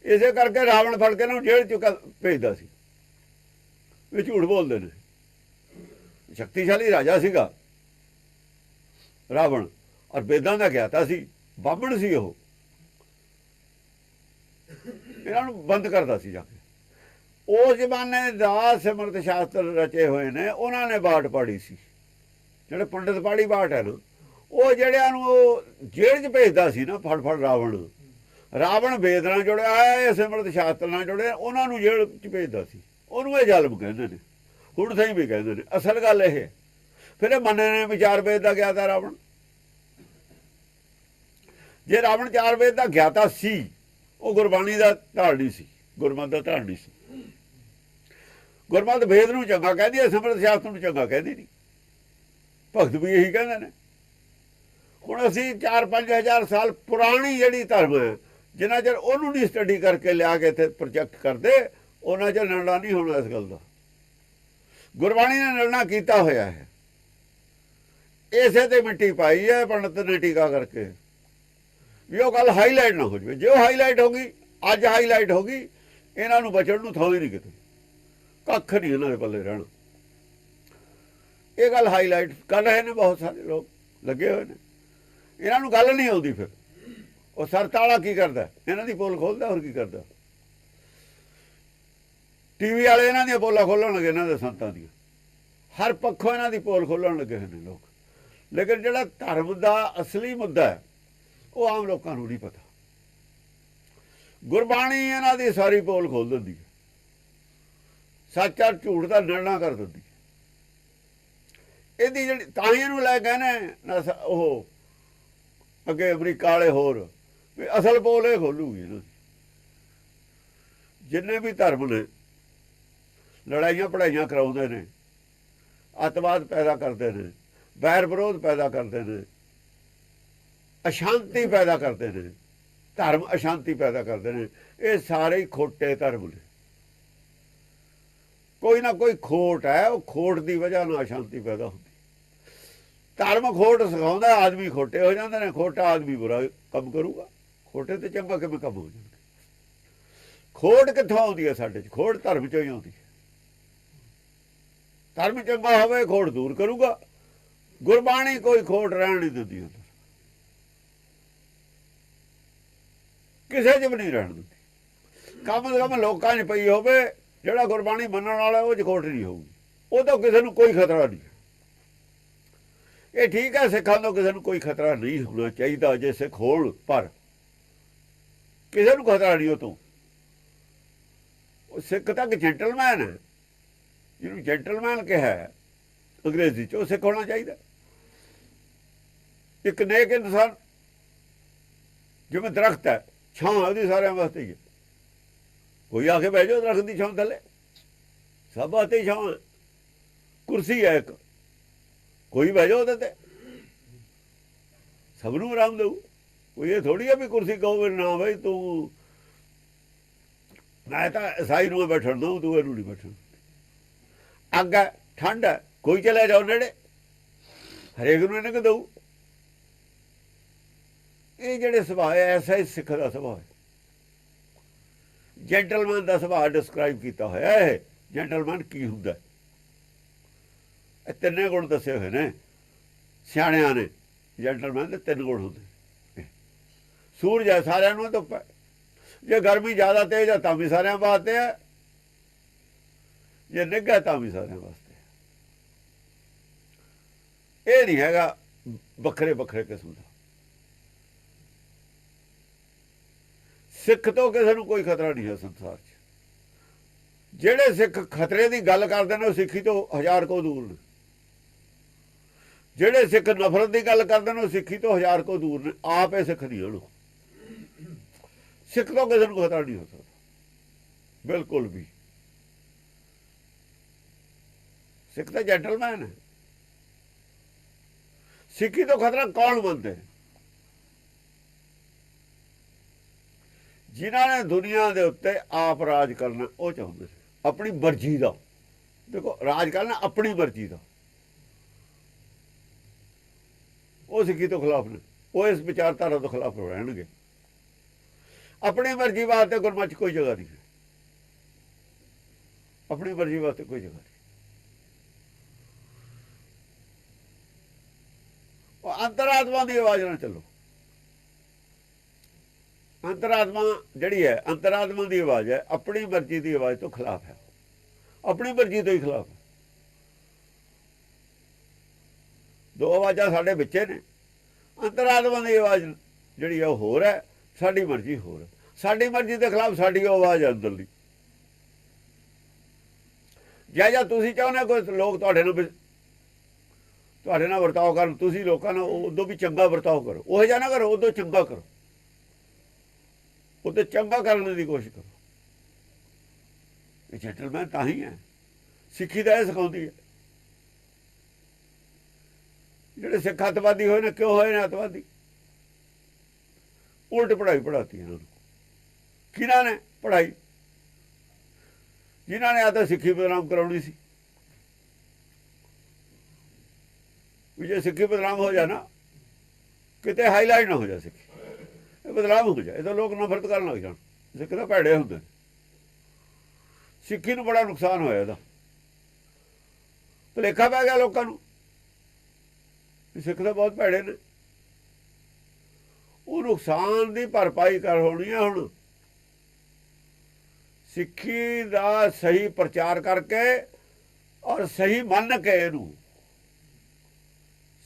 ਇਸੇ ਕਰਕੇ ਰਾਵਣ ਫੜ ਕੇ ਨਾ ਜੇਲ੍ਹ 'ਚ ਭੇਜਦਾ ਸੀ, ਇਹ ਝੂਠ ਬੋਲਦੇ ਨੇ। ਸ਼ਕਤੀਸ਼ਾਲੀ ਰਾਜਾ ਸੀਗਾ ਰਾਵਣ, ਔਰ ਵੇਦਾਂ ਦਾ ਗਿਆਤਾ ਸੀ, ਬਾਹਮਣ ਸੀ ਉਹ। ਇਹਨਾਂ ਨੂੰ ਬੰਦ ਕਰਦਾ ਸੀ ਜਾ ਕੇ। ਉਸ ਜ਼ਮਾਨੇ ਦਾ ਸਿਮਰਤ ਸ਼ਾਸਤਰ ਰਚੇ ਹੋਏ ਨੇ, ਉਹਨਾਂ ਨੇ ਬਾਟ ਪਾੜੀ ਸੀ। ਜਿਹੜੇ ਪੰਡਿਤ ਪਾੜੀ ਬਾਟ ਹੈ ਨਾ, ਉਹ ਜਿਹੜਿਆਂ ਨੂੰ ਉਹ ਜੇਲ੍ਹ 'ਚ ਭੇਜਦਾ ਸੀ ਨਾ ਫੜ ਰਾਵਣ ਵੇਦ ਨਾਲ ਜੁੜਿਆ ਹੋਇਆ, ਸਿਮਰਤ ਸ਼ਾਸਤਰ ਨਾਲ ਜੁੜਿਆ, ਉਹਨਾਂ ਨੂੰ ਜੇਲ੍ਹ 'ਚ ਭੇਜਦਾ ਸੀ। ਉਹਨੂੰ ਇਹ ਜ਼ਾਲਮ ਕਹਿੰਦੇ ਨੇ, ਹੁਣ ਸਹੀ ਵੀ ਕਹਿੰਦੇ ਨੇ। ਅਸਲ ਗੱਲ ਇਹ ਫਿਰ ਇਹ ਮੰਨੇ ਨੇ ਵੀ 4 ਵੇਦ ਦਾ ਗਿਆਤਾ ਰਾਵਣ। ਜੇ ਰਾਵਣ 4 ਵੇਦ ਦਾ ਗਿਆਤਾ ਸੀ, ਉਹ ਗੁਰਬਾਣੀ ਦਾ ਧਾਰਨੀ ਸੀ, ਗੁਰਮਤਿ ਦਾ ਧਾਰਨੀ ਸੀ। ਗੁਰਮਤਿ ਵੇਦ ਨੂੰ ਚੰਗਾ ਕਹਿੰਦੀ ਹੈ, ਸਿਮਰਤ ਸ਼ਾਸਤਰ ਨੂੰ ਚੰਗਾ ਕਹਿੰਦੀ ਨਹੀਂ। ਭਗਤ ਵੀ ਇਹੀ ਕਹਿੰਦੇ ਨੇ। ਹੁਣ ਅਸੀਂ 4-5 ਹਜ਼ਾਰ ਸਾਲ ਪੁਰਾਣੀ ਜਿਹੜੀ ਧਰਮ ਹੈ, ਜਿੰਨਾ ਚਿਰ ਉਹਨੂੰ ਨਹੀਂ ਸਟੱਡੀ ਕਰਕੇ ਲਿਆ ਕੇ ਇੱਥੇ ਪ੍ਰੋਜੈਕਟ ਕਰਦੇ, ਉਹਨਾਂ ਚਿਰ ਨਿਰਣਾ ਨਹੀਂ ਹੋਣਾ ਇਸ ਗੱਲ ਦਾ। ਗੁਰਬਾਣੀ ਨੇ ਨਿਰਣਾ ਕੀਤਾ ਹੋਇਆ ਹੈ, ਇਸੇ ਤੇ ਮਿੱਟੀ ਪਾਈ ਹੈ ਪੰਡਤ ਨੇ ਟੀਕਾ ਕਰਕੇ, ਵੀ ਉਹ ਗੱਲ ਹਾਈਲਾਈਟ ਨਾ ਹੋ ਜਾਵੇ। ਜੇ ਉਹ ਹਾਈਲਾਈਟ ਹੋ ਗਈ, ਅੱਜ ਹਾਈਲਾਈਟ ਹੋ ਗਈ, ਇਹਨਾਂ ਨੂੰ ਬਚਣ ਨੂੰ ਥਾਂ ਹੀ ਨਹੀਂ ਕਿਤੇ, ਕੱਖ ਨਹੀਂ ਇਹਨਾਂ ਦੇ ਪੱਲੇ ਰਹਿਣਾ। ਇਹ ਗੱਲ ਹਾਈਲਾਈਟ ਕਰ ਰਹੇ ਨੇ, ਬਹੁਤ ਸਾਰੇ ਲੋਕ ਲੱਗੇ ਹੋਏ ਨੇ। ਇਹਨਾਂ ਨੂੰ ਗੱਲ ਨਹੀਂ ਆਉਂਦੀ। ਫਿਰ ਉਹ ਸਰਤਾਲਾ ਕੀ ਕਰਦਾ, ਇਹਨਾਂ ਦੀ ਪੋਲ ਖੋਲਦਾ, ਹੋਰ ਕੀ ਕਰਦਾ। ਟੀਵੀ ਵਾਲੇ ਇਹਨਾਂ ਦੀਆਂ ਪੋਲਾਂ ਖੋਲਣ ਲੱਗੇ, ਇਹਨਾਂ ਦੇ ਸੰਤਾਂ ਦੀਆਂ, ਹਰ ਪੱਖੋਂ ਇਹਨਾਂ ਦੀ ਪੋਲ ਖੋਲਣ ਲੱਗੇ ਹੋਏ ਨੇ ਲੋਕ। ਲੇਕਿਨ ਜਿਹੜਾ ਧਰਮ ਦਾ ਅਸਲੀ ਮੁੱਦਾ ਹੈ, ਉਹ ਆਮ ਲੋਕਾਂ ਨੂੰ ਨਹੀਂ ਪਤਾ। ਗੁਰਬਾਣੀ ਇਹਨਾਂ ਦੀ ਸਾਰੀ ਪੋਲ ਖੋਲ ਦਿੰਦੀ ਹੈ, ਸੱਚ ਔਰ ਝੂਠ ਦਾ ਨਿਰਣਾ ਕਰ ਦਿੰਦੀ ਹੈ। ਇਹਦੀ ਜਿਹੜੀ ਤਾਂ ਹੀ ਇਹਨੂੰ ਲੈ ਗਏ ਨੇ ਉਹ ਅੱਗੇ ਅਮਰੀਕਾ ਵਾਲੇ, ਹੋਰ ਵੀ ਅਸਲ ਪੋਲ ਇਹ ਖੋਲੂਗੀ ਇਹਨਾਂ ਦੀ। ਜਿੰਨੇ ਵੀ ਧਰਮ ਨੇ ਲੜਾਈਆਂ ਪੜਾਈਆਂ ਕਰਾਉਂਦੇ ਨੇ, ਅੱਤਵਾਦ ਪੈਦਾ ਕਰਦੇ ਨੇ, ਵੈਰ ਵਿਰੋਧ ਪੈਦਾ ਕਰਦੇ ਨੇ, ਅਸ਼ਾਂਤੀ ਪੈਦਾ ਕਰਦੇ ਨੇ, ਧਰਮ ਅਸ਼ਾਂਤੀ ਪੈਦਾ ਕਰਦੇ ਨੇ, ਇਹ ਸਾਰੇ ਹੀ ਖੋਟੇ ਧਰਮ ਨੇ। ਕੋਈ ਨਾ ਕੋਈ ਖੋਟ ਹੈ, ਉਹ ਖੋਟ ਦੀ ਵਜ੍ਹਾ ਨਾਲ ਅਸ਼ਾਂਤੀ ਪੈਦਾ ਹੁੰਦੀ। ਧਰਮ ਖੋਟ ਸਿਖਾਉਂਦਾ, ਆਦਮੀ ਖੋਟੇ ਹੋ ਜਾਂਦੇ ਨੇ, ਖੋਟਾ ਆਦਮੀ ਬੁਰਾ ਕੰਮ ਕਰੂਗਾ, ਖੋਟੇ ਤੇ ਚੰਗਾ ਕਿਵੇਂ ਕੰਮ ਹੋ ਜਾਣਗੇ। ਖੋਟ ਕਿੱਥੋਂ ਆਉਂਦੀ ਹੈ ਸਾਡੇ 'ਚ? ਖੋਟ ਧਰਮ 'ਚੋਂ ਹੀ ਆਉਂਦੀ ਹੈ। ਧਰਮ ਚੰਗਾ ਹੋਵੇ ਖੋਟ ਦੂਰ ਕਰੂਗਾ। ਗੁਰਬਾਣੀ ਕੋਈ ਖੋਟ ਰਹਿਣ ਨਹੀਂ ਦਿੰਦੀ, ਅੰਦਰ ਕਿਸੇ 'ਚ ਵੀ ਨਹੀਂ ਰਹਿਣ ਦਿੰਦੀ। ਕਮ ਸੇ ਕਮ ਲੋਕਾਂ 'ਚ ਪਈ ਹੋਵੇ, ਜਿਹੜਾ ਗੁਰਬਾਣੀ ਮੰਨਣ ਵਾਲਾ ਉਹ 'ਚ ਖੋਟ ਨਹੀਂ ਹੋਊਗੀ। ਉਹ ਤਾਂ ਕਿਸੇ ਨੂੰ ਕੋਈ ਖਤਰਾ ਨਹੀਂ। ਇਹ ਠੀਕ ਹੈ, ਸਿੱਖਾਂ ਤੋਂ ਕਿਸੇ ਨੂੰ ਕੋਈ ਖਤਰਾ ਨਹੀਂ ਹੋਣਾ ਚਾਹੀਦਾ ਜੇ ਸਿੱਖ ਹੋਣ, ਪਰ ਕਿਸੇ ਨੂੰ ਖਤਰਾ ਨਹੀਂ। ਉਹ ਤੋਂ ਉਹ ਸਿੱਖ ਤਾਂ ਇੱਕ ਜੈਂਟਲਮੈਨ ਹੈ, ਜਿਹਨੂੰ ਜੈਂਟਲਮੈਨ ਕਿਹਾ ਅੰਗਰੇਜ਼ੀ 'ਚ, ਉਹ ਸਿੱਖ ਹੋਣਾ ਚਾਹੀਦਾ। ਇੱਕ ਨੇਕ ਇਨਸਾਨ, ਜਿਵੇਂ ਦਰਖਤ ਹੈ, ਛਾਂ ਉਹਦੀ ਸਾਰਿਆਂ ਵਾਸਤੇ ਹੀ ਹੈ। ਕੋਈ ਆ ਕੇ ਬਹਿ ਜਾਓ ਦਰਖਤ ਦੀ ਛਾਂ ਥੱਲੇ, ਸਭ ਵਾਸਤੇ ਹੀ ਛਾਂ ਹੈ। ਕੁਰਸੀ ਹੈ ਇੱਕ, ਕੋਈ ਬਹਿ ਜਾਓ ਉਹਦੇ ਤੇ, ਸਭ ਨੂੰ ਆਰਾਮ ਦੇਊ। ਕੋਈ ਇਹ ਥੋੜੀ ਹੈ ਵੀ ਕੁਰਸੀ ਕਹੋ ਨਾ ਬਈ ਤੂੰ, ਮੈਂ ਤਾਂ ਈਸਾਈ ਨੂੰ ਬੈਠਣ ਦਊ, ਤੂੰ ਇਹਨੂੰ ਨਹੀਂ ਬੈਠਣ। ਅੱਗ ਹੈ, ਠੰਡ ਹੈ, ਕੋਈ ਚਲੇ ਜਾਓ ਨੇੜੇ, ਹਰੇਕ ਨੂੰ ਇਹਨੇ ਕਿ ਦਊ। ਇਹ ਜਿਹੜੇ ਸੁਭਾਅ ਹੈ, ਐਸਾ ਹੀ ਸਿੱਖ ਦਾ ਸੁਭਾਅ ਹੈ। ਜੈਂਟਲਮੈਨ ਦਾ ਸੁਭਾਅ ਡਿਸਕ੍ਰਾਈਬ ਕੀਤਾ ਹੋਇਆ ਹੈ। ਜੈਂਟਲਮੈਨ ਕੀ ਹੁੰਦਾ? ਇਹ ਤਿੰਨੇ ਗੁਣ ਦੱਸੇ ਹੋਏ ਨੇ ਸਿਆਣਿਆਂ ਨੇ। ਜੈਂਟਲਮੈਨ ਦੇ ਤਿੰਨ ਗੁਣ ਹੁੰਦੇ। ਸੂਰਜ ਹੈ, ਸਾਰਿਆਂ ਨੂੰ ਧੁੱਪ ਹੈ। ਜੇ ਗਰਮੀ ਜ਼ਿਆਦਾ ਤੇਜ਼ ਹੈ ਤਾਂ ਵੀ ਸਾਰਿਆਂ ਵਾਸਤੇ ਹੈ, ਜੇ ਨਿੱਘਾ ਤਾਂ ਵੀ ਸਾਰਿਆਂ ਵਾਸਤੇ ਹੈ। ਇਹ ਨਹੀਂ ਹੈਗਾ ਵੱਖਰੇ ਵੱਖਰੇ ਕਿਸਮ ਦਾ। ਸਿੱਖ ਤੋਂ ਕਿਸੇ ਨੂੰ ਕੋਈ ਖਤਰਾ ਨਹੀਂ ਹੈ ਸੰਸਾਰ 'ਚ। ਜਿਹੜੇ ਸਿੱਖ ਖਤਰੇ ਦੀ ਗੱਲ ਕਰਦੇ ਨੇ ਉਹ ਸਿੱਖੀ ਤੋਂ 1000 ਕੋ ਦੂਰ ਨੇ। ਜਿਹੜੇ ਸਿੱਖ ਨਫ਼ਰਤ ਦੀ ਗੱਲ ਕਰਦੇ ਨੇ ਉਹ ਸਿੱਖੀ ਤੋਂ 1000 ਕੋ ਦੂਰ ਨੇ। ਆਪ ਇਹ ਸਿੱਖ ਨਹੀਂ ਹਨ। ਸਿੱਖ ਤੋਂ ਕਿਸੇ ਨੂੰ ਖਤਰਾ ਨਹੀਂ ਹੋ ਸਕਦਾ ਬਿਲਕੁਲ ਵੀ। ਸਿੱਖ ਤਾਂ ਜੈਂਟਲਮੈਨ ਹੈ। ਸਿੱਖੀ ਤੋਂ ਖਤਰਾ ਕੌਣ ਮੰਨਦੇ? ਜਿਨ੍ਹਾਂ ਨੇ ਦੁਨੀਆ ਦੇ ਉੱਤੇ ਆਪ ਰਾਜ ਕਰਨਾ ਉਹ ਚਾਹੁੰਦੇ ਨੇ, ਆਪਣੀ ਮਰਜ਼ੀ ਦਾ। ਦੇਖੋ, ਰਾਜ ਕਰਨਾ ਆਪਣੀ ਮਰਜ਼ੀ ਦਾ, ਉਹ ਸਿੱਖੀ ਤੋਂ ਖਿਲਾਫ ਨੇ। ਉਹ ਇਸ ਵਿਚਾਰਧਾਰਾ ਤੋਂ ਖਿਲਾਫ ਰਹਿਣਗੇ। ਆਪਣੀ ਮਰਜ਼ੀ ਵਾਸਤੇ ਗੁਰਮਤਿ ਕੋਈ ਜਗ੍ਹਾ ਨਹੀਂ ਹੈ। ਆਪਣੀ ਮਰਜ਼ੀ ਵਾਸਤੇ ਕੋਈ ਜਗ੍ਹਾ ਨਹੀਂ। ਉਹ ਅੰਤਰਾਤਮਾ ਦੀ ਆਵਾਜ਼ ਨਾਲ ਚੱਲੋ। ਅੰਤਰਾਤਮਾ ਜਿਹੜੀ ਹੈ, ਅੰਤਰਾਤਮਾ ਦੀ ਆਵਾਜ਼ ਹੈ, ਆਪਣੀ ਮਰਜ਼ੀ ਦੀ ਆਵਾਜ਼ ਤੋਂ ਖਿਲਾਫ ਹੈ। ਆਪਣੀ ਮਰਜ਼ੀ ਤੋਂ ਹੀ ਖਿਲਾਫ ਹੈ। ਦੋ ਆਵਾਜ਼ਾਂ ਸਾਡੇ ਵਿੱਚੇ ਨੇ। ਅੰਤਰਾਤਮਾ ਦੀ ਆਵਾਜ਼ ਜਿਹੜੀ ਹੈ ਉਹ ਹੋਰ ਹੈ, ਸਾਡੀ ਮਰਜ਼ੀ ਹੋਰ ਹੈ। ਸਾਡੀ ਮਰਜ਼ੀ ਦੇ ਖਿਲਾਫ ਸਾਡੀ ਆਵਾਜ਼ ਹੈ ਅੰਦਰਲੀ। ਜਾਂ ਤੁਸੀਂ ਚਾਹੁੰਦੇ ਕੋਈ ਲੋਕ ਤੁਹਾਡੇ ਨਾਲ ਵਰਤਾਓ ਕਰਨ, ਤੁਸੀਂ ਲੋਕਾਂ ਨਾਲ ਉਦੋਂ ਵੀ ਚੰਗਾ ਵਰਤਾਓ ਕਰੋ। ਉਹ ਜਿਹਾ ਨਾ ਕਰੋ, ਉਦੋਂ ਚੰਗਾ ਕਰੋ, ਉਦੋਂ ਚੰਗਾ ਕਰਨ ਦੀ ਕੋਸ਼ਿਸ਼ ਕਰੋ। ਇਹ ਜੈਂਟਲਮੈਨ ਤਾਂ ਹੀ ਹੈ। ਸਿੱਖੀ ਦਾ ਇਹ ਸਿਖਾਉਂਦੀ ਹੈ। ਜਿਹੜੇ ਸਿੱਖ ਅੱਤਵਾਦੀ ਹੋਏ ਨੇ, ਕਿਉਂ ਹੋਏ ਨੇ ਅੱਤਵਾਦੀ? ਉਲਟ ਪੜ੍ਹਾਈ ਪੜ੍ਹਾਤੀ ਇਹਨਾਂ ਨੂੰ। ਕਿਹਨਾਂ ਨੇ ਪੜ੍ਹਾਈ? ਜਿਨ੍ਹਾਂ ਨੇ ਆ ਤਾਂ ਸਿੱਖੀ ਬਦਨਾਮ ਕਰਾਉਣੀ ਸੀ। ਵੀ ਜੇ ਸਿੱਖੀ ਬਦਨਾਮ ਹੋ ਜਾ ਨਾ, ਕਿਤੇ ਹਾਈਲਾਈਟ ਨਾ ਹੋ ਜਾ ਸਿੱਖੀ, ਇਹ ਬਦਨਾਮ ਹੋ ਜਾ, ਇਹ ਤਾਂ ਲੋਕ ਨਫ਼ਰਤ ਕਰਨ ਲੱਗ ਜਾਣ। ਸਿੱਖ ਤਾਂ ਭੈੜੇ ਹੁੰਦੇ। ਸਿੱਖੀ ਨੂੰ ਬੜਾ ਨੁਕਸਾਨ ਹੋਇਆ ਇਹਦਾ। ਭੁਲੇਖਾ ਪੈ ਗਿਆ ਲੋਕਾਂ ਨੂੰ ਸਿੱਖ ਤਾਂ ਬਹੁਤ ਭੈੜੇ ਨੇ। ਉਹ ਨੁਕਸਾਨ ਦੀ ਭਰਪਾਈ ਕਰ ਹੋਣੀ ਹੈ ਹੁਣ। ਸਿੱਖੀ ਦਾ ਸਹੀ ਪ੍ਰਚਾਰ ਕਰਕੇ ਔਰ ਸਹੀ ਮੰਨ ਕੇ, ਇਹਨੂੰ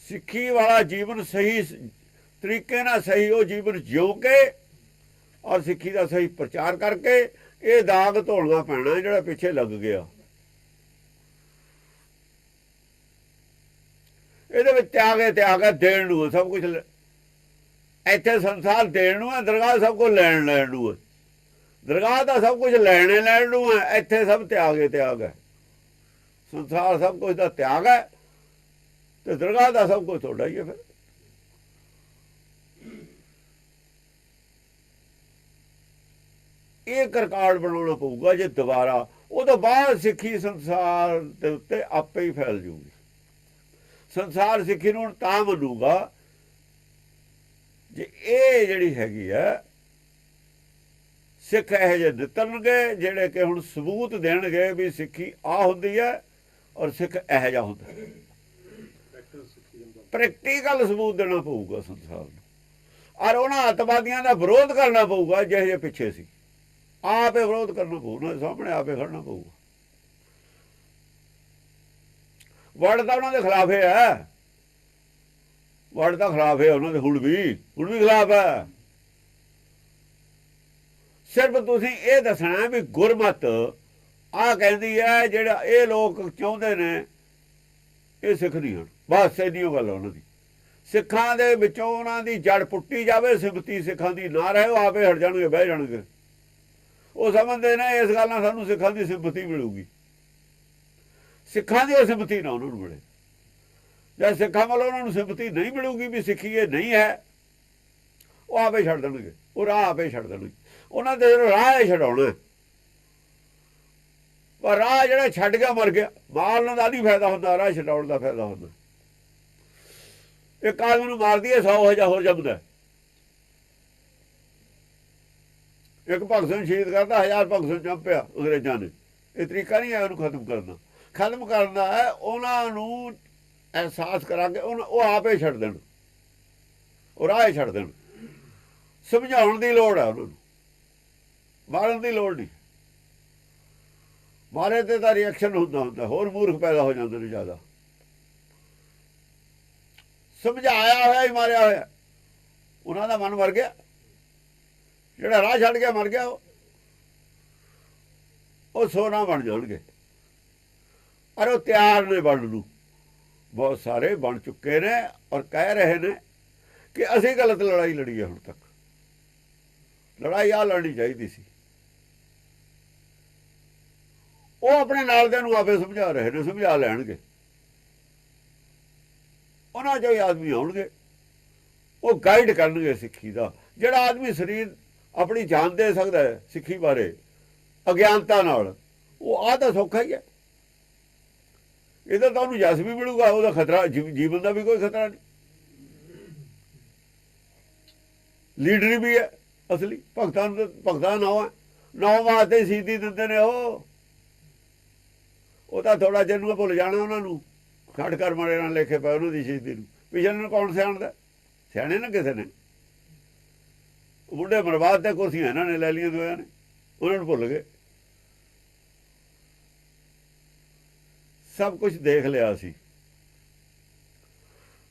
ਸਿੱਖੀ ਵਾਲਾ ਜੀਵਨ ਸਹੀ ਤਰੀਕੇ ਨਾਲ ਸਹੀ ਉਹ ਜੀਵਨ ਜਿਉ ਕੇ ਔਰ ਸਿੱਖੀ ਦਾ ਸਹੀ ਪ੍ਰਚਾਰ ਕਰਕੇ ਇਹ ਦਾਗ ਧੋਣਾ ਪੈਣਾ ਜਿਹੜਾ ਪਿੱਛੇ ਲੱਗ ਗਿਆ। ਇਹਦੇ ਵਿੱਚ ਤਿਆਗ ਹੈ ਦੇਣ ਨੂੰ। ਸਭ ਕੁਝ ਇੱਥੇ ਸੰਸਾਰ ਦੇਣ ਨੂੰ ਹੈ, ਦਰਗਾਹ ਸਭ ਕੁਝ ਲੈਣ ਨੂੰ ਹੈ। ਦਰਗਾਹ ਦਾ ਸਭ ਕੁਝ ਲੈਣ ਨੂੰ ਹੈ, ਇੱਥੇ ਸਭ ਤਿਆਗ ਹੈ। ਸੰਸਾਰ ਸਭ ਕੁਝ ਦਾ ਤਿਆਗ ਹੈ ਤੇ ਦਰਗਾਹ ਦਾ ਸਭ ਕੁਝ ਤੁਹਾਡਾ ਹੀ ਹੈ। ਫਿਰ ਇਹ ਰਿਕਾਰਡ ਬਣਾਉਣਾ ਪਊਗਾ ਜੇ ਦੁਬਾਰਾ ਉਹ ਤੋਂ ਬਾਅਦ ਸਿੱਖੀ ਸੰਸਾਰ ਦੇ ਉੱਤੇ ਆਪੇ ਹੀ ਫੈਲ ਜੂਗੀ। ਸੰਸਾਰ ਸਿੱਖੀ ਨੂੰ ਤਾਂ ਮੰਨੂਗਾ ਜੇ ਇਹ ਜਿਹੜੀ ਹੈਗੀ ਆ ਸਿੱਖ ਇਹੋ ਜਿਹੇ ਨਿਤਰਨਗੇ ਜਿਹੜੇ ਕਿ ਹੁਣ ਸਬੂਤ ਦੇਣਗੇ ਵੀ ਸਿੱਖੀ ਆ ਹੁੰਦੀ ਹੈ ਔਰ ਸਿੱਖ ਇਹੋ ਜਿਹਾ ਹੁੰਦਾ। ਪ੍ਰੈਕਟੀਕਲ ਸਬੂਤ ਦੇਣਾ ਪਊਗਾ ਸੰਸਾਰ ਨੂੰ, ਔਰ ਉਹਨਾਂ ਅੱਤਵਾਦੀਆਂ ਦਾ ਵਿਰੋਧ ਕਰਨਾ ਪਊਗਾ ਜਿਹੇ ਜਿਹੇ ਪਿੱਛੇ ਸੀ। ਆਪੇ ਵਿਰੋਧ ਕਰਨਾ ਪਊ, ਉਹਨਾਂ ਦੇ ਸਾਹਮਣੇ ਆਪੇ ਖੜਨਾ ਪਊਗਾ। ਵਰਡ ਤਾਂ ਉਹਨਾਂ ਦੇ ਖਿਲਾਫ ਹੈ, ਵਰਡ ਦਾ ਖਿਲਾਫ ਹੈ ਉਹਨਾਂ ਦੇ, ਹੁਣ ਵੀ ਖਿਲਾਫ ਹੈ। ਸਿਰਫ ਤੁਸੀਂ ਇਹ ਦੱਸਣਾ ਵੀ ਗੁਰਮਤ ਆਹ ਕਹਿੰਦੀ ਹੈ ਜਿਹੜਾ ਇਹ ਲੋਕ ਚਾਹੁੰਦੇ ਨੇ ਇਹ ਸਿੱਖ ਨਹੀਂ ਹਨ, ਬਸ ਇੰਨੀ ਗੱਲ ਉਹਨਾਂ ਦੀ। ਸਿੱਖਾਂ ਦੇ ਵਿੱਚੋਂ ਉਹਨਾਂ ਦੀ ਜੜ ਪੁੱਟੀ ਜਾਵੇ, ਸਿਮਤੀ ਸਿੱਖਾਂ ਦੀ ਨਾ ਰਹੇ, ਉਹ ਆਪੇ ਹਟ ਜਾਣਗੇ, ਬਹਿ ਜਾਣਗੇ। ਉਹ ਸਮਝਦੇ ਨੇ ਇਸ ਗੱਲ ਨਾਲ ਸਾਨੂੰ ਸਿੱਖਾਂ ਦੀ ਸਿੰਪਤੀ ਮਿਲੂਗੀ। ਸਿੱਖਾਂ ਦੀ ਸਿੰਪਤੀ ਨਾ ਉਹਨਾਂ ਨੂੰ ਮਿਲੇ। ਜਦ ਸਿੱਖਾਂ ਵੱਲੋਂ ਉਹਨਾਂ ਨੂੰ ਸਿੰਪਤੀ ਨਹੀਂ ਮਿਲੂਗੀ ਵੀ ਸਿੱਖੀ ਇਹ ਨਹੀਂ ਹੈ, ਉਹ ਆਪੇ ਛੱਡ ਦੇਣਗੇ, ਉਹ ਰਾਹ ਆਪੇ ਛੱਡ ਦੇਣਗੇ। ਉਹਨਾਂ ਦੇ ਰਾਹ ਛਡਾਉਣਾ, ਪਰ ਰਾਹ ਜਿਹੜਾ ਛੱਡ ਗਿਆ ਮਰ ਗਿਆ। ਮਾਰਨ ਦਾ ਨਹੀਂ ਫਾਇਦਾ ਹੁੰਦਾ, ਰਾਹ ਛਡਾਉਣ ਦਾ ਫਾਇਦਾ ਹੁੰਦਾ। ਇੱਕ ਆਦਮੀ ਨੂੰ ਮਾਰਦੀ ਹੈ 100 ਹਜ਼ਾਰ ਹੋਰ ਜੰਮਦਾ। ਇੱਕ ਭਗਤ ਸਿੰਘ ਸ਼ਹੀਦ ਕਰਦਾ, 1000 ਭਗਤ ਸਿੰਘ ਜੰਮ ਪਿਆ ਅੰਗਰੇਜ਼ਾਂ ਨੇ। ਇਹ ਤਰੀਕਾ ਨਹੀਂ ਹੈ ਉਹਨੂੰ ਖਤਮ ਕਰਨ ਦਾ ਹੈ ਉਹਨਾਂ ਨੂੰ ਅਹਿਸਾਸ ਕਰਾ ਕੇ ਉਹ ਆਪੇ ਛੱਡ ਦੇਣ, ਉਹ ਰਾਹ ਛੱਡ ਦੇਣ। ਸਮਝਾਉਣ ਦੀ ਲੋੜ ਹੈ ਉਹਨਾਂ ਨੂੰ, ਮਾਰਨ ਦੀ ਲੋੜ ਨਹੀਂ। ਮਾਰੇ ਤੇ ਤਾਂ ਰਿਐਕਸ਼ਨ ਹੁੰਦਾ, ਹੋਰ ਮੂਰਖ ਪੈਦਾ ਹੋ ਜਾਂਦੇ ਨੇ ਜ਼ਿਆਦਾ। ਸਮਝਾਇਆ ਹੋਇਆ ਹੀ ਮਾਰਿਆ ਹੋਇਆ, ਉਹਨਾਂ ਦਾ ਮਨ ਮਰ ਗਿਆ। ਜਿਹੜਾ ਰਾਹ ਛੱਡ ਗਿਆ ਮਰ ਗਿਆ, ਉਹ ਸੋਨਾ ਬਣ ਜਾਣਗੇ। ਔਰ ਉਹ ਤਿਆਰ ਨੇ ਬਣਨ ਨੂੰ, ਬਹੁਤ ਸਾਰੇ ਬਣ ਚੁੱਕੇ ਨੇ ਔਰ ਕਹਿ ਰਹੇ ਨੇ ਕਿ ਅਸੀਂ ਗਲਤ ਲੜਾਈ ਲੜੀ ਹੈ। ਹੁਣ ਤੱਕ ਲੜਾਈ ਆ ਲੜਨੀ ਚਾਹੀਦੀ ਸੀ। ਉਹ ਆਪਣੇ ਨਾਲ ਦੇ ਨੂੰ ਆਪੇ ਸਮਝਾ ਰਹੇ ਨੇ, ਸਮਝਾ ਲੈਣਗੇ। ਉਹਨਾਂ ਚੋਂ ਆਦਮੀ ਆਉਣਗੇ, ਉਹ ਗਾਈਡ ਕਰਨਗੇ ਸਿੱਖੀ ਦਾ। ਜਿਹੜਾ ਆਦਮੀ ਸਰੀਰ ਆਪਣੀ ਜਾਨ ਦੇ ਸਕਦਾ ਹੈ ਸਿੱਖੀ ਬਾਰੇ ਅਗਿਆਨਤਾ ਨਾਲ, ਉਹ ਆਹ ਤਾਂ ਸੌਖਾ ਹੀ ਹੈ। ਇਹਦਾ ਤਾਂ ਉਹਨੂੰ ਜਸ ਵੀ ਮਿਲੂਗਾ, ਉਹਦਾ ਖਤਰਾ ਜੀਵਨ ਦਾ ਵੀ ਕੋਈ ਖਤਰਾ ਨਹੀਂ। ਲੀਡਰ ਵੀ ਹੈ ਅਸਲੀ ਭਗਤਾਂ ਦਾ ਨੌ ਵਾਸਤੇ ਸ਼ਹੀਦੀ ਦਿੰਦੇ ਨੇ। ਉਹ ਤਾਂ ਥੋੜਾ ਜਿਹਾ ਨੂੰ ਭੁੱਲ ਜਾਣਾ ਉਹਨਾਂ ਨੂੰ, ਖੜ ਕਰ ਮਾਰੇ ਨਾਲ ਲੇਖੇ ਪਏ ਉਹਨਾਂ ਦੀ ਸ਼ਹੀਦੀ ਨੂੰ। ਪਿਛਲੇ ਨੂੰ ਕੌਣ ਸਿਆਣਦਾ? ਸਿਆਣੇ ਨਾ ਕਿਸੇ ਨੇ। ਮੁੰਡੇ ਬਰਬਾਦ ਤੇ ਕੁਰਸੀਆਂ ਇਹਨਾਂ ਨੇ ਲੈ ਲਈਆਂ ਦੋਆਂ ਨੇ, ਉਹਨਾਂ ਨੂੰ ਭੁੱਲ ਗਏ। ਸਭ ਕੁਝ ਦੇਖ ਲਿਆ ਸੀ।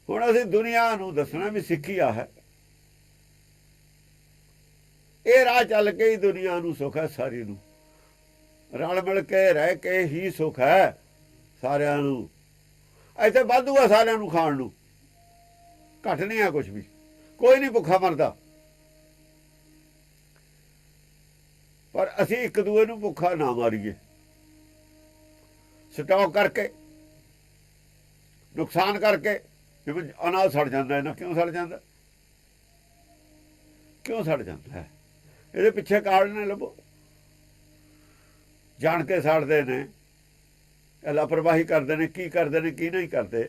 ਹੁਣ ਅਸੀਂ ਦੁਨੀਆ ਨੂੰ ਦੱਸਣਾ ਵੀ ਸਿੱਖੀ ਆ ਹੈ। ਇਹ ਰਾਹ ਚੱਲ ਕੇ ਹੀ ਦੁਨੀਆ ਨੂੰ ਸੁੱਖ ਹੈ, ਸਾਰੀ ਨੂੰ ਰਲ ਮਿਲ ਕੇ ਰਹਿ ਕੇ ਹੀ ਸੁੱਖ ਹੈ ਸਾਰਿਆਂ ਨੂੰ। ਇੱਥੇ ਵਾਧੂ ਆ ਸਾਰਿਆਂ ਨੂੰ ਖਾਣ ਨੂੰ, ਘੱਟ ਨਹੀਂ ਆ ਕੁਛ ਵੀ। ਕੋਈ ਨਹੀਂ ਭੁੱਖਾ ਮਰਦਾ, ਪਰ ਅਸੀਂ ਇੱਕ ਦੂਏ ਨੂੰ ਭੁੱਖਾ ਨਾ ਮਾਰੀਏ। ਸਟਾਕ ਕਰਕੇ, ਨੁਕਸਾਨ ਕਰਕੇ। ਜਿਵੇਂ ਅਨਾਜ ਸੜ ਜਾਂਦਾ ਇਹਨਾਂ, ਕਿਉਂ ਸੜ ਜਾਂਦਾ? ਕਿਉਂ ਸੜ ਜਾਂਦਾ ਹੈ? ਇਹਦੇ ਪਿੱਛੇ ਕਾਰਨ ਨੇ ਲੱਭੋ। ਜਾਣ ਕੇ ਸੜਦੇ ਨੇ, ਲਾਪਰਵਾਹੀ ਕਰਦੇ ਨੇ, ਕੀ ਕਰਦੇ ਨੇ ਕੀ ਨਹੀਂ ਕਰਦੇ।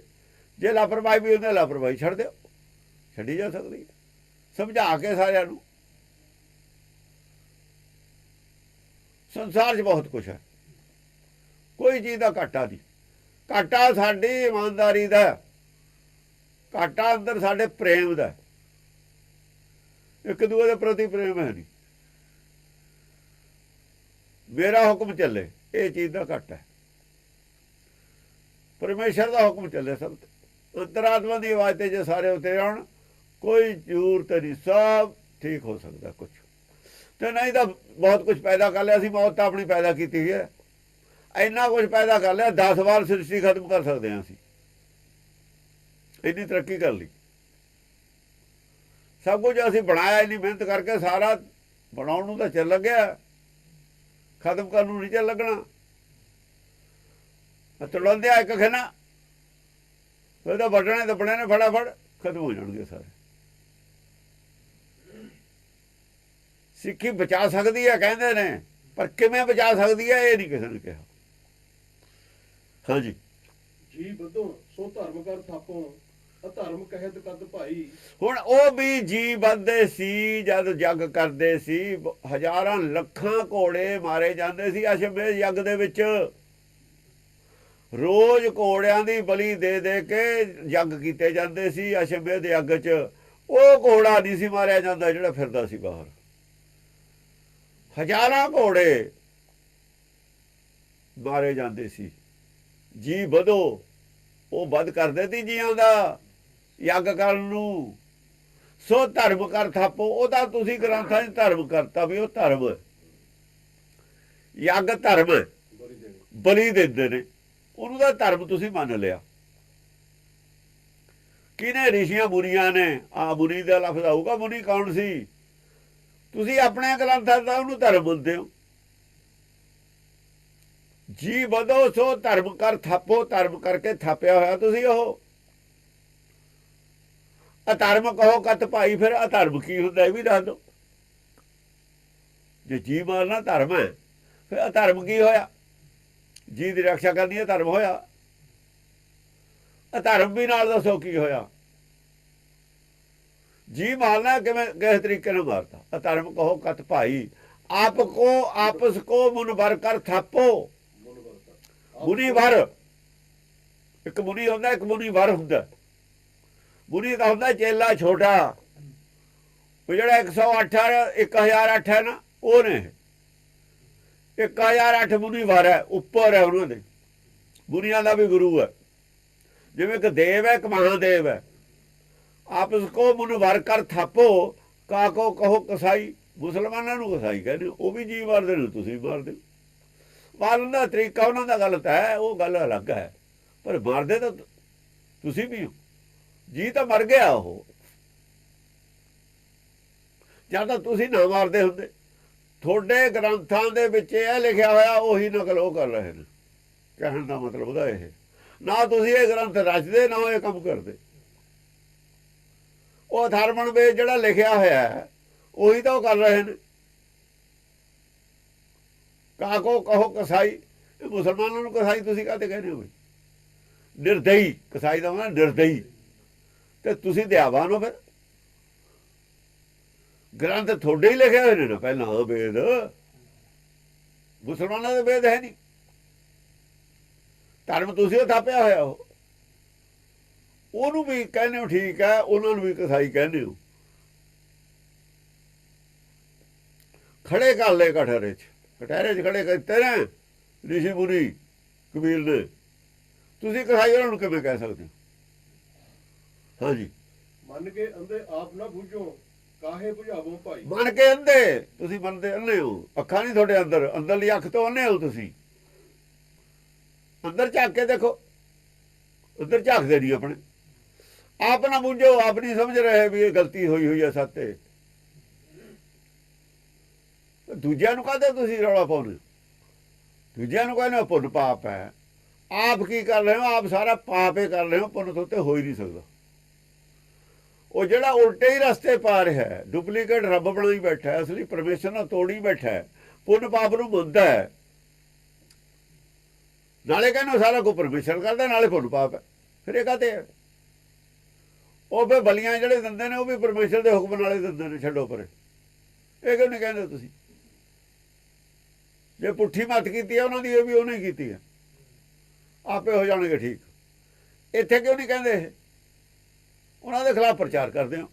ਜੇ ਲਾਪਰਵਾਹੀ ਵੀ ਹੁੰਦੀ, ਲਾਪਰਵਾਹੀ ਛੱਡ ਦਿਓ, ਛੱਡੀ ਜਾ ਸਕਦੀ ਹੈ ਸਮਝਾ ਕੇ ਸਾਰਿਆਂ ਨੂੰ। ਸੰਸਾਰ 'ਚ ਬਹੁਤ ਕੁਛ ਹੈ, ਕੋਈ ਚੀਜ਼ ਦਾ ਘਾਟਾ ਨਹੀਂ। ਘਾਟਾ ਸਾਡੀ ਇਮਾਨਦਾਰੀ ਦਾ, ਘਾਟਾ ਅੰਦਰ ਸਾਡੇ ਪ੍ਰੇਮ ਦਾ। ਇੱਕ ਦੂਏ ਦੇ ਪ੍ਰਤੀ ਪ੍ਰੇਮ ਹੈ ਨਹੀਂ। ਮੇਰਾ ਹੁਕਮ ਚੱਲੇ, ਇਹ ਚੀਜ਼ ਦਾ ਘਾਟਾ ਹੈ। ਪਰਮੇਸ਼ਰ ਦਾ ਹੁਕਮ ਚੱਲੇ ਸਭ ਤੇ। ਅੰਤਰਾਤਮਾ ਦੀ ਆਵਾਜ਼ ਤੇ ਜੇ ਸਾਰੇ ਉੱਤੇ ਆਉਣ, ਕੋਈ ਜ਼ਰੂਰਤ ਨਹੀਂ, ਸਭ ਠੀਕ ਹੋ ਸਕਦਾ। ਕੁਛ ਤੇ ਨਹੀਂ ਤਾਂ ਬਹੁਤ ਕੁਝ ਪੈਦਾ ਕਰ ਲਿਆ ਸੀ। ਮੌਤ ਤਾਂ ਆਪਣੀ ਪੈਦਾ ਕੀਤੀ ਹੈ। ਇੰਨਾ ਕੁਝ ਪੈਦਾ ਕਰ ਲਿਆ, 10 ਵਾਰ ਸ੍ਰਿਸ਼ਟੀ ਖਤਮ ਕਰ ਸਕਦੇ ਹਾਂ ਅਸੀਂ। ਇੰਨੀ ਤਰੱਕੀ ਕਰ ਲਈ। ਸਭ ਕੁਝ ਅਸੀਂ ਬਣਾਇਆ, ਇੰਨੀ ਮਿਹਨਤ ਕਰਕੇ। ਸਾਰਾ ਬਣਾਉਣ ਨੂੰ ਤਾਂ ਚੱਲ ਲੱਗਿਆ, ਖਤਮ ਕਰਨ ਨੂੰ ਨਹੀਂ ਚੱਲ ਲੱਗਣਾ। ਤੁੜਾਉਂਦੇ ਆ ਇੱਕ ਖੇਨਾ, ਫਿਰ ਤਾਂ ਵੱਢਣੇ ਦੱਬਣੇ ਨੇ ਫਟਾਫਟ, ਖਤਮ ਹੋ ਜਾਣਗੇ ਸਾਰੇ। ਸਿੱਖੀ ਬਚਾ ਸਕਦੀ ਹੈ ਕਹਿੰਦੇ ਨੇ, ਪਰ ਕਿਵੇਂ ਬਚਾ ਸਕਦੀ ਹੈ ਇਹ ਨਹੀਂ ਕਿਸੇ ਨੇ ਕਿਹਾ। ਹਾਂਜੀ ਜੀ ਵਧੋ ਸੋ ਧਰਮ ਕਰ ਥਾਪੋ ਅਧਰਮ ਕਹਿਤ ਕਦ ਭਾਈ। ਹੁਣ ਉਹ ਵੀ ਜੀ ਵੱਧਦੇ ਸੀ, ਜਦ ਯੱਗ ਕਰਦੇ ਸੀ ਹਜ਼ਾਰਾਂ ਲੱਖਾਂ ਘੋੜੇ ਮਾਰੇ ਜਾਂਦੇ ਸੀ ਅਸ਼ਵਮੇਧ ਯੱਗ ਦੇ ਵਿੱਚ। ਰੋਜ਼ ਘੋੜਿਆਂ ਦੀ ਬਲੀ ਦੇ ਦੇ ਕੇ ਯੱਗ ਕੀਤੇ ਜਾਂਦੇ ਸੀ ਅਸ਼ਵਮੇਧ ਯੱਗ 'ਚ। ਉਹ ਘੋੜਾ ਨਹੀਂ ਸੀ ਮਾਰਿਆ ਜਾਂਦਾ ਜਿਹੜਾ ਫਿਰਦਾ ਸੀ ਬਾਹਰ। ਹਜ਼ਾਰਾਂ ਘੋੜੇ ਮਾਰੇ ਜਾਂਦੇ ਸੀ। ਜੀ ਵਧੋ ਉਹ ਵੱਧ ਕਰਦੇ ਸੀ ਜੀਆਂ ਦਾ ਯੱਗ ਕਰਨ ਨੂੰ। ਸੋ ਧਰਮ ਕਰ ਥਾਪੋ, ਉਹਦਾ ਤੁਸੀਂ ਗ੍ਰੰਥਾਂ 'ਚ ਧਰਮ ਕਰਤਾ ਵੀ ਉਹ ਧਰਮ ਯੱਗ ਧਰਮ ਬਲੀ ਦਿੰਦੇ ਨੇ, ਉਹਨੂੰ ਦਾ ਧਰਮ ਤੁਸੀਂ ਮੰਨ ਲਿਆ। ਕਿਹਨੇ? ਰਿਸ਼ੀਆਂ ਮੁਨੀਆਂ ਨੇ। ਆ ਮੁਨੀ ਦਾ ਲਫ਼ਜ਼ ਆਊਗਾ, ਮੁਨੀ ਕੌਣ ਸੀ? ਤੁਸੀਂ ਆਪਣੇ ਗ੍ਰੰਥਾਂ ਦਾ ਉਹਨੂੰ ਧਰਮ ਮੰਨਦੇ ਹੋ। ਜੀ ਵਧੋ ਸੋ ਧਰਮ ਕਰ ਥਾਪੋ, ਧਰਮ ਕਰਕੇ ਥਾਪਿਆ ਹੋਇਆ ਤੁਸੀਂ ਉਹ। ਅਧਰਮ ਕਹੋ ਕਤ ਭਾਈ, ਫਿਰ ਅਧਰਮ ਕੀ ਹੁੰਦਾ ਇਹ ਵੀ ਦੱਸ ਦਿਓ। ਜੇ ਜੀ ਮਾਰਨਾ ਧਰਮ ਹੈ ਫਿਰ ਅਧਰਮ ਕੀ ਹੋਇਆ? ਜੀ ਦੀ ਰੱਖਿਆ ਕਰਨੀ ਹੈ ਧਰਮ ਹੋਇਆ। ਅਧਰਮ ਵੀ ਨਾਲ ਦੱਸੋ ਕੀ ਹੋਇਆ? ਜੀ ਮਾਰਨਾ ਕਿਵੇਂ ਕਿਸ ਤਰੀਕੇ ਨਾਲ ਮਾਰਤਾ? ਅਧਰਮ ਕਹੋ ਕਤ ਭਾਈ, ਆਪ ਕੋ ਆਪਸ ਕੋ ਮੁਨਵਰ ਕਰ ਥਾਪੋ। ਮੁਨੀ ਵਰ, ਇੱਕ ਮੁਨੀ ਹੁੰਦਾ ਇੱਕ ਮੁਨੀ ਵਰ ਹੁੰਦਾ। ਮੁਨੀ ਦਾ ਹੁੰਦਾ ਚੇਲਾ ਛੋਟਾ, ਉਹ ਜਿਹੜਾ 108 1008 ਹੈ ਨਾ ਉਹ ਨੇ। 1008 ਮੁਨੀ ਵਰ ਹੈ, ਉੱਪਰ ਹੈ ਉਹਨਾਂ ਦੇ। ਮੁਨੀਆਂ ਦਾ ਵੀ ਗੁਰੂ ਹੈ, ਜਿਵੇਂ ਇੱਕ ਦੇਵ ਹੈ ਇੱਕ ਮਹਾਦੇਵ ਹੈ। ਆਪਸ ਕੋ ਮੁਨਵਰ ਕਰ ਥਾਪੋ, ਕਾਕੋ ਕਹੋ ਕਸਾਈ। ਮੁਸਲਮਾਨਾਂ ਨੂੰ ਕਸਾਈ ਕਹਿੰਦੇ, ਉਹ ਵੀ ਜੀ ਮਾਰਦੇ ਨੇ, ਤੁਸੀਂ ਮਾਰਦੇ। ਮਾਰਨ ਦਾ ਤਰੀਕਾ ਉਹਨਾਂ ਦਾ ਗਲਤ ਹੈ, ਉਹ ਗੱਲ ਅਲੱਗ ਹੈ, ਪਰ ਮਾਰਦੇ ਤਾਂ ਤੁਸੀਂ ਵੀ ਹੋ। ਜੀ ਤਾਂ ਮਰ ਗਿਆ ਉਹ, ਜਾਂ ਤਾਂ ਤੁਸੀਂ ਨਾ ਮਾਰਦੇ ਹੁੰਦੇ। ਤੁਹਾਡੇ ਗ੍ਰੰਥਾਂ ਦੇ ਵਿੱਚ ਇਹ ਲਿਖਿਆ ਹੋਇਆ ਉਹੀ ਨਕਲ ਉਹ ਕਰ ਰਹੇ ਨੇ। ਕਹਿਣ ਦਾ ਮਤਲਬ ਉਹਦਾ ਇਹ, ਨਾ ਤੁਸੀਂ ਇਹ ਗ੍ਰੰਥ ਰਚਦੇ ਨਾ ਇਹ ਕੰਮ ਕਰਦੇ। ਉਹ ਅਥਰਵਣ ਵੇਦ ਜਿਹੜਾ ਲਿਖਿਆ ਹੋਇਆ ਉਹੀ ਤਾਂ ਉਹ ਕਰ ਰਹੇ ਨੇ। ਕਾਕੋ ਕਹੋ ਕਸਾਈ, ਮੁਸਲਮਾਨਾਂ ਨੂੰ ਕਸਾਈ ਤੁਸੀਂ ਕਾਹਤੇ ਕਹਿੰਦੇ ਹੋ? ਨਿਰਦਈ, ਕਸਾਈ ਦਾ ਮਤਲਬ ਨਿਰਦਈ, ਤੇ ਤੁਸੀਂ ਦਿਆਵਾਨ ਹੋ। ਫਿਰ ਗ੍ਰੰਥ ਤੁਹਾਡੇ ਹੀ ਲਿਖੇ ਹੋਏ ਨੇ ਨਾ ਪਹਿਲਾਂ ਵੇਦ, ਮੁਸਲਮਾਨਾਂ ਦੇ ਵੇਦ ਹੈ ਨਹੀਂ। ਧਰਮ ਤੁਸੀਂ ਥਾਪਿਆ ਹੋਇਆ ਉਹ, ਉਹਨੂੰ ਵੀ ਕਹਿੰਦੇ ਹੋ ਠੀਕ ਹੈ, ਉਹਨਾਂ ਨੂੰ ਵੀ ਕਸਾਈ ਕਹਿੰਦੇ ਹੋ। ਖੜੇ ਕਰ ਲਏ ਕਟਹਿਰੇ 'ਚ, ਕਟਹਿਰੇ 'ਚ ਖੜੇ ਕੀਤੇ ਨੇ ਰਿਸ਼ੀ ਮੁਨੀ ਕਬੀਰ ਨੇ। ਤੁਸੀਂ ਕਸਾਈ ਉਹਨਾਂ ਨੂੰ ਕਿਵੇਂ ਕਹਿ ਸਕਦੇ ਹੋ? ਹਾਂਜੀ ਮੰਨ ਕੇ ਅੰਧੇ ਆਪ ਨਾ ਬੁੱਝੋ ਕਾਹੇ ਬੁਝਾਵੋ ਭਾਈ। ਮੰਨ ਕੇ ਅੰਧੇ, ਤੁਸੀਂ ਮੰਨਦੇ ਅੰਨੇ ਹੋ। ਅੱਖਾਂ ਨਹੀਂ ਤੁਹਾਡੇ ਅੰਦਰ, ਅੰਦਰਲੀ ਅੱਖ ਤੋਂ ਅੰਨੇ ਹੋ ਤੁਸੀਂ। ਅੰਦਰ ਝਾਕ ਕੇ ਦੇਖੋ, ਅੰਦਰ ਝਾਕਦੇ ਨਹੀਂ ਆਪਣੇ। ਆਪ ਨਾ ਬੁੱਝੋ, ਆਪ ਨਹੀਂ ਸਮਝ ਰਹੇ ਵੀ ਇਹ ਗਲਤੀ ਹੋਈ ਹੈ ਸਾਤੇ। ਦੂਜਿਆਂ ਨੂੰ ਕਹਦੇ ਤੁਸੀਂ ਰੌਲਾ ਪਾਉਂਦੇ, ਦੂਜਿਆਂ ਨੂੰ ਕਹਿੰਦੇ ਪੁੰਨ ਪਾਪ ਹੈ। ਆਪ ਕੀ ਕਰ ਰਹੇ ਹੋ? ਆਪ ਸਾਰਾ ਪਾਪ ਹੀ ਕਰ ਰਹੇ ਹੋ, ਪੁੰਨ ਤੋਂ ਤੇ ਹੋ ਹੀ ਨਹੀਂ ਸਕਦਾ। ਉਹ ਜਿਹੜਾ ਉਲਟੇ ਹੀ ਰਸਤੇ ਪਾ ਰਿਹਾ ਹੈ, ਡੁਪਲੀਕੇਟ ਰੱਬ ਬਣਾਈ ਬੈਠਾ ਹੈ, ਅਸਲੀ ਪਰਮੇਸ਼ਰ ਨਾਲ ਤੋੜੀ ਬੈਠਾ ਹੈ, ਪੁੰਨ ਪਾਪ ਨੂੰ ਮੰਨਦਾ ਹੈ। ਨਾਲੇ ਕਹਿੰਦੇ ਸਾਰਾ ਕੁਝ ਪਰਮੇਸ਼ਰ ਕਰਦਾ, ਨਾਲੇ ਪੁੰਨ ਪਾਪ ਹੈ। ਫਿਰ ਇਹ ਕਾਹਤੇ ਹੈ? ਉਹ ਫਿਰ ਬਲੀਆਂ ਜਿਹੜੇ ਦਿੰਦੇ ਨੇ ਉਹ ਵੀ ਪਰਮੇਸ਼ਰ ਦੇ ਹੁਕਮ ਨਾਲੇ ਦਿੰਦੇ ਨੇ। ਛੱਡੋ ਪਰੇ, ਇਹ ਕਿਉਂ ਨਹੀਂ ਕਹਿੰਦੇ ਤੁਸੀਂ? ਜੇ ਪੁੱਠੀ ਮੱਤ ਕੀਤੀ ਹੈ ਉਹਨਾਂ ਦੀ, ਇਹ ਵੀ ਉਹਨੇ ਕੀਤੀ ਹੈ, ਆਪੇ ਹੋ ਜਾਣਗੇ ਠੀਕ। ਇੱਥੇ ਕਿਉਂ ਨਹੀਂ ਕਹਿੰਦੇ? ਉਹਨਾਂ ਦੇ ਖਿਲਾਫ ਪ੍ਰਚਾਰ ਕਰਦੇ ਹੋ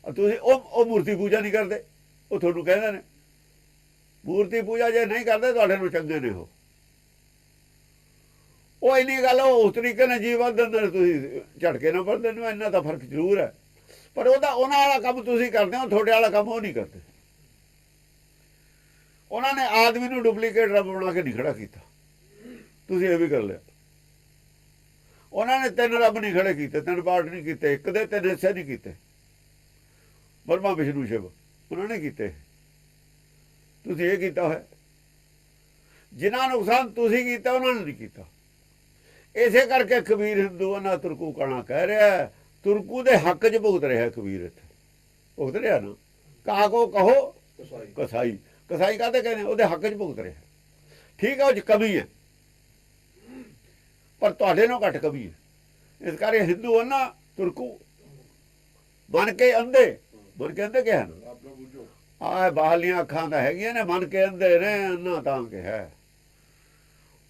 ਤੁਸੀਂ। ਉਹ ਮੂਰਤੀ ਪੂਜਾ ਨਹੀਂ ਕਰਦੇ, ਉਹ ਤੁਹਾਨੂੰ ਕਹਿੰਦੇ ਨੇ ਮੂਰਤੀ ਪੂਜਾ ਜੇ ਨਹੀਂ ਕਰਦੇ ਤੁਹਾਡੇ ਨੂੰ ਚੰਗੇ ਨੇ। ਉਹ ਇੰਨੀ ਗੱਲ ਉਹ ਉਸ ਤਰੀਕੇ ਨਾਲ ਜੀਵਨ ਦਿੰਦੇ ਨੇ, ਤੁਸੀਂ ਝਟਕੇ ਨਾਲ ਪੜ੍ਹਦੇ ਨੇ। ਇੰਨਾ ਤਾਂ ਫਰਕ ਜ਼ਰੂਰ ਹੈ, ਪਰ ਉਹਦਾ ਉਹਨਾਂ ਵਾਲਾ ਕੰਮ ਤੁਸੀਂ ਕਰਦੇ ਹੋ, ਤੁਹਾਡੇ ਵਾਲਾ ਕੰਮ ਉਹ ਨਹੀਂ ਕਰਦੇ। ਉਹਨਾਂ ਨੇ ਆਦਮੀ ਨੂੰ ਡੁਪਲੀਕੇਟ ਰੱਬ ਬਣਾ ਕੇ ਨਹੀਂ ਖੜਾ ਕੀਤਾ, ਤੁਸੀਂ ਇਹ ਵੀ ਕਰ ਲਿਆ। ਉਹਨਾਂ ਨੇ 3 ਰੱਬ ਨਹੀਂ ਖੜੇ ਕੀਤੇ, 3 ਪਾਰਟ ਨਹੀਂ ਕੀਤੇ, ਇੱਕ ਦੇ 3 ਹਿੱਸੇ ਨਹੀਂ ਕੀਤੇ। ਬਰਮਾ ਵਿਸ਼ਨੂੰ ਸ਼ਿਵ ਉਹਨਾਂ ਨੇ ਕੀਤੇ, ਤੁਸੀਂ ਇਹ ਕੀਤਾ ਹੋਇਆ। ਜਿਨ੍ਹਾਂ ਨੁਕਸਾਨ ਤੁਸੀਂ ਕੀਤਾ ਉਹਨਾਂ ਨੇ ਨਹੀਂ ਕੀਤਾ। ਇਸੇ ਕਰਕੇ ਕਬੀਰ ਹਿੰਦੂਆਂ ਨਾਲ ਤੁਰਕੂ ਕਾਣਾ ਕਹਿ ਰਿਹਾ, ਤੁਰਕੂ ਦੇ ਹੱਕ 'ਚ ਭੁਗਤ ਰਿਹਾ ਕਬੀਰ। ਇੱਥੇ ਭੁਗਤ ਰਿਹਾ ਨਾ। ਕਾਕੋ ਕਹੋ ਕਸਾਈ, ਕਸਾਈ ਕਾਹਦੇ ਕਹਿੰਦੇ, ਉਹਦੇ ਹੱਕ 'ਚ ਭੁਗਤ ਰਿਹਾ। ਠੀਕ ਹੈ, ਉਹ 'ਚ ਕਮੀ ਹੈ, ਪਰ ਤੁਹਾਡੇ ਨਾਲੋਂ ਘੱਟ ਕਮੀ ਹੈ। ਇਸ ਕਰਕੇ ਹਿੰਦੂ ਨਾ ਤੁਰਕੂ ਬਣ ਕੇ ਅੰਧੇ, ਬਣ ਕੇ ਅੰਧੇ ਕਿਹਾ ਨਾ, ਆਪਣਾ ਬੁੱਝੋ ਆਹ ਬਾਹਲੀਆਂ ਅੱਖਾਂ ਤਾਂ ਹੈਗੀਆਂ ਨੇ, ਮਨ ਕੇ ਅੰਧੇ ਨੇ, ਅੰਨਾ ਤਾਂ ਕਿਹਾ।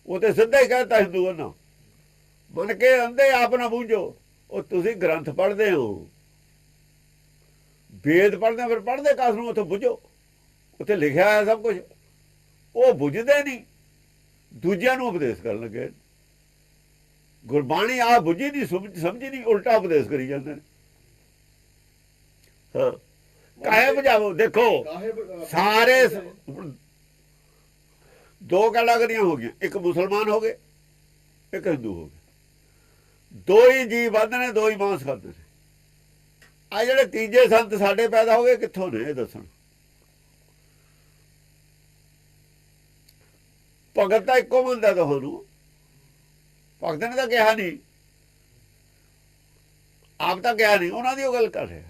ਉਹ ਤੇ ਸਿੱਧਾ ਹੀ ਕਹਿਤਾ ਹਿੰਦੂ ਨਾ, ਮਨ ਕੇ ਅੰਧੇ ਆਪ ਨਾ ਬੂਝੋ। ਉਹ ਤੁਸੀਂ ਗ੍ਰੰਥ ਪੜ੍ਹਦੇ ਹੋ, ਵੇਦ ਪੜ੍ਹਦੇ, ਫਿਰ ਪੜ੍ਹਦੇ ਕਾਸ ਨੂੰ, ਉੱਥੇ ਬੁੱਝੋ, ਉੱਥੇ ਲਿਖਿਆ ਹੈ ਸਭ ਕੁਝ। ਉਹ ਬੁੱਝਦੇ ਨਹੀਂ, ਦੂਜਿਆਂ ਨੂੰ ਉਪਦੇਸ਼ ਕਰਨ ਲੱਗੇ। ਗੁਰਬਾਣੀ ਆ ਬੁੱਝੀ ਨਹੀਂ, ਸਮਝੀ ਨਹੀਂ, ਉਲਟਾ ਉਪਦੇਸ਼ ਕਰੀ ਜਾਂਦੇ ਨੇ। ਹਾਂ, ਕਾਹੇ ਬੁਝਾਵੋ। ਦੇਖੋ ਸਾਰੇ ਦੋ ਕੈਟਾਗਰੀਆਂ ਹੋ ਗਈਆਂ, ਇੱਕ ਮੁਸਲਮਾਨ ਹੋ ਗਏ, ਇੱਕ ਹਿੰਦੂ ਹੋ ਗਏ। ਦੋ ਹੀ ਜੀਵ ਵੱਧ ਨੇ, ਦੋ ਹੀ ਮਾਂਸ ਖਾਂਦੇ ਨੇ। ਆ ਜਿਹੜੇ ਤੀਜੇ ਸੰਤ ਸਾਡੇ ਪੈਦਾ ਹੋ ਗਏ ਕਿੱਥੋਂ ਨੇ, ਇਹ ਦੱਸਣ। ਭਗਤ ਤਾਂ ਇੱਕੋ ਮੰਨਦਾ ਤੁਹਾਨੂੰ, ਭਗਤ ਨੇ ਤਾਂ ਕਿਹਾ ਨਹੀਂ, ਆਪ ਤਾਂ ਕਿਹਾ ਨਹੀਂ, ਉਹਨਾਂ ਦੀ ਉਹ ਗੱਲ ਕਰ ਰਿਹਾ।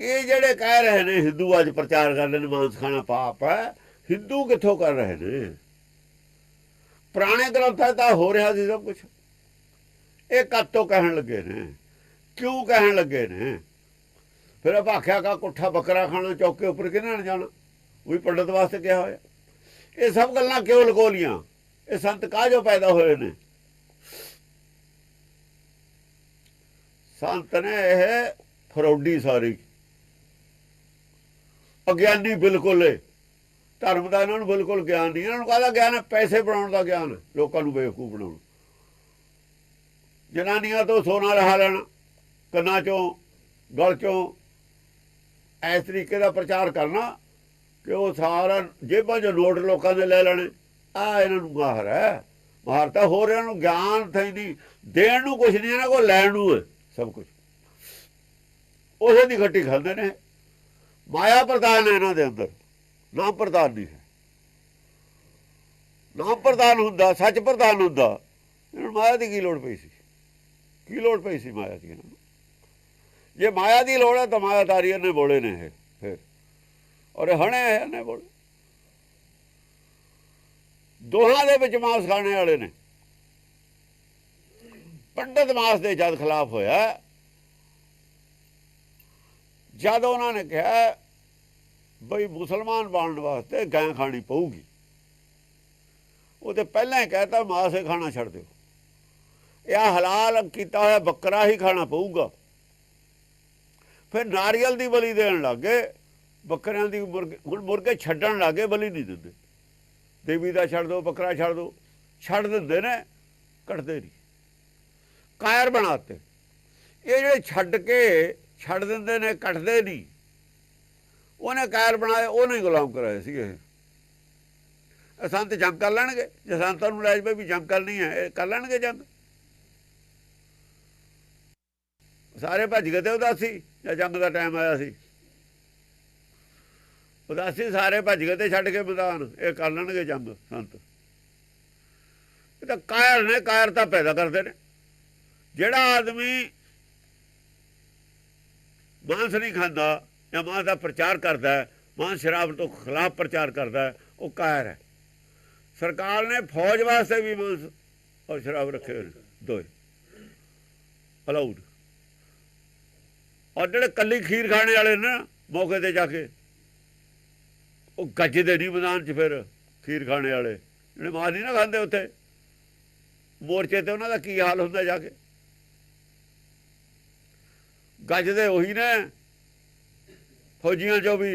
ਇਹ ਜਿਹੜੇ ਕਹਿ ਰਹੇ ਨੇ ਹਿੰਦੂ ਅੱਜ ਪ੍ਰਚਾਰ ਕਰਦੇ ਨੇ ਮਾਂਸ ਖਾਣਾ ਪਾਪ ਹੈ, ਹਿੰਦੂ ਕਿੱਥੋਂ ਕਰ ਰਹੇ ਨੇ? ਪੁਰਾਣੇ ਗ੍ਰੰਥਾਂ ਤਾਂ ਹੋ ਰਿਹਾ ਸੀ ਸਭ ਕੁਛ। ਇਹ ਕਦ ਤੋਂ ਕਹਿਣ ਲੱਗੇ ਨੇ, ਕਿਉਂ ਕਹਿਣ ਲੱਗੇ ਨੇ? ਫਿਰ ਭਾਖਿਆ ਕਾ ਕੁੱਠਾ ਬੱਕਰਾ ਖਾਣਾ ਚੌਕੇ ਉੱਪਰ ਕਿਹਨਾਂ ਨੇ ਜਾਣਾ, ਉਹ ਵੀ ਪੰਡਤ ਵਾਸਤੇ ਕਿਹਾ ਹੋਇਆ। ਇਹ ਸਭ ਗੱਲਾਂ ਕਿਉਂ ਲਗੋ ਲੀਆਂ? ਇਹ ਸੰਤ ਕਾਹਜੋਂ ਪੈਦਾ ਹੋਏ ਨੇ? ਸੰਤ ਨੇ ਇਹ ਫਰੌਡੀ ਸਾਰੀ, ਅਗਿਆਨੀ ਬਿਲਕੁਲ ਹੈ। ਧਰਮ ਦਾ ਇਹਨਾਂ ਨੂੰ ਬਿਲਕੁਲ ਗਿਆਨ ਨਹੀਂ। ਇਹਨਾਂ ਨੂੰ ਕਾਹਦਾ ਗਿਆਨ ਹੈ? ਪੈਸੇ ਬਣਾਉਣ ਦਾ ਗਿਆਨ, ਲੋਕਾਂ ਨੂੰ ਬੇਵਕੂਫ ਬਣਾਉਣ। ਜਨਾਨੀਆਂ ਤੋਂ ਸੋਨਾ ਰਹਾ ਲੈਣਾ, ਕੰਨਾਂ ਚੋਂ ਗਲ ਚੋਂ, ਇਸ ਤਰੀਕੇ ਦਾ ਪ੍ਰਚਾਰ ਕਰਨਾ ਕਿ ਉਹ ਸਾਰਾ ਜੇਬਾਂ 'ਚੋਂ ਨੋਟ ਲੋਕਾਂ ਦੇ ਲੈ ਲੈਣੇ। ਆਹ ਇਹਨਾਂ ਨੂੰ ਮਾਹਰ ਹੈ। ਮਾਹਰ ਤਾਂ ਹੋਰ ਇਹਨਾਂ ਨੂੰ ਗਿਆਨ ਥਈ ਨਹੀਂ, ਦੇਣ ਨੂੰ ਕੁਛ ਨਹੀਂ, ਇਹਨਾਂ ਕੋਲ ਲੈਣ ਨੂੰ ਹੈ ਸਭ ਕੁਛ। ਉਸੇ ਦੀ ਖੱਟੀ ਖਾਂਦੇ ਨੇ। ਮਾਇਆ ਪ੍ਰਧਾਨ ਹੈ ਇਹਨਾਂ ਦੇ ਅੰਦਰ, ਨਾਮ ਪ੍ਰਧਾਨ ਨਹੀਂ ਹੈ। ਨਾਮ ਪ੍ਰਧਾਨ ਹੁੰਦਾ, ਸੱਚ ਪ੍ਰਧਾਨ ਹੁੰਦਾ। ਇਹਨਾਂ ਨੂੰ ਮਾਇਆ ਦੀ ਕੀ ਲੋੜ ਪਈ ਸੀ? ਕੀ ਲੋੜ ਪਈ ਸੀ ਮਾਇਆ ਦੀ? ਇਹਨਾਂ ਨੂੰ ਜੇ ਮਾਇਆ ਦੀ ਲੋੜ ਹੈ ਤਾਂ ਮਾਇਆਧਾਰੀ ਨੇ ਬੋਲੇ ਨੇ ਇਹ ਫਿਰ, ਔਰ ਹਣੇ ਇਹਨੇ ਬੋਲੇ। ਦੋਹਾਂ ਦੇ ਵਿੱਚ ਮਾਸ ਖਾਣੇ ਵਾਲੇ ਨੇ। ਪੰਡਤ ਮਾਸ ਦੇ ਜਦ ਖਿਲਾਫ ਹੋਇਆ, ਜਦ ਉਹਨਾਂ ਨੇ ਕਿਹਾ ਬਈ ਮੁਸਲਮਾਨ ਬਣਨ ਵਾਸਤੇ ਗਾਂ ਖਾਣੀ ਪਊਗੀ, ਉਹ ਤੇ ਪਹਿਲਾਂ ਹੀ ਕਹਿਤਾ ਮਾਸ ਹੀ ਖਾਣਾ ਛੱਡ ਦਿਓ, ਇਹ ਹਲਾਲ ਕੀਤਾ ਹੋਇਆ ਬੱਕਰਾ ਹੀ ਖਾਣਾ ਪਊਗਾ। ਫਿਰ ਨਾਰੀਅਲ ਦੀ ਬਲੀ ਦੇਣ ਲੱਗ ਗਏ, ਬੱਕਰਿਆਂ ਦੀ ਹੁਣ ਮੁਰਗੇ ਛੱਡਣ ਲੱਗ ਗਏ, ਬਲੀ ਨਹੀਂ ਦਿੰਦੇ। ਦੇਵੀ ਦਾ ਛੱਡ ਦਿਓ, ਬੱਕਰਾ ਛੱਡ ਦਿਓ, ਛੱਡ ਦਿੰਦੇ ਨੇ, ਕੱਟਦੇ ਨਹੀਂ। ਕਾਇਰ ਬਣਾਤੇ ਇਹ ਜਿਹੜੇ ਛੱਡ ਕੇ ਛੱਡ ਦਿੰਦੇ ਨੇ, ਕੱਟਦੇ ਨਹੀਂ। ਉਹਨੇ ਕਾਇਰ ਬਣਾਏ, ਉਹਨੇ ਗੁਲਾਮ ਕਰਾਏ ਸੀ। ਇਹ ਸੰਤ ਜੰਗ ਕਰ ਲੈਣਗੇ, ਜੇ ਸੰਤਾਂ ਨੂੰ ਲੈ ਜਾਵੇ ਵੀ ਜੰਗ ਕਰਨੀ ਹੈ, ਇਹ ਕਰ ਲੈਣਗੇ ਜੰਗ। ਸਾਰੇ ਭੱਜ ਗਏ ਤੇ ਉਦਾਸੀ, ਜਾਂ ਜੰਗ ਦਾ ਟਾਈਮ ਆਇਆ ਸੀ ਉਦਾਸੀ, ਸਾਰੇ ਭੱਜ ਗਏ ਤੇ ਛੱਡ ਕੇ ਮੈਦਾਨ। ਇਹ ਕਰ ਲੈਣਗੇ ਜੰਗ ਸੰਤ। ਇਹ ਤਾਂ ਕਾਇਰ ਨੇ, ਕਾਇਰਤਾ ਪੈਦਾ ਕਰਦੇ ਨੇ। ਜਿਹੜਾ ਆਦਮੀ ਮਾਂਸ ਨਹੀਂ ਖਾਂਦਾ ਜਾਂ ਮਾਂਸ ਦਾ ਪ੍ਰਚਾਰ ਕਰਦਾ ਹੈ, ਮਾਂਸ ਸ਼ਰਾਬ ਤੋਂ ਖਿਲਾਫ ਪ੍ਰਚਾਰ ਕਰਦਾ ਹੈ, ਉਹ ਕਾਇਰ ਹੈ। ਸਰਕਾਰ ਨੇ ਫੌਜ ਵਾਸਤੇ ਵੀ ਮਾਂਸ ਔਰ ਸ਼ਰਾਬ ਰੱਖੇ ਹੋਏ ਨੇ, ਦੋਏ ਅਲਾਊਡ। ਔਰ ਜਿਹੜੇ ਕੱਲੀ ਖੀਰ ਖਾਣੇ ਵਾਲੇ ਨੇ ਮੌਕੇ ਤੇ ਜਾ ਕੇ, ਉਹ ਗੱਜਦੇ ਨਹੀਂ ਮੈਦਾਨ 'ਚ। ਫਿਰ ਖੀਰ ਖਾਣੇ ਵਾਲੇ ਜਿਹੜੇ ਮਾਂਸ ਨਹੀਂ ਨਾ ਖਾਂਦੇ, ਉੱਥੇ ਮੋਰਚੇ ਤੇ ਉਹਨਾਂ ਦਾ ਕੀ ਹਾਲ ਹੁੰਦਾ ਜਾ ਕੇ? ਗੱਜਦੇ ਉਹੀ ਨੇ ਫੌਜੀਆਂ 'ਚੋਂ ਵੀ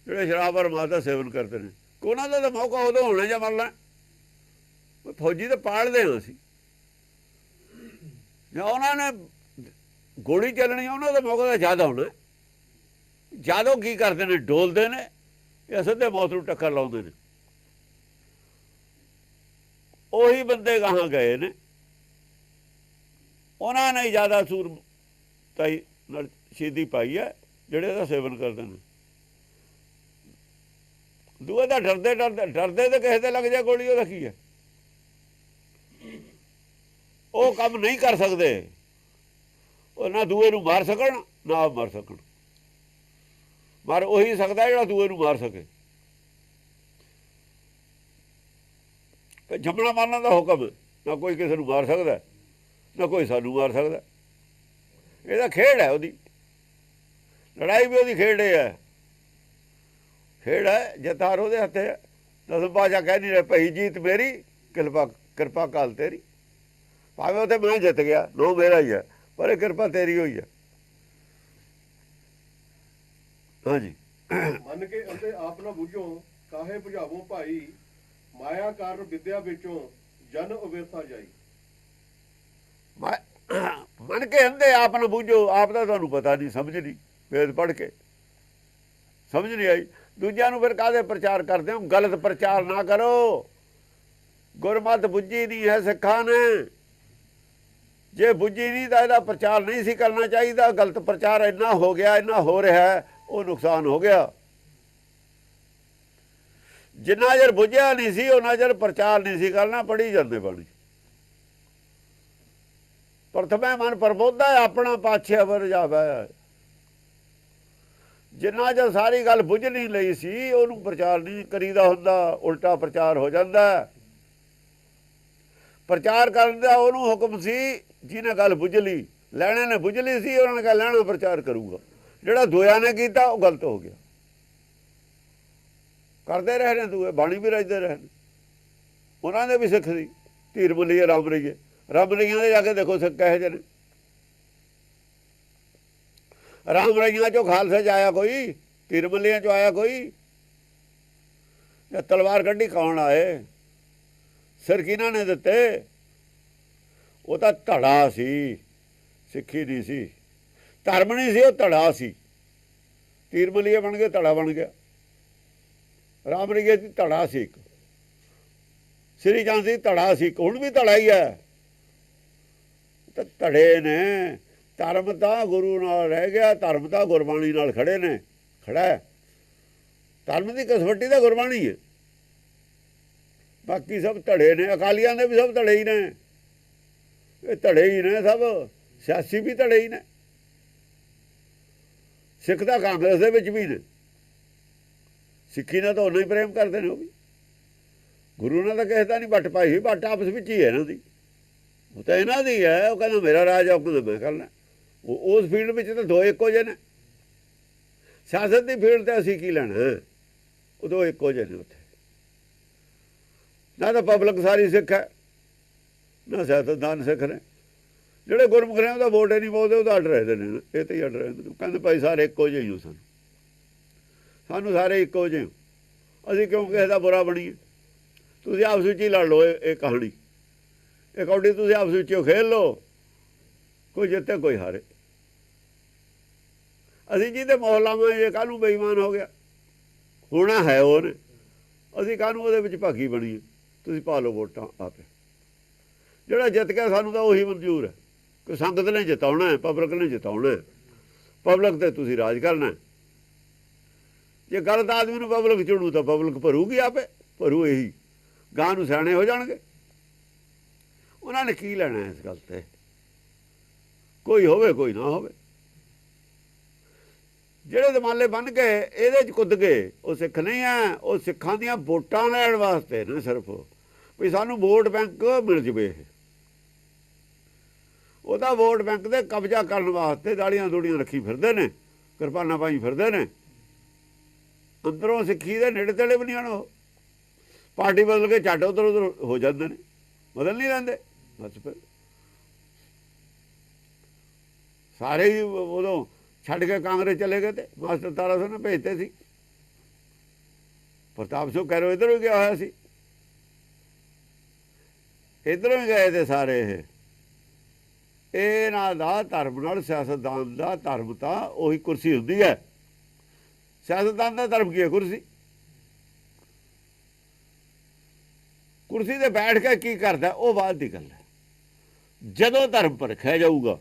ਜਿਹੜੇ ਸ਼ਰਾਬ ਔਰ ਮਾਂਸ ਦਾ ਸੇਵਨ ਕਰਦੇ ਨੇ। ਉਹਨਾਂ ਦਾ ਤਾਂ ਮੌਕਾ ਉਦੋਂ ਹੋਣਾ ਜਾਂ ਮਰਨਾ। ਫੌਜੀ ਤਾਂ ਪਾਲਦੇ ਹਾਂ ਅਸੀਂ, ਜਾਂ ਉਹਨਾਂ ਨੇ ਗੋਲੀ ਚੱਲਣੀ, ਉਹਨਾਂ ਦਾ ਮੌਕਾ ਤਾਂ ਜ਼ਿਆਦਾ ਹੋਣਾ। ਜਦੋਂ ਕੀ ਕਰਦੇ ਨੇ, ਡੋਲਦੇ ਨੇ ਜਾਂ ਸਿੱਧੇ ਮੌਤ ਨੂੰ ਟੱਕਰ ਲਾਉਂਦੇ ਨੇ। ਉਹੀ ਬੰਦੇ ਗਾਹਾਂ ਗਏ ਨੇ, ਉਹਨਾਂ ਨੇ ਜ਼ਿਆਦਾ ਸੂਰਮਤਾਈ ਨਾਲ ਸ਼ਹੀਦੀ ਪਾਈ ਹੈ, ਜਿਹੜੇ ਇਹਦਾ ਸੇਵਨ ਕਰਦੇ ਨੇ। ਦੂਏ ਤਾਂ ਡਰਦੇ ਤੇ ਕਿਸੇ ਤੇ ਲੱਗ ਜਾ ਗੋਲੀ, ਉਹਦਾ ਕੀ ਹੈ? ਉਹ ਕੰਮ ਨਹੀਂ ਕਰ ਸਕਦੇ। ਉਹ ਨਾ ਦੂਏ ਨੂੰ ਮਾਰ ਸਕਣ, ਨਾ ਆਪ ਮਰ ਸਕਣ। ਮਾਰ ਉਹੀ ਸਕਦਾ ਜਿਹੜਾ ਦੂਏ ਨੂੰ ਮਾਰ ਸਕੇ। ਜੰਮਣਾ ਮਾਰਨ ਦਾ ਹੁਕਮ ਨਾ ਕੋਈ ਕਿਸੇ ਨੂੰ ਮਾਰ ਸਕਦਾ, ਨਾ ਕੋਈ ਸਾਨੂੰ ਮਾਰ ਸਕਦਾ। ਇਹਦਾ ਖੇਡ ਹੈ, ਉਹਦੀ ਲੜਾਈ ਵੀ ਉਹਦੀ ਖੇਡ ਹੈ। ਖੇਡ ਹੈ, ਜਿੱਤਾਰ ਉਹਦੇ ਹੱਥ ਹੈ। ਦਸਮ ਪਾਤਸ਼ਾਹ ਕਹਿ ਨਹੀਂ ਰਹੇ ਪਈ ਜੀਤ ਮੇਰੀ ਕਿਰਪਾ ਕਾਲ ਤੇਰੀ। ਭਾਵੇਂ ਉੱਥੇ ਮੈਂ ਜਿੱਤ ਗਿਆ, ਨੋ ਮੇਰਾ ਹੀ ਹੈ, ਪਰ ਇਹ ਕਿਰਪਾ ਤੇਰੀ ਹੋਈ ਹੈ। ਹਾਂਜੀ, ਮੰਨ ਕੇ ਅੰਦੇ ਆਪ ਨਾ ਬੁਝੋ ਕਾਹੇ ਬੁਝਾਵੋ ਭਾਈ, ਮਾਇਆ ਕਾਰਨ ਵਿਦਿਆ ਵਿੱਚੋਂ ਜਨ ਅਵਿਰਥਾ ਜਾਈ। ਮੰਨ ਕੇ ਅੰਦੇ ਆਪ ਨਾ ਬੁਝੋ, ਆਪ ਦਾ ਤੁਹਾਨੂੰ ਪਤਾ ਨਹੀਂ, ਸਮਝ ਨਹੀਂ, ਵੇਦ ਪੜ੍ਹ ਕੇ ਸਮਝ ਨਹੀਂ ਆਈ। ਦੂਜਿਆਂ ਨੂੰ ਫਿਰ ਕਾਹਦੇ ਪ੍ਰਚਾਰ ਕਰਦੇ ਹੋ? ਗਲਤ ਪ੍ਰਚਾਰ ਨਾ ਕਰੋ। ਗੁਰਮਤਿ ਬੁੱਝੀ ਨਹੀਂ ਹੈ ਸਿੱਖਾਂ ਨੇ। ਜੇ ਬੁੱਝੀ ਨਹੀਂ ਤਾਂ ਇਹਦਾ ਪ੍ਰਚਾਰ ਨਹੀਂ ਸੀ ਕਰਨਾ ਚਾਹੀਦਾ। ਗਲਤ ਪ੍ਰਚਾਰ ਇੰਨਾ ਹੋ ਗਿਆ, ਇੰਨਾ ਹੋ ਰਿਹਾ, ਉਹ ਨੁਕਸਾਨ ਹੋ ਗਿਆ। ਜਿੰਨਾ ਚਿਰ ਬੁੱਝਿਆ ਨਹੀਂ ਸੀ ਉਹਨਾਂ ਚਿਰ ਪ੍ਰਚਾਰ ਨਹੀਂ ਸੀ ਕਰਨਾ। ਪੜ੍ਹੀ ਜਾਂਦੇ ਬਾਣੀ। ਪ੍ਰਥਮੇ ਮਨ ਪ੍ਰਬੋਧਾ ਆਪਣਾ ਪਾਛੇ ਵਰ ਜਾਵੇ। ਜਿੰਨਾ ਚਿਰ ਸਾਰੀ ਗੱਲ ਬੁੱਝ ਨਹੀਂ ਲਈ ਸੀ ਉਹਨੂੰ ਪ੍ਰਚਾਰ ਨਹੀਂ ਕਰੀਦਾ ਹੁੰਦਾ, ਉਲਟਾ ਪ੍ਰਚਾਰ ਹੋ ਜਾਂਦਾ। ਪ੍ਰਚਾਰ ਕਰਨ ਦਾ ਉਹਨੂੰ ਹੁਕਮ ਸੀ ਜਿਹਨੇ ਗੱਲ ਬੁੱਝ ਲਈ। ਲੈਣੇ ਨੇ ਬੁੱਝ ਲਈ ਸੀ, ਉਹਨਾਂ ਨੇ ਕਿਹਾ ਲੈਣਾ ਪ੍ਰਚਾਰ ਕਰੂਗਾ। ਜਿਹੜਾ ਦੋਇਆ ਨੇ ਕੀਤਾ ਉਹ ਗਲਤ ਹੋ ਗਿਆ। ਕਰਦੇ ਰਹੇ ਨੇ ਦੂਏ, ਬਾਣੀ ਵੀ ਰਚਦੇ ਰਹੇ ਨੇ। ਉਹਨਾਂ ਦੇ ਵੀ ਸਿੱਖ ਸੀ, ਧੀਰ ਮੁੱਲੀਏ ਰਾਮ ਰਹੀਏ। ਰਾਮ ਰਹੀਆਂ ਦੇ ਜਾ ਕੇ ਦੇਖੋ ਸਿੱਖ ਕਹੇ ਜਿਹੇ ਨੇ। ਰਾਮ ਰਹੀਆਂ ਚੋਂ ਖਾਲਸੇ 'ਚ ਆਇਆ ਕੋਈ? ਧੀਰ ਮੁੱਲੀਆਂ 'ਚੋਂ ਆਇਆ ਕੋਈ? ਜਾਂ ਤਲਵਾਰ ਕੱਢੀ ਕੌਣ ਆਏ? ਸਿਰ ਕਿਹਨਾਂ ਨੇ ਦਿੱਤੇ? ਉਹ ਤਾਂ ਧੜਾ ਸੀ, ਸਿੱਖੀ ਨਹੀਂ ਸੀ, ਧਰਮ ਨਹੀਂ ਸੀ, ਉਹ ਧੜਾ ਸੀ। ਤੀਰ ਮਲੀਏ ਬਣ ਗਏ, ਧੜਾ ਬਣ ਗਿਆ। ਰਾਮ ਰਹੀਏ ਦੀ ਧੜਾ ਸੀ, ਇੱਕ ਸ੍ਰੀ ਚੰਦ ਸੀ ਧੜਾ ਸੀ, ਹੁਣ ਵੀ ਧੜਾ ਹੀ ਹੈ। ਤਾਂ ਧੜੇ ਨੇ। ਧਰਮ ਤਾਂ ਗੁਰੂ ਨਾਲ ਰਹਿ ਗਿਆ, ਧਰਮ ਤਾਂ ਗੁਰਬਾਣੀ ਨਾਲ ਖੜੇ ਨੇ, ਖੜਾ ਹੈ। ਧਰਮ ਦੀ ਕਸਵੱਟੀ ਤਾਂ ਗੁਰਬਾਣੀ ਹੈ, ਬਾਕੀ ਸਭ ਧੜੇ ਨੇ। ਅਕਾਲੀਆਂ ਦੇ ਵੀ ਸਭ ਧੜੇ ਹੀ ਨੇ, ਇਹ ਧੜੇ ਹੀ ਨੇ ਸਭ। ਸਿਆਸੀ ਵੀ ਧੜੇ ਹੀ ਨੇ। ਸਿੱਖ ਤਾਂ ਕਾਂਗਰਸ ਦੇ ਵਿੱਚ ਵੀ ਨੇ। ਸਿੱਖੀ ਨਾਲ ਤਾਂ ਉਹਨਾਂ ਹੀ ਪ੍ਰੇਮ ਕਰਦੇ ਨੇ। ਉਹ ਵੀ ਗੁਰੂ ਨਾਲ ਤਾਂ ਕਿਸੇ ਦਾ ਨਹੀਂ ਵੱਟ ਪਾਈ ਹੋਈ, ਵੱਟ ਆਪਸ ਵਿੱਚ ਹੀ ਹੈ ਇਹਨਾਂ ਦੀ। ਉਹ ਤਾਂ ਇਹਨਾਂ ਦੀ ਹੈ। ਉਹ ਕਹਿੰਦਾ ਮੇਰਾ ਰਾਜ ਆ, ਉਹ ਕਹਿੰਦਾ ਮੈਂ ਕਰਨਾ। ਉਹ ਉਸ ਫੀਲਡ ਵਿੱਚ ਤਾਂ ਦੋ ਇੱਕੋ ਜਿਹੇ ਨੇ। ਸਿਆਸਤ ਦੀ ਫੀਲਡ ਤੇ ਅਸੀਂ ਕੀ ਲੈਣਾ? ਉਹ ਦੋ ਇੱਕੋ ਜਿਹੇ ਨੇ। ਉੱਥੇ ਨਾ ਤਾਂ ਪਬਲਿਕ ਸਾਰੀ ਸਿੱਖ ਹੈ, ਨਾ ਸਿਆਸਤਦਾਨ ਸਿੱਖ ਨੇ। ਜਿਹੜੇ ਗੁਰਮੁਖ ਨੇ ਉਹਦਾ ਵੋਟ ਹੀ ਨਹੀਂ ਪਾਉਂਦੇ, ਉਹਦਾ ਅੱਡ ਰਹਿੰਦੇ ਨੇ। ਇਹ ਤੇ ਹੀ ਅੱਡ ਰਹਿੰਦੇ ਨੇ। ਕਹਿੰਦੇ ਭਾਈ ਸਾਰੇ ਇੱਕੋ ਜਿਹੇ ਹੋ, ਸਾਨੂੰ ਸਾਰੇ ਇੱਕੋ ਜਿਹੇ ਹੋ, ਅਸੀਂ ਕਿਉਂ ਕਿਸੇ ਦਾ ਬੁਰਾ ਬਣੀਏ? ਤੁਸੀਂ ਆਪਸ ਵਿੱਚ ਹੀ ਲੜ ਲਓ। ਇਹ ਕਹਾਣੀ, ਇਹ ਕੌਡੀ ਤੁਸੀਂ ਆਪਸ ਵਿੱਚ ਖੇਲ ਲਓ, ਕੋਈ ਜਿੱਤੇ ਕੋਈ ਹਾਰੇ। ਅਸੀਂ ਜਿਹਦੇ ਮੌਲਾਵਾਂ ਇਹ ਕਾਹਨੂੰ ਬੇਈਮਾਨ ਹੋ ਗਿਆ? ਹੋਣਾ ਹੈ ਉਹਨੇ, ਅਸੀਂ ਕਾਹਨੂੰ ਉਹਦੇ ਵਿੱਚ ਭਾਗੀ ਬਣੀਏ? ਤੁਸੀਂ ਪਾ ਲਓ ਵੋਟਾਂ ਆਪੇ। ਜਿਹੜਾ ਜਿੱਤ ਗਿਆ ਸਾਨੂੰ ਤਾਂ ਉਹੀ ਮਨਜ਼ੂਰ ਹੈ ਕਿ ਸੰਗਤ ਨੇ ਜਿਤਾਉਣਾ ਹੈ, ਪਬਲਿਕ ਨੇ ਜਿਤਾਉਣਾ ਹੈ। ਪਬਲਿਕ ਤੇ ਤੁਸੀਂ ਰਾਜ ਕਰਨਾ। ਜੇ ਗਲਤ ਆਦਮੀ ਨੂੰ ਪਬਲਿਕ ਚੁਣੂ ਤਾਂ ਪਬਲਿਕ ਭਰੂਗੀ, ਆਪੇ ਭਰੂ। ਇਹੀ ਗਾਂ ਨੂੰ ਸਿਆਣੇ ਹੋ ਜਾਣਗੇ। ਉਹਨਾਂ ਨੇ ਕੀ ਲੈਣਾ ਇਸ ਗੱਲ ਤੇ? ਕੋਈ ਹੋਵੇ ਕੋਈ ਨਾ ਹੋਵੇ। ਜਿਹੜੇ ਦਮਾਲੇ ਬਣ ਗਏ ਇਹਦੇ 'ਚ ਕੁੱਦ ਗਏ, ਉਹ ਸਿੱਖ ਨਹੀਂ ਹੈ। ਉਹ ਸਿੱਖਾਂ ਦੀਆਂ ਵੋਟਾਂ ਲੈਣ ਵਾਸਤੇ ਨੇ ਸਿਰਫ, ਵੀ ਸਾਨੂੰ ਵੋਟ ਬੈਂਕ ਮਿਲ ਜਵੇ। ਉਹਦਾ ਵੋਟ ਬੈਂਕ ਦੇ ਕਬਜ਼ਾ ਕਰਨ ਵਾਸਤੇ ਦਾੜੀਆਂ ਦੂੜੀਆਂ ਰੱਖੀ ਫਿਰਦੇ ਨੇ, ਕਿਰਪਾਨਾਂ ਪਾਈ ਫਿਰਦੇ ਨੇ। ਅੰਦਰੋਂ ਸਿੱਖੀ ਦੇ ਨੇੜੇ ਤੇੜੇ ਵੀ ਨਹੀਂ ਆਉਣ। ਉਹ ਪਾਰਟੀ ਬਦਲ ਕੇ ਝੱਟ ਉੱਧਰ ਉੱਧਰ ਹੋ ਜਾਂਦੇ ਨੇ, ਬਦਲ ਨਹੀਂ ਰਹਿੰਦੇ। ਬਸ ਫਿਰ ਸਾਰੇ ਹੀ ਉਦੋਂ ਛੱਡ ਕੇ ਕਾਂਗਰਸ ਚਲੇ ਗਏ। ਤੇ ਮਾਸਟਰ ਤਾਰਾ ਸਿੰਘ ਨੇ ਭੇਜਤੇ ਸੀ। ਪ੍ਰਤਾਪ ਸਿੰਘ ਕੈਰੋਂ ਇੱਧਰੋਂ ਹੀ ਗਿਆ ਹੋਇਆ ਸੀ, ਇੱਧਰੋਂ ਹੀ ਗਏ ਤੇ ਸਾਰੇ। ਇਹਨਾਂ ਦਾ ਧਰਮ ਨਾਲ ਸਿਆਸਤਦਾਨ ਦਾ ਧਰਮ ਤਾਂ ਉਹੀ ਕੁਰਸੀ ਹੁੰਦੀ ਹੈ। ਸਿਆਸਤਦਾਨ ਦਾ ਧਰਮ ਕੀ ਹੈ? ਕੁਰਸੀ। ਕੁਰਸੀ ਤੇ ਬੈਠ ਕੇ ਕੀ ਕਰਦਾ ਉਹ ਬਾਅਦ ਦੀ ਗੱਲ ਹੈ। ਜਦੋਂ ਧਰਮ ਪਰਖਿਆ ਜਾਊਗਾ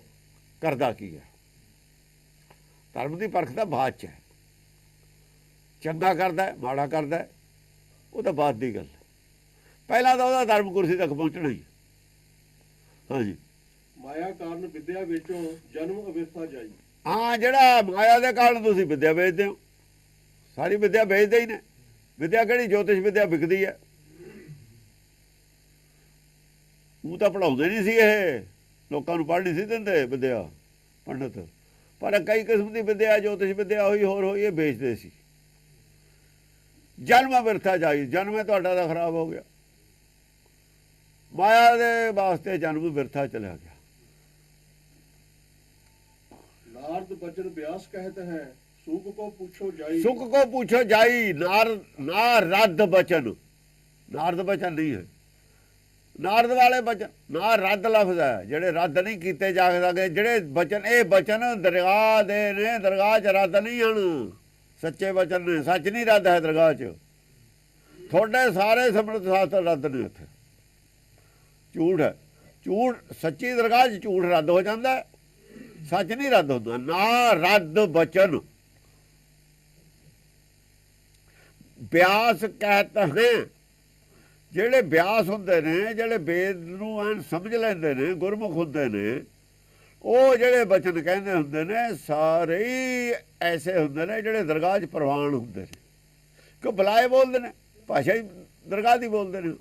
ਕਰਦਾ ਕੀ ਹੈ। ਧਰਮ ਦੀ ਪਰਖ ਤਾਂ ਬਾਅਦ 'ਚ ਹੈ। ਚੰਗਾ ਕਰਦਾ ਮਾੜਾ ਕਰਦਾ ਉਹ ਤਾਂ ਬਾਅਦ ਦੀ ਗੱਲ ਹੈ। ਪਹਿਲਾਂ ਤਾਂ ਉਹਦਾ ਧਰਮ ਕੁਰਸੀ ਤੱਕ ਪਹੁੰਚਣਾ ਹੀ। ਹਾਂਜੀ, ਮਾਇਆ ਕਾਰਨ ਵਿਦਿਆ ਵਿੱਚੋਂ ਜਨਮ ਅਵਿਰਥਾ ਜਾਈ। ਹਾਂ, ਜਿਹੜਾ ਮਾਇਆ ਦੇ ਕਾਰਨ ਤੁਸੀਂ ਵਿਦਿਆ ਵੇਚਦੇ ਹੋ, ਸਾਰੀ ਵਿਦਿਆ ਵੇਚਦੇ ਹੀ ਨੇ। ਵਿਦਿਆ ਕਿਹੜੀ ਜੋਤਿਸ਼ ਵਿਦਿਆ ਵਿਕਦੀ ਹੈ। ਉਹ ਤਾਂ ਪੜ੍ਹਾਉਂਦੇ ਨਹੀਂ ਸੀ, ਇਹ ਲੋਕਾਂ ਨੂੰ ਪੜ੍ਹ ਨਹੀਂ ਸੀ ਦਿੰਦੇ ਵਿਦਿਆ ਪੰਡਤ। ਪਰ ਕਈ ਕਿਸਮ ਦੀ ਵਿਦਿਆ ਜੋਤਿਸ਼ ਵਿਦਿਆ ਹੋਈ ਹੋਰ ਹੋਈ, ਇਹ ਵੇਚਦੇ ਸੀ। ਜਨਮ ਬਿਰਥਾ ਜਾਈ, ਜਨਮ ਤੁਹਾਡਾ ਤਾਂ ਖਰਾਬ ਹੋ ਗਿਆ। ਮਾਇਆ ਦੇ ਵਾਸਤੇ ਜਨਮ ਬਿਰਥਾ ਚਲਿਆ ਗਿਆ। नारद बचन व्यास कहते हैं सुख को पूछो जाई। सुख को पूछो जाई, नारद बचन, नारद बचन नहीं है। नारद वाले बचन, ना रद्द लफ्ज है, जेड़े रद्द नहीं किए जा सके। जेड़े बचन, ये बचन दरगाह दे ने, दरगाह च रद्द नहीं हन, सच्चे बचन ने। सच नहीं रद्द है दरगाह च, थोड़े सारे समर्थ शास्त्र रद्द ने। उत्थे झूठ है, झूठ सच्ची दरगाह च झूठ रद्द हो जाता है, सच नहीं रद्द होता। ना रद्द बचन व्यास कहते हैं। ਜਿਹੜੇ ਬਿਆਸ ਹੁੰਦੇ ਨੇ, ਜਿਹੜੇ ਵੇਦ ਨੂੰ ਐਨ ਸਮਝ ਲੈਂਦੇ ਨੇ, ਗੁਰਮੁਖ ਹੁੰਦੇ ਨੇ, ਉਹ ਜਿਹੜੇ ਬਚਨ ਕਹਿੰਦੇ ਹੁੰਦੇ ਨੇ ਸਾਰੇ ਹੀ ਐਸੇ ਹੁੰਦੇ ਨੇ ਜਿਹੜੇ ਦਰਗਾਹ 'ਚ ਪ੍ਰਵਾਨ ਹੁੰਦੇ ਨੇ। ਕਿਉਂ ਬੁਲਾਏ ਬੋਲਦੇ ਨੇ, ਭਾਸ਼ਾ ਹੀ ਦਰਗਾਹ ਦੀ ਬੋਲਦੇ ਨੇ।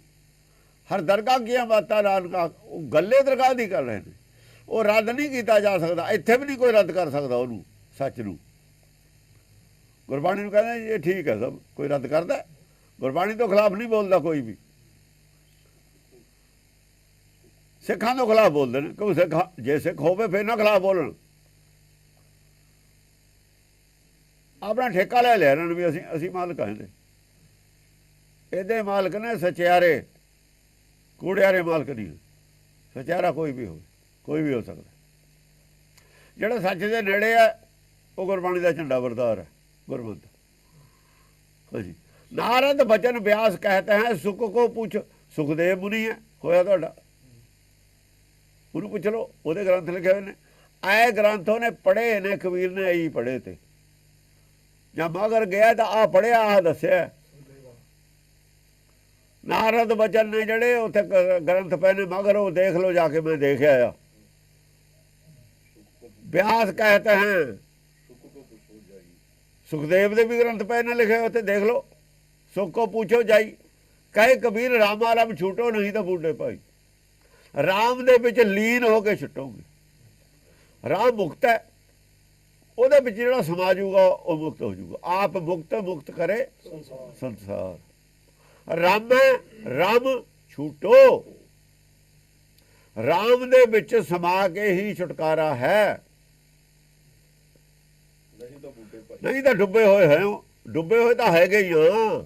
ਹਰ ਦਰਗਾਹ ਕੀਆਂ ਬਾਤਾਂ ਨਾਨਕਾ, ਉਹ ਗੱਲੇ ਦਰਗਾਹ ਦੀ ਕਰ ਰਹੇ ਨੇ। ਉਹ ਰੱਦ ਨਹੀਂ ਕੀਤਾ ਜਾ ਸਕਦਾ, ਇੱਥੇ ਵੀ ਨਹੀਂ ਕੋਈ ਰੱਦ ਕਰ ਸਕਦਾ ਉਹਨੂੰ, ਸੱਚ ਨੂੰ। ਗੁਰਬਾਣੀ ਨੂੰ ਕਹਿੰਦੇ ਇਹ ਠੀਕ ਹੈ ਸਭ, ਕੋਈ ਰੱਦ ਕਰਦਾ? ਗੁਰਬਾਣੀ ਤੋਂ ਖਿਲਾਫ ਨਹੀਂ ਬੋਲਦਾ ਕੋਈ ਵੀ। ਸਿੱਖਾਂ ਤੋਂ ਖਿਲਾਫ ਬੋਲਦੇ ਨੇ, ਕਿਉਂ ਸਿੱਖ ਜੇ ਸਿੱਖ ਹੋਵੇ ਫਿਰ ਨਾ ਖਿਲਾਫ ਬੋਲਣ। ਆਪਣਾ ਠੇਕਾ ਲੈ ਲਿਆ ਇਹਨਾਂ ਨੇ ਵੀ ਅਸੀਂ ਮਾਲਕ ਹਾਂ ਇਹਦੇ। ਇਹਦੇ ਮਾਲਕ ਨੇ ਸਚਿਆਰੇ, ਕੂੜਿਆਰੇ ਮਾਲਕ ਨਹੀਂ। ਸਚਿਆਰਾ ਕੋਈ ਵੀ ਹੋਵੇ, ਕੋਈ ਵੀ ਹੋ ਸਕਦਾ। ਜਿਹੜਾ ਸੱਚ ਦੇ ਨੇੜੇ ਹੈ ਉਹ ਗੁਰਬਾਣੀ ਦਾ ਝੰਡਾ ਬਰਦਾਰ ਹੈ, ਗੁਰਮਤਿ। ਹਾਂਜੀ, ਨਾਰਦ ਬਚਨ व्यास कहते हैं सुख को पूछ। सुखदेव मुनि है, होया ਤੁਹਾਡਾ, ਉਹਨੂੰ ਪੁੱਛ ਲਓ, ਉਹਦੇ ਗ੍ਰੰਥ ਲਿਖੇ ਹੋਏ ਨੇ। ਆਏ ਗ੍ਰੰਥ ਉਹਨੇ ਪੜ੍ਹੇ ਨੇ, ਕਬੀਰ ਨੇ ਇਹੀ ਪੜ੍ਹੇ ਤੇ। ਜਾਂ ਮਗਰ ਗਿਆ ਤਾਂ ਆਹ ਪੜ੍ਹਿਆ, ਆਹ ਦੱਸਿਆ। ਨਾਰਦ ਬਚਨ ਨੇ ਜਿਹੜੇ ਉੱਥੇ ਗ੍ਰੰਥ ਪਏ ਨੇ ਮਗਰ, ਉਹ ਦੇਖ ਲਓ ਜਾ ਕੇ, ਮੈਂ ਦੇਖਿਆ ਆ। व्यास कहते हैं, सुखदेव ਦੇ ਵੀ ਗ੍ਰੰਥ ਪਏ ਨੇ ਲਿਖੇ ਉੱਥੇ, ਦੇਖ ਲਓ। ਸੁਖ ਕੋ ਪੁੱਛੋ ਜਾਈ, ਕਹੇ ਕਬੀਰ ਰਾਮਾ ਰਾਮ ਛੂਟੋ ਨਹੀਂ ਤਾਂ ਬੂਢੇ ਭਾਈ। ਰਾਮ ਦੇ ਵਿੱਚ ਲੀਨ ਹੋ ਕੇ ਛੁੱਟੋਗੇ। ਰਾਮ ਮੁਕਤ ਹੈ, ਉਹਦੇ ਵਿੱਚ ਜਿਹੜਾ ਸਮਾ ਜੂਗਾ ਉਹ ਮੁਕਤ ਹੋ ਜੂਗਾ। ਆਪ ਮੁਕਤ ਕਰੇ ਸੰਸਾਰ। ਰਾਮ ਰਾਮ ਛੂਟੋ, ਰਾਮ ਦੇ ਵਿੱਚ ਸਮਾ ਕੇ ਹੀ ਛੁਟਕਾਰਾ ਹੈ। ਨਹੀਂ ਤਾਂ ਡੁੱਬੇ ਹੋਏ ਹੈ, ਡੁੱਬੇ ਹੋਏ ਤਾਂ ਹੈਗੇ ਹੀ ਆ।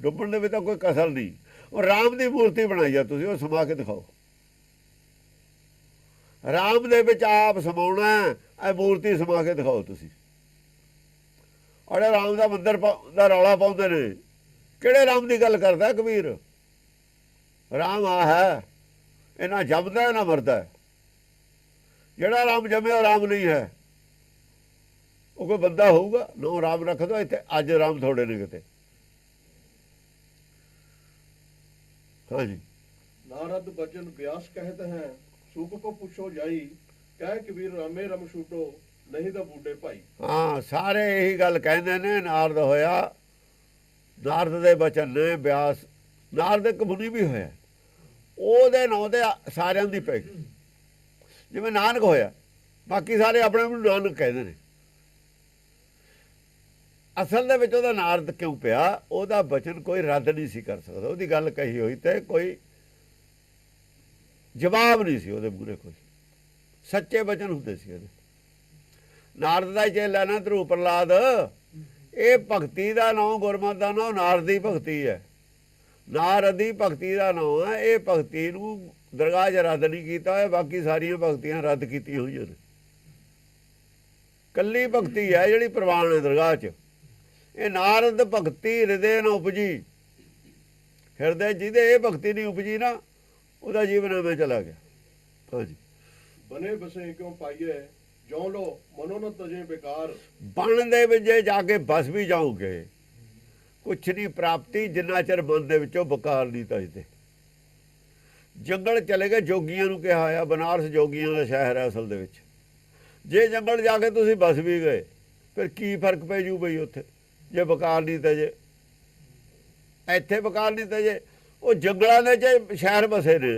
ਡੁੱਬਣ ਦੇ ਵਿੱਚ ਤਾਂ ਕੋਈ ਕਸਰ ਨਹੀਂ। ਉਹ ਰਾਮ ਦੀ ਮੂਰਤੀ ਬਣਾਈ ਆ ਤੁਸੀਂ, ਉਹ ਸਮਾ ਕੇ ਦਿਖਾਓ। ਰਾਮ ਦੇ ਵਿੱਚ ਆਪ ਸਮਾਉਣਾ, ਇਹ ਮੂਰਤੀ ਸਮਾ ਕੇ ਦਿਖਾਓ ਤੁਸੀਂ। ਔਰ ਰਾਮ ਦਾ ਮੰਦਰ ਦਾ ਰੌਲਾ ਪਾਉਂਦੇ ਨੇ। ਕਿਹੜੇ ਰਾਮ ਦੀ ਗੱਲ ਕਰਦਾ ਕਬੀਰ? ਰਾਮ ਆ ਹੈ, ਇਹ ਨਾ ਜੰਮਦਾ ਨਾ ਮਰਦਾ। ਜਿਹੜਾ ਰਾਮ ਜੰਮਿਆ ਉਹ ਰਾਮ ਨਹੀਂ ਹੈ। ਉਹ ਕੋਈ ਬੰਦਾ ਹੋਊਗਾ ਨਾ ਰਾਮ ਰੱਖ ਦੋ ਇੱਥੇ। ਅੱਜ ਰਾਮ ਥੋੜੇ ਨੇ ਕਿਤੇ। ਹਾਂਜੀ, नारद बचन व्यास कहते हैं सुख को पूछो जाई, कह कबीर रामे रम छूटो नहीं तो बूढ़े भाई। ਹਾਂ, ਸਾਰੇ ਇਹੀ ਗੱਲ ਕਹਿੰਦੇ ਨੇ। ਨਾਰਦ ਹੋਇਆ, ਨਾਰਦ ਦੇ ਬਚਨ ਨੇ। ਵਿਆਸ ਨਾਰਦ ਇੱਕ ਮੁਨੀ ਵੀ ਹੋਇਆ, ਉਹਦੇ ਨਾਂ ਤੇ ਸਾਰਿਆਂ ਦੀ ਪੈ ਗਈ। ਜਿਵੇਂ ਨਾਨਕ ਹੋਇਆ, ਬਾਕੀ ਸਾਰੇ ਆਪਣੇ ਨੂੰ ਨਾਨਕ ਕਹਿੰਦੇ ਨੇ। ਅਸਲ ਦੇ ਵਿੱਚ ਉਹਦਾ ਨਾਰਦ ਕਿਉਂ ਪਿਆ? ਉਹਦਾ ਬਚਨ ਕੋਈ ਰੱਦ ਨਹੀਂ ਸੀ ਕਰ ਸਕਦਾ। ਉਹਦੀ ਗੱਲ ਕਹੀ ਹੋਈ ਤੇ ਕੋਈ ਜਵਾਬ ਨਹੀਂ ਸੀ ਉਹਦੇ ਮੂਹਰੇ। ਕੋਈ ਸੱਚੇ ਬਚਨ ਹੁੰਦੇ ਸੀ ਉਹਦੇ। ਨਾਰਦ ਦਾ ਹੀ ਚੇਲਾ ਨਾ ਧਰੂ ਪ੍ਰਹਲਾਦ। ਇਹ ਭਗਤੀ ਦਾ ਨਾਂ, ਗੁਰਮਤਿ ਦਾ ਨਾਂ ਨਾਰਦ ਦੀ ਭਗਤੀ ਹੈ। ਨਾਰਦ ਦੀ ਭਗਤੀ ਦਾ ਨਾਂ ਹੈ। ਇਹ ਭਗਤੀ ਨੂੰ ਦਰਗਾਹ 'ਚ ਰੱਦ ਨਹੀਂ ਕੀਤਾ ਹੋਇਆ, ਬਾਕੀ ਸਾਰੀਆਂ ਭਗਤੀਆਂ ਰੱਦ ਕੀਤੀਆਂ ਹੋਈਆਂ ਨੇ। ਕੱਲੀ ਭਗਤੀ ਹੈ ਜਿਹੜੀ ਪ੍ਰਵਾਨ ਹੈ ਦਰਗਾਹ 'ਚ। ਇਹ ਨਾਰਦ ਭਗਤੀ ਹਿਰਦੇ ਨਾ ਉਪਜੀ। ਹਿਰਦੇ ਜਿਹਦੇ ਇਹ ਭਗਤੀ ਨਹੀਂ ਉਪਜੀ ਨਾ, ਉਹਦਾ ਜੀਵਨ ਐਵੇਂ ਚਲਾ ਗਿਆ। ਹਾਂਜੀ, बने बसे क्यों पाइए जो लो मनो न तजे बेकार। ਬਣ ਦੇ ਵਿੱਚ ਜੇ ਜਾ ਕੇ ਬਸ ਵੀ ਜਾਓਗੇ, ਕੁਛ ਨਹੀਂ ਪ੍ਰਾਪਤੀ ਜਿੰਨਾ ਚਿਰ ਮਨ ਦੇ ਵਿੱਚੋਂ ਬਕਾਰ ਨਹੀਂ ਤਜਦੇ। ਜੰਗਲ ਚਲੇ ਗਏ, ਜੋਗੀਆਂ ਨੂੰ ਕਿਹਾ ਆ। ਬਨਾਰਸ ਜੋਗੀਆਂ ਦਾ ਸ਼ਹਿਰ ਹੈ ਅਸਲ ਦੇ ਵਿੱਚ। ਜੇ ਜੰਗਲ ਜਾ ਕੇ ਤੁਸੀਂ ਬਸ ਵੀ ਗਏ, ਫਿਰ ਕੀ ਫਰਕ ਪੈ ਜੂ ਬਈ ਉੱਥੇ? ਜੇ ਵਕਾਰ ਨਹੀਂ ਤਜੇ। ਇੱਥੇ ਵਕਾਰ ਨਹੀਂ ਤਜੇ। ਉਹ ਜੰਗਲਾਂ ਦੇ 'ਚ ਸ਼ਹਿਰ ਬਸੇ ਨੇ,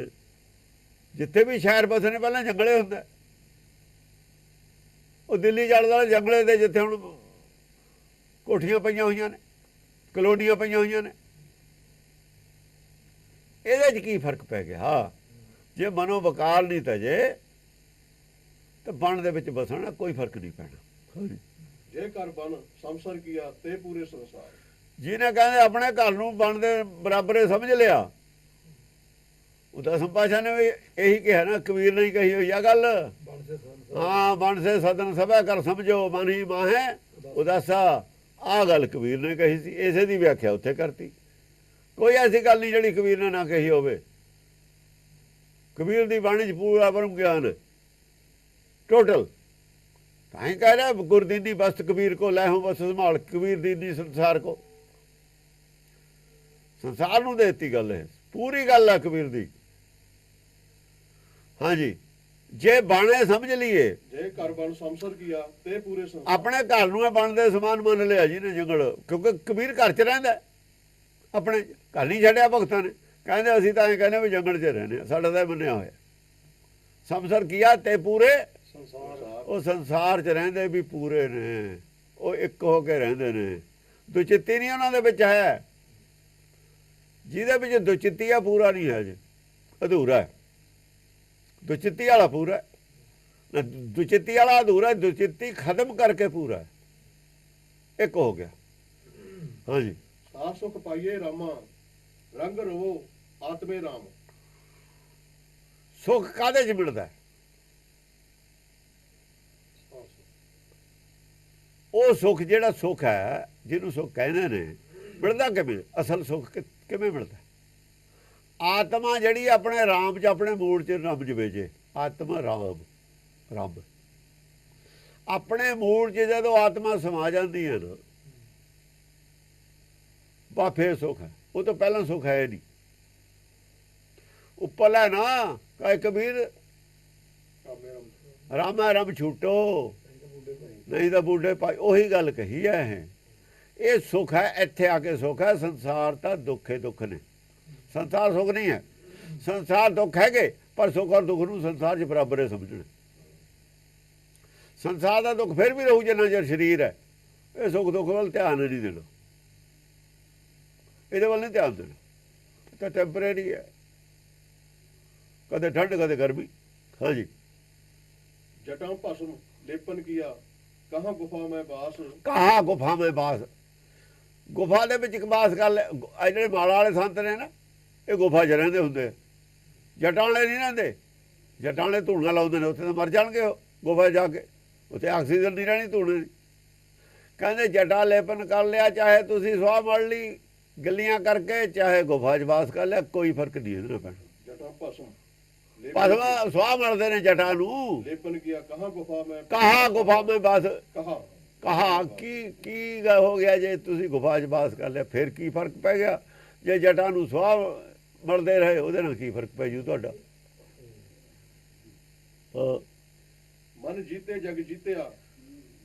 ਜਿੱਥੇ ਵੀ ਸ਼ਹਿਰ ਬਸੇ ਨੇ ਪਹਿਲਾਂ ਜੰਗਲੇ ਹੁੰਦਾ। ਉਹ ਦਿੱਲੀ ਜਲ ਵਾਲੇ ਜੰਗਲੇ ਦੇ ਜਿੱਥੇ ਹੁਣ ਕੋਠੀਆਂ ਪਈਆਂ ਹੋਈਆਂ ਨੇ, ਕਲੋਨੀਆਂ ਪਈਆਂ ਹੋਈਆਂ ਨੇ, ਇਹਦੇ 'ਚ ਕੀ ਫਰਕ ਪੈ ਗਿਆ? ਜੇ ਮਨੋਂ ਵਕਾਰ ਨਹੀਂ ਤਜੇ ਤਾਂ ਬਣ ਦੇ ਵਿੱਚ ਬਸਣਾ ਕੋਈ ਫਰਕ ਨਹੀਂ ਪੈਣਾ। ਜੇ ਘਰ ਬਨ ਸੰਸਰ ਕੀਆ ਤੇ ਪੂਰੇ ਸੰਸਾਰ। ਜਿਹਨੇ ਕਹਿੰਦੇ ਆਪਣੇ ਘਰ ਨੂੰ ਬਣ ਦੇ ਬਰਾਬਰ ਸਮਝ ਲਿਆ, ਉਹ ਦਸਮ ਪਾਤਸ਼ਾਹ ਨੇ ਵੀ ਇਹੀ ਕਿਹਾ ਨਾ, ਕਬੀਰ ਨੇ ਕਹੀ ਹੋਈ ਆ ਗੱਲ। ਹਾਂ, ਬਣ ਸੇ ਸਦਨ ਸਭਾ ਕਰ ਸਮਝੋ, ਮਨ ਹੀ ਮਾਹੇ ਉਦਾਸਾ। ਆਹ ਗੱਲ ਕਬੀਰ ਨੇ ਕਹੀ ਸੀ, ਇਸੇ ਦੀ ਵਿਆਖਿਆ ਉੱਥੇ ਕਰਤੀ। ਕੋਈ ਐਸੀ ਗੱਲ ਨਹੀਂ ਜਿਹੜੀ ਕਬੀਰ ਨੇ ਨਾ ਕਹੀ ਹੋਵੇ। ਕਬੀਰ ਦੀ ਬਾਣੀ 'ਚ ਪੂਰਾ ਬ੍ਰਹਮ ਗਿਆਨ ਟੋਟਲ। ਤਾਂ ਹੀ ਕਹਿ ਰਿਹਾ ਗੁਰਦੀਨੀ ਬਸਤ ਕਬੀਰ ਕੋ ਲੈ ਹੂੰ ਬਸ ਸੰਭਾਲ। ਕਬੀਰ ਦੀਨੀ ਸੰਸਾਰ ਕੋ, ਸੰਸਾਰ ਨੂੰ ਦੇ ਦਿੱਤੀ ਗੱਲ। ਇਹ ਪੂਰੀ ਗੱਲ ਹੈ ਕਬੀਰ ਦੀ। ਹਾਂਜੀ, ਜੇ ਬਾਣੇ ਸਮਝ ਲਈਏ, ਜੇ ਘਰ ਬਨ ਸੰਸਰ ਕੀਆ ਤੇ ਪੂਰੇ ਸੰਸਾਰ। ਆਪਣੇ ਘਰ ਨੂੰ ਬਣ ਦੇ ਸਮਾਨ ਮੰਨ ਲਿਆ ਜੀ ਨੇ ਜੰਗਲ। ਕਿਉਂਕਿ ਕਬੀਰ ਘਰ 'ਚ ਰਹਿੰਦਾ, ਆਪਣੇ ਘਰ ਨਹੀਂ ਛੱਡਿਆ ਭਗਤਾਂ ਨੇ। ਕਹਿੰਦੇ ਅਸੀਂ ਤਾਂ ਐਂ ਕਹਿੰਦੇ ਵੀ ਜੰਗਲ 'ਚ ਰਹਿੰਦੇ ਹਾਂ, ਸਾਡਾ ਤਾਂ ਮੰਨਿਆ ਹੋਇਆ। ਸੰਸਰ ਕੀਆ ਤੇ ਪੂਰੇ ਸੰਸਾਰ। ਉਹ ਸੰਸਾਰ 'ਚ ਰਹਿੰਦੇ ਵੀ ਪੂਰੇ ਨੇ, ਉਹ ਇੱਕ ਹੋ ਕੇ ਰਹਿੰਦੇ ਨੇ। ਦੁਚਿੱਤੀ ਨਹੀਂ ਉਹਨਾਂ ਦੇ ਵਿੱਚ ਹੈ। ਜਿਹਦੇ ਵਿੱਚ ਦੁਚਿੱਤੀ ਆ ਪੂਰਾ ਨਹੀਂ ਹੈ ਜੀ, ਅਧੂਰਾ ਹੈ। ਦੁਚਿੱਤੀ ਵਾਲਾ ਪੂਰਾ, ਦੁਚਿੱਤੀ ਵਾਲਾ ਅਧੂਰਾ। ਦੁਚਿੱਤੀ ਖਤਮ ਕਰਕੇ ਪੂਰਾ ਇੱਕ ਹੋ ਗਿਆ। ਹਾਂਜੀ, ਸਾ ਸੁਖ ਪਾਈਏ ਰਾਮਾ ਰੰਗ ਰਵੋ ਆਤਮੇ ਰਾਮ। ਸੁੱਖ ਕਾਹਦੇ 'ਚ ਮਿਲਦਾ? ਉਹ ਸੁੱਖ ਜਿਹੜਾ ਸੁੱਖ ਹੈ, ਜਿਹਨੂੰ ਸੁੱਖ ਕਹਿੰਦੇ ਨੇ, ਮਿਲਦਾ ਕਿਵੇਂ? ਅਸਲ ਸੁੱਖ ਕਿਵੇਂ ਮਿਲਦਾ? ਆਤਮਾ ਜਿਹੜੀ ਆਪਣੇ ਰਾਮ 'ਚ, ਆਪਣੇ ਮੂੜ 'ਚ ਰਮ ਜਵੇ। ਜੇ ਆਤਮਾ ਰਾਮ, ਰੱਬ ਆਪਣੇ ਮੂੜ 'ਚ ਜਦੋਂ ਆਤਮਾ ਸਮਾ ਜਾਂਦੀ ਹੈ ਨਾ, ਬਾ ਫੇਰ ਸੁੱਖ ਹੈ। ਉਹ ਤੋਂ ਪਹਿਲਾਂ ਸੁੱਖ ਹੈ ਨਹੀਂ। ਉੱਪਰ ਹੈ ਨਾ ਕਹੇ ਕਬੀਰ, ਰਾਮਾ ਰਮ ਛੂਟੋ ਨਹੀਂ ਤਾਂ ਬੂਢੇ ਭਾਈ। ਉਹੀ ਗੱਲ ਕਹੀ ਹੈ। ਇਹ ਸੁੱਖ ਹੈ, ਇੱਥੇ ਆ ਕੇ ਸੁੱਖ ਹੈ। ਸੰਸਾਰ ਤਾਂ ਦੁੱਖ ਹੀ ਦੁੱਖ ਨੇ, ਸੰਸਾਰ ਸੁੱਖ ਨਹੀਂ ਹੈ। ਸੰਸਾਰ ਦੁੱਖ ਹੈਗੇ, ਪਰ ਸੁੱਖ ਔਰ ਦੁੱਖ ਨੂੰ ਸੰਸਾਰ 'ਚ ਬਰਾਬਰ ਹੈ ਸਮਝਣਾ। ਸੰਸਾਰ ਦਾ ਦੁੱਖ ਫਿਰ ਵੀ ਰਹੂ ਜਿੰਨਾ ਚਿਰ ਸਰੀਰ ਹੈ। ਇਹ ਸੁੱਖ ਦੁੱਖ ਵੱਲ ਧਿਆਨ ਨਹੀਂ ਦੇਣਾ, ਇਹਦੇ ਵੱਲ ਨਹੀਂ ਧਿਆਨ ਦੇਣਾ। ਤਾਂ ਟੈਂਪਰੇਰੀ ਹੈ, ਕਦੇ ਠੰਡ ਕਦੇ ਗਰਮੀ। ਹਾਂਜੀ, ਜਟਾਂ ਭਸਮ ਲੇਪਨ ਕੀਆ ਕਹਾਂ ਗੁਫਾ ਮੈਂ ਬਾਸ। ਕਹਾਂ ਗੁਫਾ ਮੈਂ ਬਾਸ। ਗੁਫਾ ਦੇ ਵਿੱਚ ਇੱਕ ਬਾਸ ਕਰ ਲੈ। ਜਿਹੜੇ ਮਾਲਾ ਵਾਲੇ ਸੰਤ ਨੇ ਨਾ, ਇਹ ਗੁਫਾ 'ਚ ਰਹਿੰਦੇ ਹੁੰਦੇ। ਜਟਾਂ ਵਾਲੇ ਨਹੀਂ ਰਹਿੰਦੇ। ਜਟਾਂ ਵਾਲੇ ਧੂਣਾਂ ਲਾਉਂਦੇ ਨੇ, ਉੱਥੇ ਤਾਂ ਮਰ ਜਾਣਗੇ ਉਹ ਗੁਫਾ 'ਚ ਜਾ ਕੇ। ਉੱਥੇ ਆਕਸੀਜਨ ਨਹੀਂ ਰਹਿਣੀ ਧੂਣੇ ਦੀ। ਕਹਿੰਦੇ ਜਟਾਂ ਲੇਪਨ ਕਰ ਲਿਆ, ਚਾਹੇ ਤੁਸੀਂ ਸੁਆਹ ਮੜ ਲਈ ਗੱਲੀਆਂ ਕਰਕੇ, ਚਾਹੇ ਗੁਫਾ 'ਚ ਬਾਸ ਕਰ ਲਿਆ, ਕੋਈ ਫਰਕ ਨਹੀਂ ਇਹਦੇ ਨਾਲ ਪੈਣਾ। ਜਟਾਂ ਭਸਮ ਭਸਮ ਸੁਆਹ ਮੜਦੇ ਨੇ ਜਟਾਂ ਨੂੰ। ਲੇਪਨ ਕੀਆ ਕਹਾਂ ਗੁਫਾ ਮੈਂ, ਕਹਾਂ ਗੁਫਾ ਮੈਂ ਬਾਸ। ਕਹਾਂ ਕਹਾਂ ਕੀ ਹੋ ਗਿਆ? ਜੇ ਤੁਸੀਂ ਗੁਫਾ 'ਚ ਬਾਸ ਕਰ ਲਿਆ ਫਿਰ ਕੀ ਫਰਕ ਪੈ ਗਿਆ? ਜੇ ਜਟਾਂ ਨੂੰ ਸੁਆਹ ਮੜਦੇ ਰਹੇ, ਉਹਦੇ ਨਾਲ ਕੀ ਫਰਕ ਪੈ ਜੂ ਤੁਹਾਡਾ? ਮਨ ਜੀਤੇ ਜਗ ਜੀਤਿਆ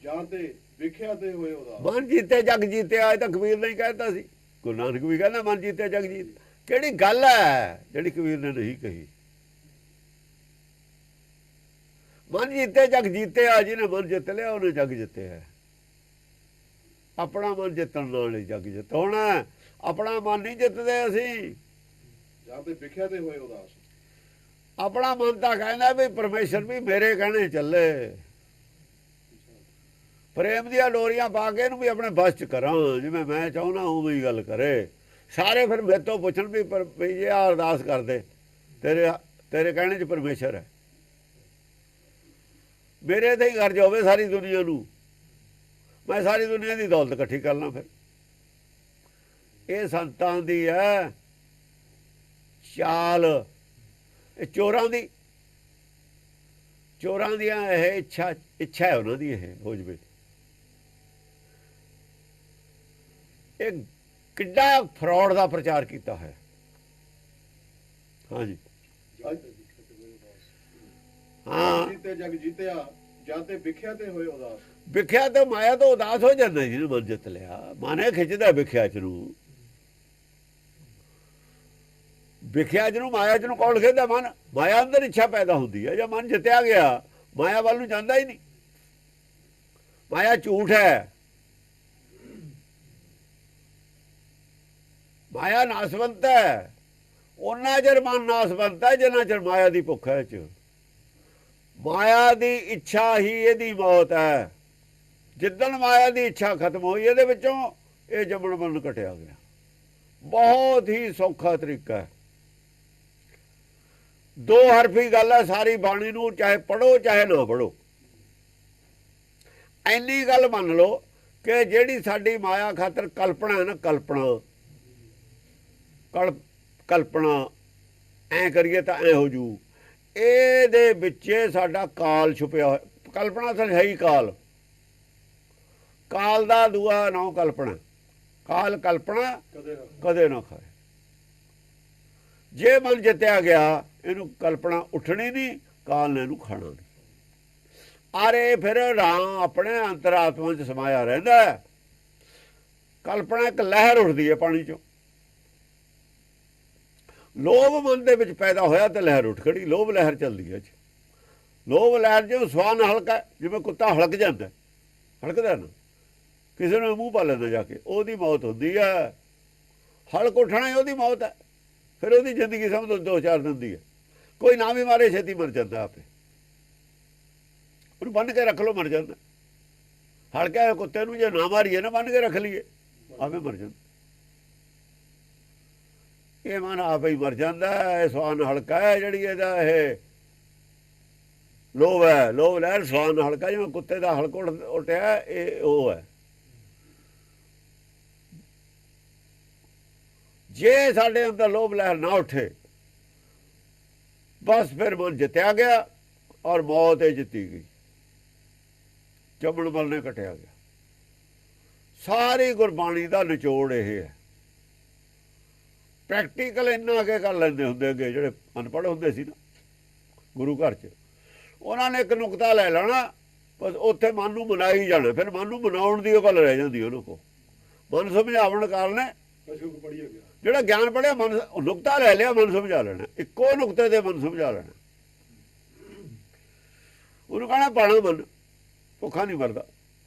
ਜਾਂ ਤੇ ਵਿਖਿਆ ਤੇ ਹੋਏ ਉਹਦਾ। ਮਨ ਜੀਤੇ ਜਗ ਜੀਤਿਆ, ਇਹ ਤਾਂ ਕਬੀਰ ਨੇ ਕਹਿਤਾ ਸੀ। ਗੁਰੂ ਨਾਨਕ ਵੀ ਕਹਿੰਦਾ ਮਨ ਜੀਤੇ ਜਗ ਜੀਤ। ਕਿਹੜੀ ਗੱਲ ਹੈ ਜਿਹੜੀ ਕਬੀਰ ਨੇ ਨਹੀਂ ਕਹੀ? ਮਨ ਜੀਤੇ ਜਗ ਜੀਤਿਆ, ਜਿਹਨੇ ਮਨ ਜਿੱਤ ਲਿਆ ਉਹਨੇ ਜਗ ਜਿੱਤਿਆ। ਆਪਣਾ ਮਨ ਜਿੱਤਣ ਨਾਲ ਹੀ ਜਗ ਜਿੱਤ ਹੋਣਾ। ਆਪਣਾ ਮਨ ਨਹੀਂ ਜਿੱਤਦੇ ਅਸੀਂ। ਜਾਂ ਤੇ ਵਿਖਿਆ ਤੇ ਹੋਏ ਉਦਾਸ। ਆਪਣਾ ਮਨ ਤਾਂ ਕਹਿੰਦਾ ਵੀ ਪਰਮੇਸ਼ਰ ਵੀ ਮੇਰੇ ਕਹਿਣੇ ਚੱਲੇ। ਪ੍ਰੇਮ ਦੀਆਂ ਡੋਰੀਆਂ ਪਾ ਕੇ ਇਹਨੂੰ ਵੀ ਆਪਣੇ ਬਸ 'ਚ ਕਰਾਂ, ਜਿਵੇਂ ਮੈਂ ਚਾਹੁੰਦਾ ਉਵੇਂ ਹੀ ਗੱਲ ਕਰੇ। ਸਾਰੇ ਫਿਰ ਮੇਰੇ ਤੋਂ ਪੁੱਛਣ ਵੀ ਜੇ ਆ ਅਰਦਾਸ ਕਰਦੇ, ਤੇਰੇ ਕਹਿਣੇ 'ਚ ਪਰਮੇਸ਼ਰ ਹੈ, ਮੇਰੇ ਤੇ ਹੀ ਕਰ ਜਾਵੇ ਸਾਰੀ ਦੁਨੀਆ ਨੂੰ। ਮੈਂ ਸਾਰੀ ਦੁਨੀਆ ਦੀ ਦੌਲਤ ਇਕੱਠੀ ਕਰ ਲਾਂ। ਫਿਰ ਇਹ ਸੰਤਾਂ ਦੀ ਹੈ ਚਾਲ, ਇਹ ਚੋਰਾਂ ਦੀਆਂ ਇਹ ਇੱਛਾ ਹੈ ਉਹਨਾਂ ਦੀ, ਇਹ ਹੋ ਜਵੇ। ਇਹ ਕਿੱਡਾ ਫਰਾਡ ਦਾ ਪ੍ਰਚਾਰ ਕੀਤਾ ਹੈ। ਹਾਂਜੀ, ਹਾਂ, ਜੀਤੇ ਜਗ ਜੀਤਿਆ ਜਾਂ ਤੇ ਵਿਖਿਆ ਤੇ ਹੋਏ ਉਦਾਸ। ਵਿਖਿਆ ਤੇ ਮਾਇਆ ਤੋਂ ਉਦਾਸ ਹੋ ਜਾਂਦਾ ਜਿਹਨੂੰ ਮਨ ਜਿੱਤ ਲਿਆ। ਮਨ ਖਿੱਚਦਾ ਵਿਖਿਆ ਚ ਨੂੰ, ਵਿਖਿਆ ਚ ਨੂੰ, ਮਾਇਆ ਚ ਨੂੰ ਕੌਣ ਖਿੱਚਦਾ? ਮਨ। ਮਾਇਆ ਅੰਦਰ ਇੱਛਾ ਪੈਦਾ ਹੁੰਦੀ ਹੈ। ਜੇ ਮਨ ਜਿੱਤਿਆ ਗਿਆ ਮਾਇਆ ਵੱਲ ਨੂੰ ਜਾਂਦਾ ਹੀ ਨਹੀਂ। ਮਾਇਆ ਝੂਠ ਹੈ, ਮਾਇਆ ਨਾਸਵੰਤ ਹੈ। ਉਹਨਾਂ ਚਿਰ ਮਨ ਨਾਸਵੰਤ ਹੈ ਜਿੰਨਾ ਚਿਰ ਮਾਇਆ ਦੀ ਭੁੱਖ ਹੈ। ਚ ਮਾਇਆ ਦੀ ਇੱਛਾ ਹੀ ਇਹਦੀ ਮੌਤ ਹੈ। ਜਿੱਦਣ ਮਾਇਆ ਦੀ ਇੱਛਾ ਖਤਮ ਹੋਈ ਇਹਦੇ ਵਿੱਚੋਂ ਇਹ ਜੰਮਣ ਮਰਨ ਘਟਿਆ ਗਿਆ। ਬਹੁਤ ਹੀ ਸੌਖਾ ਤਰੀਕਾ ਹੈ। ਦੋ ਹਰਫੀ ਗੱਲ ਹੈ ਸਾਰੀ ਬਾਣੀ ਨੂੰ, ਚਾਹੇ ਪੜੋ ਚਾਹੇ ਨਾ ਪੜੋ। ਇੰਨੀ ਗੱਲ ਮੰਨ ਲਓ ਕਿ ਜਿਹੜੀ ਸਾਡੀ ਮਾਇਆ ਖਾਤਰ ਕਲਪਨਾ ਹੈ ਨਾ, ਕਲਪਨਾ ਐ ਕਰੀਏ ਤਾਂ ਐ ਹੋ ਜੂ, ਇਹਦੇ ਵਿੱਚ ਸਾਡਾ ਕਾਲ ਛੁਪਿਆ ਹੋਇਆ। ਕਲਪਨਾ ਤਾਂ ਹੈ ਹੀ ਕਾਲ। ਕਾਲ ਦਾ ਦੂਆ ਨਾਂ ਕਲਪਨਾ। ਕਾਲ ਕਲਪਨਾ ਕਦੇ ਨਾ ਖਾਏ। ਜੇ ਮਨ ਜਿੱਤਿਆ ਗਿਆ ਇਹਨੂੰ ਕਲਪਨਾ ਉੱਠਣੀ ਨਹੀਂ, ਕਾਲ ਨੇ ਇਹਨੂੰ ਖਾਣਾ ਨਹੀਂ। ਆਰੇ ਫਿਰ ਰਾਮ ਆਪਣੇ ਅੰਤਰਾਤਮਾ 'ਚ ਸਮਾਇਆ ਰਹਿੰਦਾ। ਕਲਪਨਾ ਇੱਕ ਲਹਿਰ ਉੱਠਦੀ ਹੈ ਪਾਣੀ 'ਚੋਂ। ਲੋਭ ਮਨ ਦੇ ਵਿੱਚ ਪੈਦਾ ਹੋਇਆ ਤੇ ਲਹਿਰ ਉੱਠ ਖੜੀ। ਲੋਭ ਲਹਿਰ ਚੱਲਦੀ ਹੈ। ਲੋਭ ਲਹਿਰ ਜਿਵੇਂ ਸਵਾਨ ਹਲਕਾ, ਜਿਵੇਂ ਕੁੱਤਾ ਹਲਕ ਜਾਂਦਾ, ਹਲਕਦਾ ਨਾ, ਕਿਸੇ ਨੂੰ ਮੂੰਹ ਪਾ ਲੈਂਦਾ ਜਾ ਕੇ, ਉਹਦੀ ਮੌਤ ਹੁੰਦੀ ਹੈ। ਹਲਕ ਉੱਠਣਾ ਹੀ ਉਹਦੀ ਮੌਤ ਹੈ। ਫਿਰ ਉਹਦੀ ਜ਼ਿੰਦਗੀ ਸਮਝੋ 2-4 ਦਿਨ ਦੀ ਹੈ। ਕੋਈ ਨਾ ਵੀ ਮਾਰੇ ਛੇਤੀ ਮਰ ਜਾਂਦਾ ਆਪੇ। ਉਹਨੂੰ ਬੰਨ੍ਹ ਕੇ ਰੱਖ ਲਓ, ਮਰ ਜਾਂਦਾ। ਹਲਕਾ ਕੁੱਤੇ ਨੂੰ ਜੇ ਨਾ ਮਾਰੀਏ ਨਾ, ਬੰਨ੍ਹ ਕੇ ਰੱਖ ਲਈਏ, ਆਪੇ ਮਰ ਜਾਂਦਾ। ਇਹ ਮਨ ਆਪੇ ਹੀ ਮਰ ਜਾਂਦਾ। ਇਹ ਸਵਾਨ ਹਲਕਾ ਹੈ ਜਿਹੜੀ ਇਹਦਾ ਇਹ ਲੋਭ ਹੈ। ਲੋਭ ਲਹਿਰ ਸਵਾਨ ਹਲਕਾ, ਜਿਵੇਂ ਕੁੱਤੇ ਦਾ ਹਲਕ ਉੱਠਿਆ, ਇਹ ਉਹ ਹੈ। ਜੇ ਸਾਡੇ ਅੰਦਰ ਲੋਭ ਲਹਿਰ ਨਾ ਉੱਠੇ ਬਸ ਫਿਰ ਮਨ ਜਿੱਤਿਆ ਗਿਆ ਔਰ ਮੌਤ ਇਹ ਜਿੱਤੀ ਗਈ। ਜੰਮਣ ਮਰਨ ਨੇ ਕੱਟਿਆ ਗਿਆ। ਸਾਰੀ ਗੁਰਬਾਣੀ ਦਾ ਨਿਚੋੜ ਇਹ ਹੈ। ਪ੍ਰੈਕਟੀਕਲ ਇੰਨਾ ਅੱਗੇ ਕਰ ਲੈਂਦੇ ਹੁੰਦੇ ਅੱਗੇ ਜਿਹੜੇ ਅਨਪੜ੍ਹ ਹੁੰਦੇ ਸੀ ਨਾ ਗੁਰੂ ਘਰ 'ਚ, ਉਹਨਾਂ ਨੇ ਇੱਕ ਨੁਕਤਾ ਲੈ ਲੈਣਾ, ਬਸ ਉੱਥੇ ਮਨ ਨੂੰ ਮਨਾਈ ਜਾਣਾ। ਫਿਰ ਮਨ ਨੂੰ ਮਨਾਉਣ ਦੀ ਉਹ ਗੱਲ ਰਹਿ ਜਾਂਦੀ ਉਹਨਾਂ ਕੋਲ। ਮਨ ਸਮਝਾਵਣ ਕਾਰਨ ਜਿਹੜਾ ਗਿਆਨ ਪੜ੍ਹਿਆ, ਮਨ ਨੁਕਤਾ ਲੈ ਲਿਆ, ਮਨ ਸਮਝਾ ਲੈਣਾ। ਇੱਕੋ ਨੁਕਤੇ ਦੇ ਮਨ ਸਮਝਾ ਲੈਣਾ। ਉਹਨੂੰ ਕਹਿਣਾ ਪਾਣਾ ਮਨ ਭੁੱਖਾ ਨਹੀਂ ਮਰਦਾ।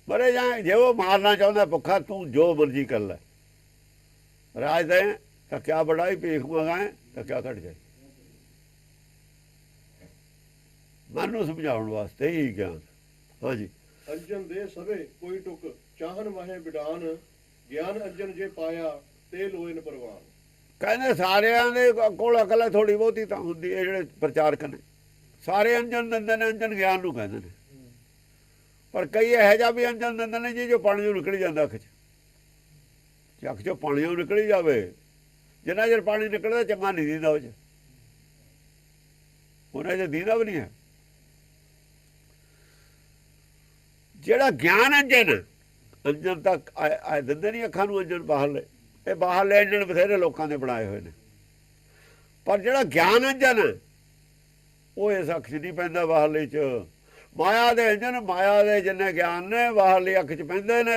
ਮਰੇ ਜਾਂ ਜੇ ਉਹ ਮਾਰਨਾ ਚਾਹੁੰਦਾ ਭੁੱਖਾ, ਤੂੰ ਜੋ ਮਰਜ਼ੀ ਕਰ ਲੈ, ਰਾਜ ਦੇ ਤਾਂ ਕਿਆ ਬੜਾਈ, ਭੀਖ ਮੰਗਾਏ ਤਾਂ ਕਿਆ ਘਟ ਜਾਏ। ਮਨ ਨੂੰ ਸਮਝਾਉਣ ਵਾਸਤੇ ਹੀ ਗਿਆਨ। ਹਾਂਜੀ। ਅੰਜਨ ਦੇ ਸਵੇ ਕੋਈ ਟੁਕ ਚਾਹਨ ਵਾਹੇ ਵਿਡਾਨ, ਗਿਆਨ ਅੰਜਨ ਜੇ ਪਾਇਆ ਤੇ ਲੋਇਨ ਪ੍ਰਵਾਨ। ਕਹਿੰਦੇ ਸਾਰਿਆਂ ਦੇ ਕੋਲ ਅਕਲ ਥੋੜੀ ਬਹੁਤੀ ਤਾਂ ਹੁੰਦੀ ਹੈ। ਜਿਹੜੇ ਪ੍ਰਚਾਰਕ ਨੇ ਸਾਰੇ ਅੰਜਨ ਦਿੰਦੇ ਨੇ, ਅੰਜਨ ਗਿਆਨ ਨੂੰ ਕਹਿੰਦੇ ਨੇ। ਪਰ ਕਈ ਇਹੋ ਜਿਹਾ ਵੀ ਅੰਜਨ ਦਿੰਦੇ ਨੇ ਜੀ ਜੋ ਪਾਣੀ ਨੂੰ ਨਿਕਲ ਜਾਂਦਾ ਅੱਖ 'ਚ। ਅੱਖ 'ਚੋਂ ਪਾਣੀ ਨੂੰ ਨਿਕਲ ਜਾਵੇ, ਜਿੰਨਾ ਚਿਰ ਪਾਣੀ ਨਿਕਲਦਾ ਚੰਗਾ ਨਹੀਂ ਦਿੰਦਾ ਉਹ 'ਚ, ਉਹਨਾਂ 'ਚ ਦੀਦਾ ਵੀ ਨਹੀਂ ਹੈ। ਜਿਹੜਾ ਗਿਆਨ ਅੰਜਨ, ਅੰਜਨ ਤੱਕ ਦਿੰਦੇ ਨਹੀਂ ਅੱਖਾਂ ਨੂੰ ਅੰਜਨ ਬਾਹਰਲੇ। ਇਹ ਬਾਹਰਲੇ ਅੰਜਨ ਬਥੇਰੇ ਲੋਕਾਂ ਦੇ ਬਣਾਏ ਹੋਏ ਨੇ, ਪਰ ਜਿਹੜਾ ਗਿਆਨ ਅੰਜਨ ਉਹ ਇਸ ਅੱਖ 'ਚ ਨਹੀਂ ਪੈਂਦਾ ਬਾਹਰਲੇ 'ਚ। ਮਾਇਆ ਦੇ ਅੰਜਨ, ਮਾਇਆ ਦੇ ਜਿੰਨੇ ਗਿਆਨ ਨੇ ਬਾਹਰਲੀ ਅੱਖ 'ਚ ਪੈਂਦੇ ਨੇ।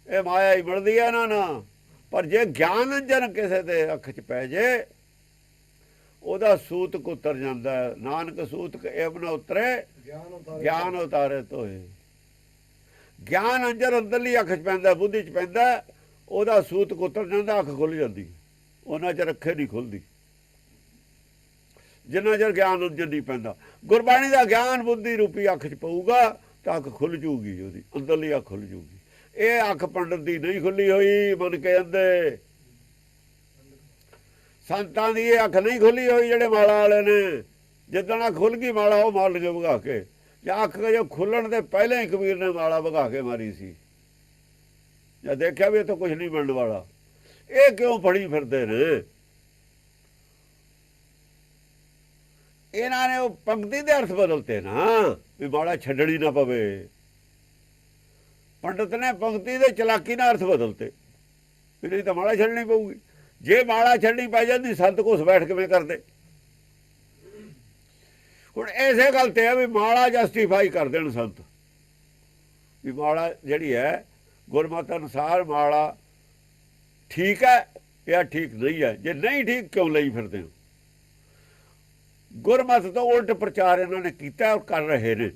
ਇਹ ਮਾਇਆ ਹੀ ਮਿਲਦੀ ਹੈ ਇਹਨਾਂ ਨੂੰ। ਪਰ ਜੇ ਗਿਆਨ ਅੰਜਨ ਕਿਸੇ ਦੇ ਅੱਖ 'ਚ ਪੈ ਜੇ, ਉਹਦਾ ਸੂਤਕ ਉਤਰ ਜਾਂਦਾ। ਨਾਨਕ ਸੂਤਕ ਏਵ ਨ ਉਤਰੇ, ਗਿਆਨ ਉਤਾਰੇ ਤੋਏ। ਗਿਆਨ ਅੰਜਨ ਅੰਦਰਲੀ ਅੱਖ 'ਚ ਪੈਂਦਾ, ਬੁੱਧੀ 'ਚ ਪੈਂਦਾ, ਉਹਦਾ ਸੂਤਕ ਉਤਰ ਜਾਂਦਾ, ਅੱਖ ਖੁੱਲ ਜਾਂਦੀ। ਉਹਨਾਂ 'ਚ ਰੱਖੇ ਨਹੀਂ ਖੁੱਲਦੀ ਜਿੰਨਾ ਚਿਰ ਗਿਆਨ ਅੰਜਨ ਨਹੀਂ ਪੈਂਦਾ। ਗੁਰਬਾਣੀ ਦਾ ਗਿਆਨ ਬੁੱਧੀ ਰੂਪੀ ਅੱਖ 'ਚ ਪਊਗਾ ਤਾਂ ਅੱਖ ਖੁੱਲ ਜੂਗੀ, ਉਹਦੀ ਅੰਦਰਲੀ ਅੱਖ ਖੁੱਲ ਜੂਗੀ। ਇਹ ਅੱਖ ਪੰਡਤ ਦੀ ਨਹੀਂ ਖੁੱਲੀ ਹੋਈ, ਬਣ ਕੇ ਅੰਦੇ ਸੰਤਾਂ ਦੀ ਇਹ ਅੱਖ ਨਹੀਂ ਖੁੱਲੀ ਹੋਈ ਜਿਹੜੇ ਮਾਲਾ ਵਾਲੇ ਨੇ। ਜਿੱਦਣ ਅੱਖ ਖੁੱਲ ਗਈ ਮਾਲਾ ਉਹ ਮਾਰ ਲਗੇ ਵਗਾ ਕੇ। ਜਾਂ ਅੱਖ ਜੋ ਖੁੱਲਣ ਦੇ ਪਹਿਲਾਂ ਹੀ ਕਬੀਰ ਨੇ ਮਾਲਾ ਵਗਾ ਕੇ ਮਾਰੀ ਸੀ। ਜਾਂ ਦੇਖਿਆ ਵੀ ਇੱਥੋਂ ਕੁਛ ਨਹੀਂ ਬਣਨ ਵਾਲਾ। ਇਹ ਕਿਉਂ ਫੜੀ ਫਿਰਦੇ ਨੇ? ਇਹਨਾਂ ਨੇ ਉਹ ਪੰਕਤੀ ਦੇ ਅਰਥ ਬਦਲਤੇ ਨਾ, ਵੀ ਮਾਲਾ ਛੱਡਣੀ ਨਾ ਪਵੇ। ਪੰਡਤ ਨੇ ਪੰਕਤੀ ਦੇ ਚਲਾਕੀ ਨਾਲ ਅਰਥ ਬਦਲਤੇ, ਵੀ ਨਹੀਂ ਤਾਂ ਮਾਲਾ ਛੱਡਣੀ ਪਊਗੀ। ਜੇ ਮਾਲਾ ਛੱਡਣੀ ਪੈ ਜਾਂਦੀ ਸੰਤ ਕੋਸ ਬੈਠ ਕਿਵੇਂ ਕਰਦੇ? ਹੁਣ ਇਸੇ ਗੱਲ ਤੇ ਹੈ ਵੀ ਮਾਲਾ ਜਸਟੀਫਾਈ ਕਰ ਦੇਣ ਸੰਤ ਵੀ ਮਾਲਾ ਜਿਹੜੀ ਹੈ ਗੁਰਮਤ ਅਨੁਸਾਰ ਮਾਲਾ ਠੀਕ ਹੈ ਜਾਂ ਠੀਕ ਨਹੀਂ ਹੈ। ਜੇ ਨਹੀਂ ਠੀਕ ਕਿਉਂ ਲਈ ਫਿਰਦੇ ਹੋ? ਗੁਰਮਤ ਤੋਂ ਉਲਟ ਪ੍ਰਚਾਰ ਇਹਨਾਂ ਨੇ ਕੀਤਾ ਔਰ ਕਰ ਰਹੇ ਨੇ।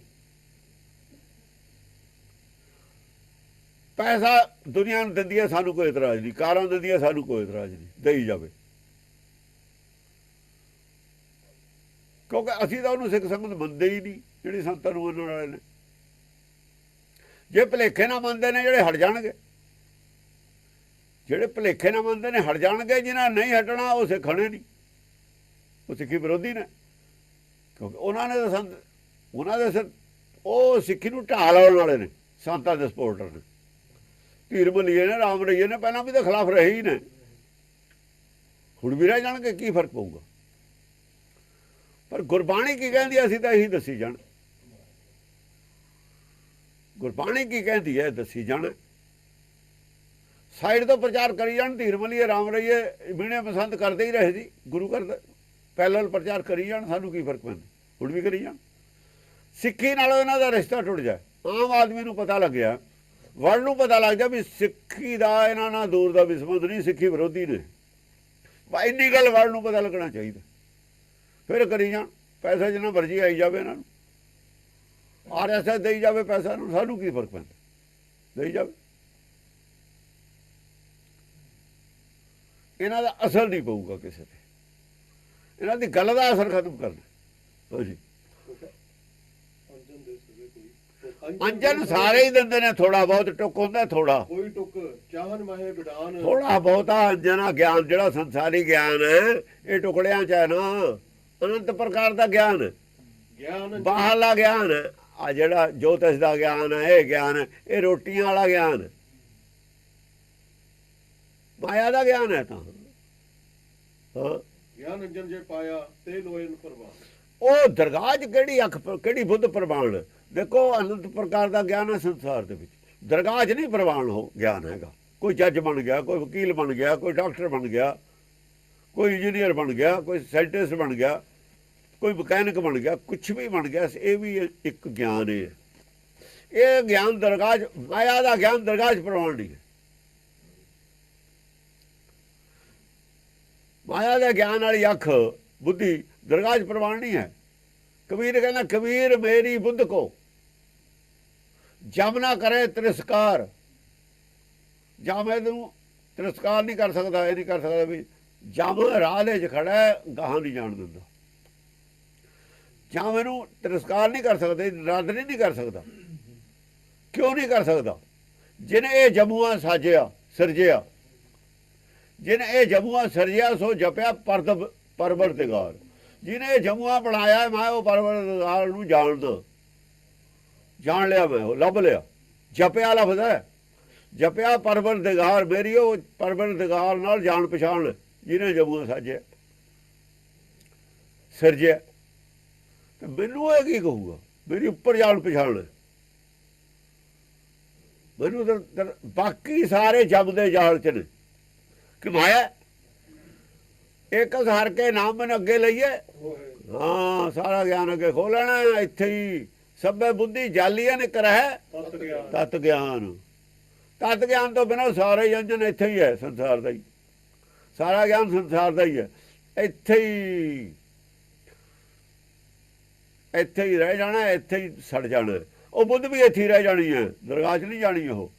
ਪੈਸਾ ਦੁਨੀਆ ਨੂੰ ਦਿੰਦੀ ਹੈ, ਸਾਨੂੰ ਕੋਈ ਇਤਰਾਜ਼ ਨਹੀਂ। ਕਾਰਾਂ ਦਿੰਦੀ ਹੈ, ਸਾਨੂੰ ਕੋਈ ਇਤਰਾਜ਼ ਨਹੀਂ, ਦੇਈ ਜਾਵੇ, ਕਿਉਂਕਿ ਅਸੀਂ ਤਾਂ ਉਹਨੂੰ ਸਿੱਖ ਸੰਗਤ ਮੰਨਦੇ ਹੀ ਨਹੀਂ ਜਿਹੜੀ ਸੰਤਾਂ ਨੂੰ ਮੰਨਣ ਵਾਲੇ ਨੇ। ਜੇ ਭੁਲੇਖੇ ਨਾ ਮੰਨਦੇ ਨੇ ਜਿਹੜੇ ਹਟ ਜਾਣਗੇ, ਜਿਹੜੇ ਭੁਲੇਖੇ ਨਾ ਮੰਨਦੇ ਨੇ ਹਟ ਜਾਣਗੇ। ਜਿਹਨਾਂ ਨਹੀਂ ਹਟਣਾ ਉਹ ਸਿੱਖਣੇ ਨਹੀਂ, ਉਹ ਸਿੱਖੀ ਵਿਰੋਧੀ ਨੇ, ਕਿਉਂਕਿ ਉਹਨਾਂ ਨੇ ਤਾਂ ਸੰਤ ਉਹਨਾਂ ਦੇ ਸਿਰ ਉਹ ਸਿੱਖੀ ਨੂੰ ਢਾਹ ਲਾਉਣ ਵਾਲੇ ਨੇ, ਸੰਤਾਂ ਦੇ ਸਪੋਰਟਰ ਨੇ। ਧੀਰ ਮਲੀਏ ਨੇ, ਰਾਮ ਰਹੀਏ ਨੇ, ਪਹਿਲਾਂ ਵੀ ਤਾਂ ਖਿਲਾਫ ਰਹੇ ਹੀ ਨੇ, ਹੁਣ ਵੀ ਰਹਿ ਜਾਣਗੇ। ਕੀ ਫਰਕ ਪਊਗਾ? ਪਰ ਗੁਰਬਾਣੀ ਕੀ ਕਹਿੰਦੀ ਅਸੀਂ ਤਾਂ ਇਹੀ ਦੱਸੀ ਜਾਣ। ਗੁਰਬਾਣੀ ਕੀ ਕਹਿੰਦੀ ਹੈ ਦੱਸੀ ਜਾਣ। ਸਾਈਡ ਤੋਂ ਪ੍ਰਚਾਰ ਕਰੀ ਜਾਣ। ਧੀਰ ਮਲੀਏ, ਰਾਮ ਰਹੀਏ, ਬਿਨੇ ਪਸੰਦ ਕਰਦੇ ਹੀ ਰਹੇ ਸੀ। ਗੁਰੂ ਘਰ ਪੈਰਲਲ ਪ੍ਰਚਾਰ ਕਰੀ ਜਾਣ, ਸਾਨੂੰ ਕੀ ਫਰਕ ਪੈਂਦਾ? ਹੁਣ ਵੀ ਕਰੀ ਜਾਣ। ਸਿੱਖੀ ਨਾਲੋਂ ਇਹਨਾਂ ਦਾ ਰਿਸ਼ਤਾ ਟੁੱਟ ਜਾਏ। ਆਮ ਆਦਮੀ ਨੂੰ ਪਤਾ ਲੱਗਿਆ, ਵਰਲਡ ਨੂੰ ਪਤਾ ਲੱਗ ਜਾ ਵੀ ਸਿੱਖੀ ਦਾ ਇਹਨਾਂ ਨਾਲ ਦੂਰ ਦਾ ਵੀ ਸੰਬੰਧ ਨਹੀਂ, ਸਿੱਖੀ ਵਿਰੋਧੀ ਨੇ। ਇੰਨੀ ਗੱਲ ਵਰਲਡ ਨੂੰ ਪਤਾ ਲੱਗਣਾ ਚਾਹੀਦਾ। ਫਿਰ ਕਰੀ ਜਾਣ, ਪੈਸਾ ਜਿੰਨਾ ਮਰਜ਼ੀ ਆਈ ਜਾਵੇ ਇਹਨਾਂ ਨੂੰ, RSS ਦੇਈ ਜਾਵੇ ਪੈਸਾ ਨੂੰ, ਸਾਨੂੰ ਕੀ ਫਰਕ ਪੈਂਦਾ? ਦੇਈ ਜਾਵੇ। ਇਹਨਾਂ ਦਾ ਅਸਰ ਨਹੀਂ ਪਊਗਾ ਕਿਸੇ ਤੇ, ਇਹਨਾਂ ਦੀ ਗੱਲ ਦਾ ਅਸਰ ਖਤਮ ਕਰਨਾ। ਹਾਂਜੀ, ਅੰਜਨ ਸਾਰੇ ਹੀ ਦਿੰਦੇ ਨੇ, ਥੋੜਾ ਬਹੁਤ ਟੁੱਕ ਹੁੰਦਾ, ਥੋੜਾ ਕੋਈ ਟੁੱਕ ਚਾਹਨ ਮਾਹੇ ਵਿਡਾਨ, ਥੋੜਾ ਬਹੁਤਾ ਅੰਜਨਾ ਗਿਆਨ ਜਿਹੜਾ ਸੰਸਾਰੀ ਗਿਆਨ ਹੈ ਇਹ ਟੁਕੜਿਆਂ ਚ ਹੈ ਨਾ। ਅਨੰਤ ਪ੍ਰਕਾਰ ਦਾ ਗਿਆਨ, ਗਿਆਨ ਬਾਹਰਲਾ ਗਿਆਨ ਆ ਜਿਹੜਾ ਜੋਤਿਸ਼ ਦਾ ਗਿਆਨ ਹੈ, ਇਹ ਗਿਆਨ ਇਹ ਰੋਟੀਆਂ ਵਾਲਾ ਗਿਆਨ, ਮਾਇਆ ਦਾ ਗਿਆਨ ਹੈ। ਤਾਂ ਹਾਂ, ਗਿਆਨ ਅੰਜਨ ਜੇ ਪਾਇਆ ਤੇ ਲੋਇਨ ਪ੍ਰਵਾਨ। ਉਹ ਦਰਗਾਹ 'ਚ ਕਿਹੜੀ ਅੱਖ ਕਿਹੜੀ ਬੁੱਧ ਪ੍ਰਵਾਨ? ਦੇਖੋ ਅਨੰਤ ਪ੍ਰਕਾਰ ਦਾ ਗਿਆਨ ਹੈ ਸੰਸਾਰ ਦੇ ਵਿੱਚ, ਦਰਗਾਹ 'ਚ ਨਹੀਂ ਪ੍ਰਵਾਨ ਹੋ ਗਿਆਨ ਹੈਗਾ। ਕੋਈ ਜੱਜ ਬਣ ਗਿਆ, ਕੋਈ ਵਕੀਲ ਬਣ ਗਿਆ, ਕੋਈ ਡਾਕਟਰ ਬਣ ਗਿਆ, ਕੋਈ ਇੰਜੀਨੀਅਰ ਬਣ ਗਿਆ, ਕੋਈ ਸਾਇੰਟਿਸਟ ਬਣ ਗਿਆ, ਕੋਈ ਮਕੈਨਿਕ ਬਣ ਗਿਆ, ਕੁਛ ਵੀ ਬਣ ਗਿਆ, ਇਹ ਵੀ ਇੱਕ ਗਿਆਨ ਹੈ। ਇਹ ਗਿਆਨ ਦਰਗਾਹ 'ਚ, ਮਾਇਆ ਦਾ ਗਿਆਨ ਦਰਗਾਹ 'ਚ ਪ੍ਰਵਾਨ ਨਹੀਂ ਹੈ। ਮਾਇਆ ਦਾ ਗਿਆਨ ਵਾਲੀ ਅੱਖ ਬੁੱਧੀ ਦਰਗਾਹ 'ਚ ਪ੍ਰਵਾਨ ਨਹੀਂ ਹੈ। ਕਬੀਰ ਕਹਿੰਦਾ ਕਬੀਰ ਮੇਰੀ ਬੁੱਧ ਕੋ ਜਮ ਨਾ ਕਰੇ ਤਿਰਸਕਾਰ। ਜਮ ਇਹਨੂੰ ਤਿਰਸਕਾਰ ਨਹੀਂ ਕਰ ਸਕਦਾ, ਇਹ ਨਹੀਂ ਕਰ ਸਕਦਾ ਵੀ ਜਮ ਰਾਹ ਦੇ 'ਚ ਖੜਾ ਹੈ, ਗਾਹਾਂ ਨਹੀਂ ਜਾਣ ਦਿੰਦਾ। ਜਮ ਇਹਨੂੰ ਤਿਰਸਕਾਰ ਨਹੀਂ ਕਰ ਸਕਦੇ, ਰੱਦ ਨਹੀਂ ਕਰ ਸਕਦਾ। ਕਿਉਂ ਨਹੀਂ ਕਰ ਸਕਦਾ? ਜਿਹਨੇ ਇਹ ਜਮੂਆ ਸਾਜਿਆ ਸਿਰਜਿਆ, ਜਿਹਨੇ ਇਹ ਜਮੂਆ ਸਿਰਜਿਆ ਸੋ ਜਪਿਆ ਪਰਵਰਦਿਗਾਰ। ਜਿਹਨੇ ਇਹ ਜਮੂਆ ਬਣਾਇਆ, ਮੈਂ ਉਹ ਪਰਵਰਦਿਗਾਰ ਨੂੰ ਜਾਣਦਾ, ਜਾਣ ਲਿਆ, ਮੈਂ ਉਹ ਲੱਭ ਲਿਆ। ਜਪਿਆ ਲਫ਼ਜ਼ ਹੈ, ਜਪਿਆ ਪਰਵਰਦਿਗਾਰ, ਮੇਰੀ ਉਹ ਪਰਵਰਦਿਗਾਰ ਨਾਲ ਜਾਣ ਪਛਾਣ ਜਿਹਨੇ ਜਮੂਆ ਸਾਜਿਆ ਸਿਰਜਿਆ। ਤੇ ਮੈਨੂੰ ਇਹ ਕੀ ਕਹੂਗਾ? ਮੇਰੀ ਉੱਪਰ ਜਾਣ ਪਛਾਣ ਮੈਨੂੰ ਬਾਕੀ ਸਾਰੇ ਜਪਦੇ ਜਾਲ ਚ ਨੇ ਕਿ ਮਾਇਆ ਇੱਕ ਹਰ ਕੇ ਨਾਮ ਮੈਨੂੰ ਅੱਗੇ ਲਈਏ। ਹਾਂ, ਸਾਰਾ ਗਿਆਨ ਅੱਗੇ ਖੋਲਣਾ। ਇੱਥੇ ਹੀ ਸਭੇ ਬੁੱਧੀ ਜਾਲੀਆਂ ਨੇ ਕਰਹਿ ਤਤ ਗਿਆਨ। ਤਤ ਗਿਆਨ ਤੋਂ ਬਿਨਾਂ ਸਾਰੇ ਅੰਜਨ ਇੱਥੇ ਹੀ ਹੈ, ਸੰਸਾਰ ਦਾ ਹੀ ਸਾਰਾ ਗਿਆਨ ਸੰਸਾਰ ਦਾ ਹੀ ਹੈ। ਇੱਥੇ ਹੀ ਰਹਿ ਜਾਣਾ, ਇੱਥੇ ਹੀ ਸੜ ਜਾਣਾ। ਉਹ ਬੁੱਧ ਵੀ ਇੱਥੇ ਹੀ ਰਹਿ ਜਾਣੀ ਹੈ, ਦਰਗਾਹ 'ਚ ਨਹੀਂ ਜਾਣੀ ਉਹ।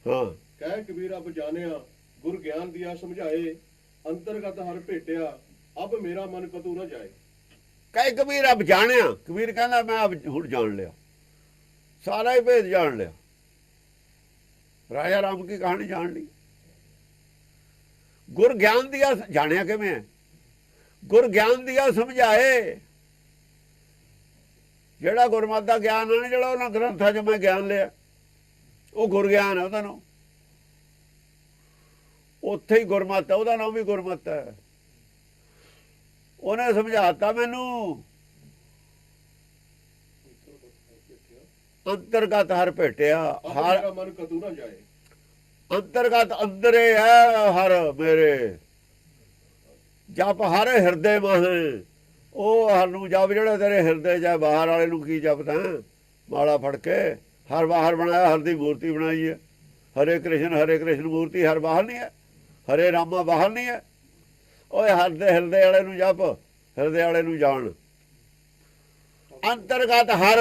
ਹਾਂ, ਕਹਿ ਕਬੀਰ ਅਬ ਜਾਣਿਆ ਗੁਰ ਗਿਆਨ ਦਿਆ ਸਮਝਾਏ, ਅੰਤਰਗਤ ਹਰ ਭੇਟਿਆ ਅਬ ਮੇਰਾ ਮਨ ਕਤੂ ਨਾ ਜਾਏ। ਕਹੇ ਕਬੀਰ ਅਬ ਜਾਣਿਆ, ਕਬੀਰ ਕਹਿੰਦਾ ਮੈਂ ਅਬ ਹੁਣ ਜਾਣ ਲਿਆ, ਸਾਰਾ ਹੀ ਭੇਦ ਜਾਣ ਲਿਆ। ਰਾਜਾ ਰਾਮ ਕੀ ਕਹਾਣੀ ਜਾਣ ਲਈ। ਗੁਰ ਗਿਆਨ ਦਿਆ ਜਾਣਿਆ ਕਿਵੇਂ ਹੈ? ਗੁਰ ਗਿਆਨ ਦਿਆ ਸਮਝਾਏ। ਜਿਹੜਾ ਗੁਰਮਤਿ ਦਾ ਗਿਆਨ ਹੈ, ਜਿਹੜਾ ਉਹਨਾਂ ਗ੍ਰੰਥਾਂ 'ਚ ਮੈਂ ਗਿਆਨ ਲਿਆ, ਉਹ ਗੁਰ ਗਿਆਨ ਹੈ। ਉਹਦਾ ਨਾਮ ਉੱਥੇ ਹੀ ਗੁਰਮਤਿ ਹੈ, ਉਹਦਾ ਨਾਮ ਵੀ ਗੁਰਮਤਿ ਹੈ। ਉਹਨੇ ਸਮਝਾਤਾ ਮੈਨੂੰ, ਅੰਤਰਗਤ ਹਰ ਭੇਟਿਆ। ਹਰ ਮਨ ਕਤੂ ਨਾ ਜਾਏ, ਅੰਤਰਗਤ ਅੰਦਰੇ ਹੈ ਹਰ ਮੇਰੇ। ਜਪ ਹਰ ਹਿਰਦੇ ਮਾਹੇ, ਉਹ ਸਾਨੂੰ ਜਪ ਜਿਹੜਾ ਤੇਰੇ ਹਿਰਦੇ 'ਚ ਹੈ, ਬਾਹਰ ਵਾਲੇ ਨੂੰ ਕੀ ਜਪਦਾ ਮਾਲਾ ਫੜ ਕੇ? ਹਰ ਬਾਹਰ ਬਣਾਇਆ, ਹਰ ਦੀ ਮੂਰਤੀ ਬਣਾਈ ਹੈ। ਹਰੇ ਕ੍ਰਿਸ਼ਨ ਮੂਰਤੀ ਹਰ ਬਾਹਰ ਨਹੀਂ ਹੈ, ਹਰੇ ਰਾਮਾ ਬਾਹਰ ਨਹੀਂ ਹੈ। ਓਏ ਹਰ ਦੇ ਹਿਰਦੇ ਵਾਲੇ ਨੂੰ ਜਪ, ਹਿਰਦੇ ਵਾਲੇ ਨੂੰ ਜਾਣ। ਅੰਤਰਗਤ ਹਰ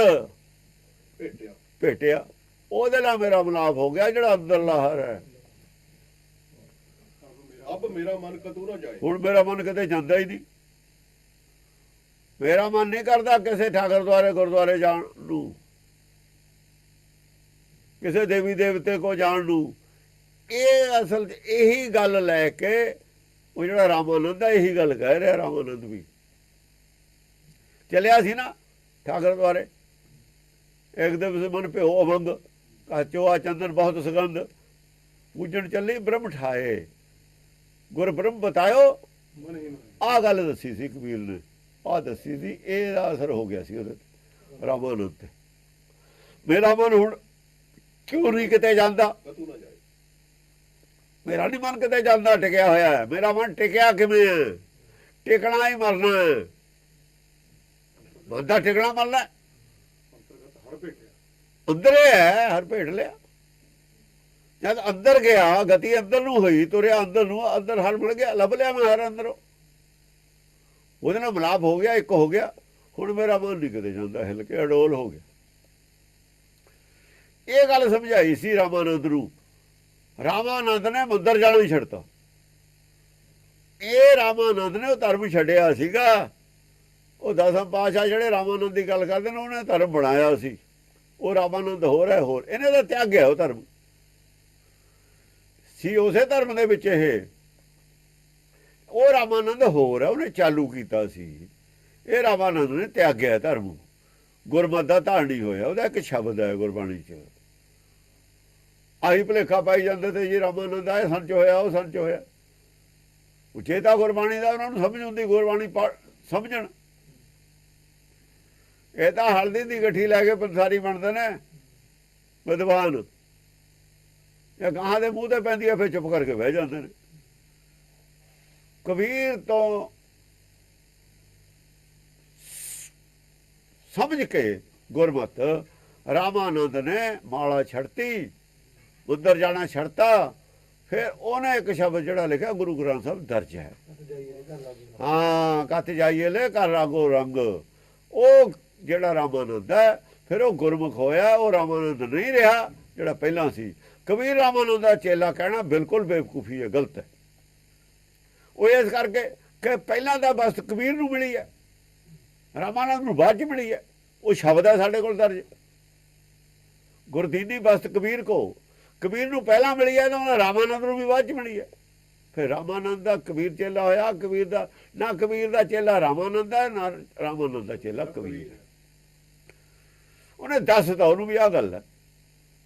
ਭੇਟਿਆ, ਉਹਦੇ ਨਾਲ ਮੇਰਾ ਮਿਲਾਪ ਹੋ ਗਿਆ, ਜਿਹੜਾ ਅੰਦਰਲਾ ਹਰ ਹੈ। ਅਬ ਮੇਰਾ ਮਨ ਕਤੂ ਨਾ ਜਾਏ। ਹੁਣ ਮੇਰਾ ਮਨ ਕਿਤੇ ਜਾਂਦਾ ਹੀ ਨਹੀਂ। ਮੇਰਾ ਮਨ ਨਹੀਂ ਕਰਦਾ ਕਿਸੇ ਠਾਕਰ ਗੁਰਦੁਆਰੇ ਜਾਣ ਨੂੰ, ਕਿਸੇ ਦੇਵੀ ਦੇਵਤੇ ਕੋ ਜਾਣ ਨੂੰ। ਇਹ ਅਸਲ 'ਚ ਇਹੀ ਗੱਲ ਲੈ ਕੇ ਉਹ ਜਿਹੜਾ ਰਾਮਾਨੰਦ ਹੈ ਇਹੀ ਗੱਲ ਕਹਿ ਰਿਹਾ। ਰਾਮਾਨੰਦ ਵੀ ਚਲਿਆ ਸੀ ਨਾ ਠਾਕਰ ਦੁਆਰੇ, ਇੱਕ ਦਿਵਸ ਮਨ ਭਿਓ ਅਭੰਗ ਕਾਚੋ ਆ ਚੰਦਨ ਬਹੁਤ ਸੁਗੰਧ, ਪੂਜਣ ਚੱਲੀ ਬ੍ਰਹਮ ਠਾਏ ਗੁਰ ਬ੍ਰਹਮ ਬਤਾਇਓ। ਆਹ ਗੱਲ ਦੱਸੀ ਸੀ ਕਬੀਰ ਨੇ, ਆਹ ਦੱਸੀ ਸੀ। ਇਹਦਾ ਅਸਰ ਹੋ ਗਿਆ ਸੀ ਉਹਦੇ ਤੇ, ਰਾਮਾਨੰਦ ਤੇ। ਮੇਰਾ ਮਨ ਹੁਣ ਕਿਉਂ ਨਹੀਂ ਕਿਤੇ ਜਾਂਦਾ? ਕਤੂ ਨਾ ਜਾਏ। ਮੇਰਾ ਨਹੀਂ ਮਨ ਕਿਤੇ ਜਾਂਦਾ, ਟਿਕਿਆ ਹੋਇਆ ਹੈ। ਮੇਰਾ ਮਨ ਟਿਕਿਆ ਕਿਵੇਂ ਹੈ? ਟਿਕਣਾ ਹੀ ਮਰਨਾ ਹੈ। ਮਨ ਦਾ ਟਿਕਣਾ ਮਰਨਾ ਹਰ ਭੇਟਿਆ, ਅੰਦਰ ਹੈ, ਹਰ ਭੇਟ ਲਿਆ। ਜਦ ਅੰਦਰ ਗਿਆ, ਗਤੀ ਅੰਦਰ ਨੂੰ ਹੋਈ, ਤੁਰਿਆ ਅੰਦਰ ਨੂੰ, ਅੰਦਰ ਹਰ ਮਿਲ ਗਿਆ, ਲੱਭ ਲਿਆ ਮੈਂ ਹਰ ਅੰਦਰੋਂ। ਉਹਦੇ ਨਾਲ ਮਿਲਾਪ ਹੋ ਗਿਆ, ਇੱਕ ਹੋ ਗਿਆ। ਹੁਣ ਮੇਰਾ ਮਨ ਨਹੀਂ ਕਿਤੇ ਜਾਂਦਾ, ਹਿੱਲ ਕੇ ਅਡੋਲ ਹੋ ਗਿਆ। ਇਹ ਗੱਲ ਸਮਝਾਈ ਸੀ ਰਾਮਾਨੰਦ ਨੂੰ। ਰਾਮਾਨੰਦ ਨੇ ਮੰਦਰ ਜਾਣਾ ਹੀ ਛੱਡਤਾ। ਇਹ ਰਾਮਾਨੰਦ ਨੇ ਉਹ ਧਰਮ ਛੱਡਿਆ ਸੀਗਾ। ਉਹ ਦਸਮ ਪਾਤਸ਼ਾਹ ਜਿਹੜੇ ਰਾਮਾਨੰਦ ਦੀ ਗੱਲ ਕਰਦੇ ਨੇ, ਉਹਨੇ ਧਰਮ ਬਣਾਇਆ ਸੀ। ਉਹ ਰਾਮਾਨੰਦ ਹੋਰ ਹੈ, ਹੋਰ ਇਹਨੇ ਤਾਂ ਤਿਆਗਿਆ ਉਹ ਧਰਮ ਸੀ। ਉਸੇ ਧਰਮ ਦੇ ਵਿੱਚ ਉਹ ਰਾਮਾਨੰਦ ਹੋਰ ਹੈ, ਉਹਨੇ ਚਾਲੂ ਕੀਤਾ ਸੀ। ਇਹ ਰਾਮਾਨੰਦ ਨੇ ਤਿਆਗਿਆ ਧਰਮ। ਗੁਰਮਤਿ ਦਾ ਧਾਰਨ ਨਹੀਂ ਹੋਇਆ। ਉਹਦਾ ਇੱਕ ਸ਼ਬਦ ਹੈ ਗੁਰਬਾਣੀ 'ਚ। ਆਹੀ ਭੁਲੇਖਾ ਪਾਈ ਜਾਂਦੇ ਤੇ ਜੀ ਰਾਮਾਨੰਦ ਆਏ ਸੰਚ ਹੋਇਆ, ਉਹ ਸੰਚ ਹੋਇਆ। ਉਚੇ ਤਾਂ ਗੁਰਬਾਣੀ ਦਾ ਉਹਨਾਂ ਨੂੰ ਸਮਝ ਹੁੰਦੀ, ਗੁਰਬਾਣੀ ਸਮਝਣ। ਇਹ ਤਾਂ ਹਲਦੀ ਦੀ ਗੱਠੀ ਲੈ ਕੇ ਪੰਸਾਰੀ ਬਣਦੇ ਨੇ ਵਿਦਵਾਨ। ਇਹ ਗਾਹਾਂ ਦੇ ਮੂੰਹ ਤੇ ਪੈਂਦੀ ਹੈ, ਫਿਰ ਚੁੱਪ ਕਰਕੇ ਬਹਿ ਜਾਂਦੇ ਨੇ। ਕਬੀਰ ਤੋਂ ਸਮਝ ਕੇ ਗੁਰਮਤ ਰਾਮਾਨੰਦ ਨੇ ਮਾਲਾ ਛੱਡਤੀ, ਉੱਧਰ ਜਾਣਾ ਛੱਡਤਾ। ਫਿਰ ਉਹਨੇ ਇੱਕ ਸ਼ਬਦ ਜਿਹੜਾ ਲਿਖਿਆ ਗੁਰੂ ਗ੍ਰੰਥ ਸਾਹਿਬ ਦਰਜ ਹੈ। ਹਾਂ, ਕੱਤ ਜਾਈਏ ਲੈ ਕਰ ਰਾਗੋ ਰੰਗ। ਉਹ ਜਿਹੜਾ ਰਾਮਾਨੰਦ ਹੈ, ਫਿਰ ਉਹ ਗੁਰਮੁਖ ਹੋਇਆ। ਉਹ ਰਾਮਾਨੰਦ ਨਹੀਂ ਰਿਹਾ ਜਿਹੜਾ ਪਹਿਲਾਂ ਸੀ। ਕਬੀਰ ਰਾਮਾਨੰਦ ਦਾ ਚੇਲਾ ਕਹਿਣਾ ਬਿਲਕੁਲ ਬੇਵਕੂਫੀ ਹੈ, ਗਲਤ ਹੈ। ਉਹ ਇਸ ਕਰਕੇ ਕਿ ਪਹਿਲਾਂ ਦਾ ਬਸ ਕਬੀਰ ਨੂੰ ਮਿਲੀ ਹੈ, ਰਾਮਾਨੰਦ ਨੂੰ ਬਾਅਦ 'ਚ ਮਿਲੀ ਹੈ। ਉਹ ਸ਼ਬਦ ਹੈ ਸਾਡੇ ਕੋਲ ਦਰਜ, ਗੁਰਦੀਨੀ ਬਸਤ ਕਬੀਰ ਕੋ। ਕਬੀਰ ਨੂੰ ਪਹਿਲਾਂ ਮਿਲੀ ਹੈ ਤਾਂ ਰਾਮਾਨੰਦ ਨੂੰ ਵੀ ਬਾਅਦ 'ਚ ਮਿਲੀ ਹੈ। ਫਿਰ ਰਾਮਾਨੰਦ ਦਾ ਕਬੀਰ ਚੇਲਾ ਹੋਇਆ। ਕਬੀਰ ਦਾ ਨਾ, ਕਬੀਰ ਦਾ ਚੇਲਾ ਰਾਮਾਨੰਦ ਹੈ, ਨਾ ਰਾਮਾਨੰਦ ਦਾ ਚੇਲਾ ਕਬੀਰ ਹੈ। ਉਹਨੇ ਦੱਸਤਾ ਉਹਨੂੰ ਵੀ ਆਹ ਗੱਲ ਹੈ।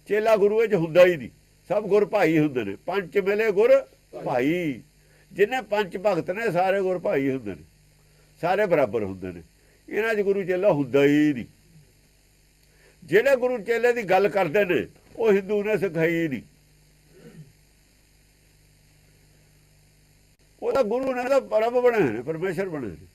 ਚੇਲਾ ਗੁਰੂ ਵਿੱਚ ਹੁੰਦਾ ਹੀ ਨਹੀਂ, ਸਭ ਗੁਰ ਭਾਈ ਹੁੰਦੇ ਨੇ। ਪੰਜ ਮਿਲੇ ਗੁਰ ਭਾਈ। ਜਿੰਨੇ ਪੰਜ ਭਗਤ ਨੇ ਸਾਰੇ ਗੁਰ ਭਾਈ ਹੁੰਦੇ ਨੇ, ਸਾਰੇ ਬਰਾਬਰ ਹੁੰਦੇ ਨੇ। ਇਹਨਾਂ 'ਚ ਗੁਰੂ ਚੇਲਾ ਹੁੰਦਾ ਹੀ ਨਹੀਂ। ਜਿਹੜੇ ਗੁਰੂ ਚੇਲੇ ਦੀ ਗੱਲ ਕਰਦੇ ਨੇ ਉਹ ਹਿੰਦੂ ਨੇ ਸਿਖਾਈ ਨਹੀਂ। ਉਹ ਤਾਂ ਗੁਰੂ ਨੇ ਤਾਂ ਰੱਬ ਬਣੇ ਨੇ, ਪਰਮੇਸ਼ਰ ਬਣੇ ਨੇ।